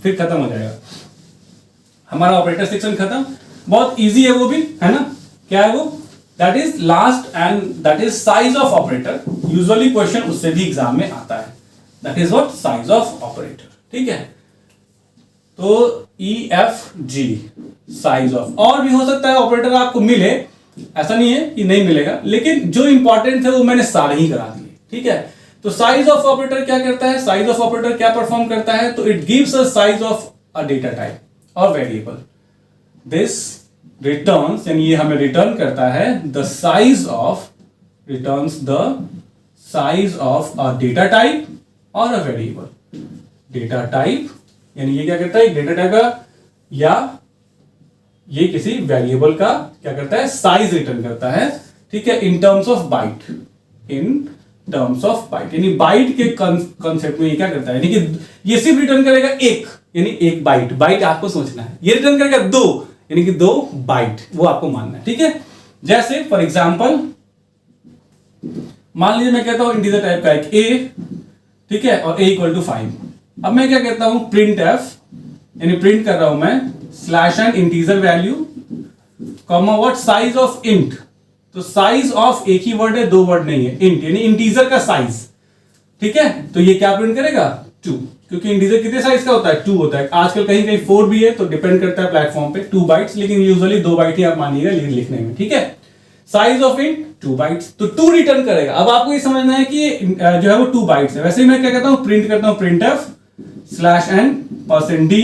फिर खत्म हो जाएगा हमारा ऑपरेटर सेक्शन खत्म। बहुत इजी है वो भी, है ना, क्या है वो, that is last and that is size of operator. Usually question उससे भी एग्जाम में आता है, that is what size of operator. ठीक है, तो EFG साइज ऑफ, और भी हो सकता है ऑपरेटर आपको मिले, ऐसा नहीं है कि नहीं मिलेगा, लेकिन जो इंपॉर्टेंट थे वो मैंने सारे ही करा दिए। ठीक है, तो साइज ऑफ ऑपरेटर क्या करता है, साइज ऑफ ऑपरेटर क्या परफॉर्म करता है, तो it gives a size of a data type और वेरिएबल, दिस रिटर्न्स, यानी ये हमें रिटर्न करता है the size of, returns the size of a data type और अ वेरिएबल। डेटा टाइप यानी ये क्या करता है, डेटा टाइप का या ये किसी वेरिएबल का क्या करता है, साइज रिटर्न करता है। ठीक है, in terms of bite, in terms of bite, यानी बाइट के कंसेप्ट में ये क्या करता है, यानी कि ये सिर्फ रिटर्न करेगा एक, यानी एक बाइट, बाइट आपको सोचना है, ये रिटर्न करेगा 2, यानी कि 2 बाइट, वो आपको मानना है। ठीक है, जैसे फॉर एग्जांपल मान लीजिए मैं कहता हूं इंटीजर टाइप का एक a, ठीक है, और a इक्वल टू 5। अब मैं क्या कहता हूं प्रिंट f, यानी प्रिंट कर रहा हूं मैं slash N integer value comma what size of int, तो साइज ऑफ एक ही वर्ड है, 2 वर्ड नहीं है, इंट यानी इंटीजर का साइज। ठीक है, तो ये क्या प्रिंट करेगा 2, क्योंकि इंटीजर कितने साइज का होता है 2 होता है, आजकल कहीं कहीं 4 भी है, तो डिपेंड करता है प्लेटफॉर्म पे, 2 बाइट्स, लेकिन यूजुअली 2 बाइट ही आप मानिएगा लिखने में। ठीक है, साइज ऑफ इंट 2 बाइट्स, तो 2 रिटर्न करेगा। अब आपको ये समझना है कि जो है वो 2 बाइट्स है। वैसे ही मैं क्या कहता हूं, प्रिंट करता हूं printf /n%d,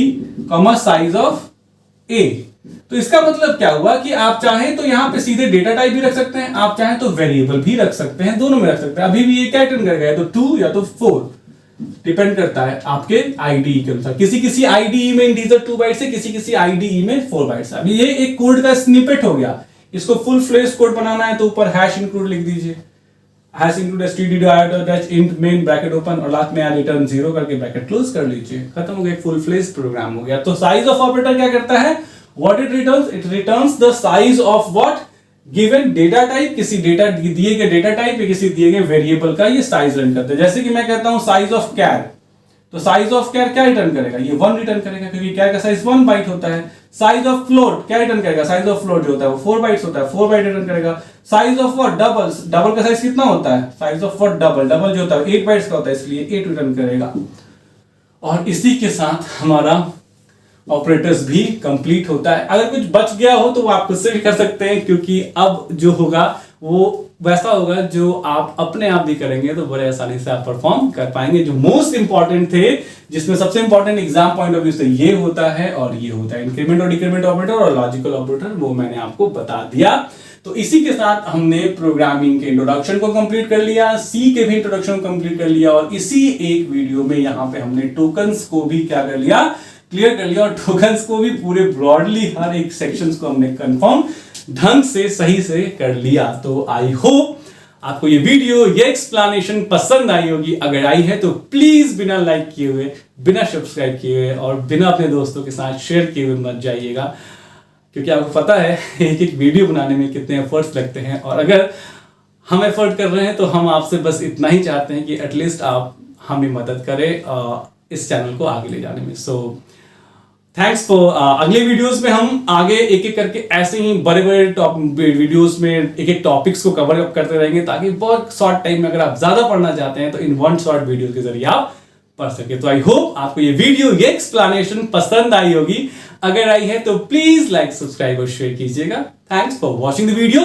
size of a। तो इसका मतलब क्या हुआ कि आप चाहें तो यहां पे सीधे डेटा टाइप भी रख सकते हैं, आप चाहें तो वेरिएबल भी रख सकते हैं, दोनों में रख सकते हैं। अभी भी ये क्या रिटर्न करेगा, या तो 2 या तो 4, डिपेंड करता है आपके आईडीई के अनुसार। किसी आईडीई में इंटीजर 2 बाइट्स है, किसी आईडीई में 4 बाइट्स है। अभी ये एक कोड का स्निपेट हो गया। इसको फुल फ्लेश कोड बनाना है तो ऊपर #include लिख दीजिए, #include std.int main bracket open और लास्ट में रिटर्न 0 करके ब्रैकेट क्लोज कर लीजिए, खत्म हो गया, फुल फ्लेश प्रोग्राम हो गया। तो साइज ऑफ ऑपरेटर क्या करता है, what it returns, it returns the size of what, given data type, किसी डेटा दिए गए डेटा टाइप या किसी दिए गए वेरिएबल का ये साइज रिटर्न करते हैं। जैसे कि मैं कहता हूं साइज ऑफ कैर, तो साइज ऑफ कैर क्या रिटर्न करेगा, ये 1 रिटर्न करेगा, क्योंकि कैर का साइज 1 बाइट होता है। साइज ऑफ फ्लोट क्या रिटर्न करेगा, साइज ऑफ फ्लोट जो होता है वो 4 बाइट्स होता है, 4 बाइट रिटर्न करेगा। साइज ऑफ व्हाट, डबल का साइज कितना होता है, साइज ऑफ व्हाट डबल जो होता है 8 बाइट्स का होता है, इसलिए 8 रिटर्न करेगा। और इसी के साथ हमारा ऑपरेटर्स भी कंप्लीट होता है। अगर कुछ बच गया हो तो वो आप खुद से भी कर सकते हैं, क्योंकि अब जो होगा वो वैसा होगा जो आप अपने आप भी करेंगे तो बड़े आसानी से आप परफॉर्म कर पाएंगे। जो मोस्ट इंपॉर्टेंट थे, जिसमें सबसे important exam point of view से ये होता है और ये होता है, इंक्रीमेंट और डिक्रीमेंट ऑपरेटर और लॉजिकल ऑपरेटर, वो मैंने आपको बता दिया। तो इसी के साथ हमने प्रोग्रामिंग के इंट्रोडक्शन को कंप्लीट कर लिया, सी के भी इंट्रोडक्शन को कंप्लीट कर लिया, और इसी एक वीडियो में यहाँ पे हमने टोकन्स को भी क्या कर लिया, क्लियर कर लिया। और टोकन्स को भी पूरे ब्रॉडली हर एक सेक्शंस को हमने कंफर्म ढंग से सही से कर लिया। तो आई होप आपको ये वीडियो, ये एक्सप्लेनेशन पसंद आई होगी। अगर आई है तो प्लीज बिना लाइक किए हुए, बिना सब्सक्राइब किए हुए और बिना अपने दोस्तों के साथ शेयर किए हुए मत जाइएगा, क्योंकि आपको पता है एक एक वीडियो बनाने में कितने एफर्ट्स लगते हैं। और अगर हम एफर्ट कर रहे हैं तो हम आपसे बस इतना ही चाहते हैं कि एटलीस्ट आप हमें मदद करें इस चैनल को आगे ले जाने में। सो थैंक्स फॉर अगले वीडियोस में हम आगे एक एक करके ऐसे ही बड़े बड़े वीडियोस में एक एक टॉपिक्स को कवर अप करते रहेंगे, ताकि बहुत शॉर्ट टाइम में अगर आप ज्यादा पढ़ना चाहते हैं तो इन वन शॉर्ट वीडियो के जरिए आप पढ़ सके। तो आई होप आपको ये वीडियो, ये एक्सप्लेनेशन पसंद आई होगी। अगर आई है तो प्लीज लाइक, सब्सक्राइब और शेयर कीजिएगा। Thanks for watching the video.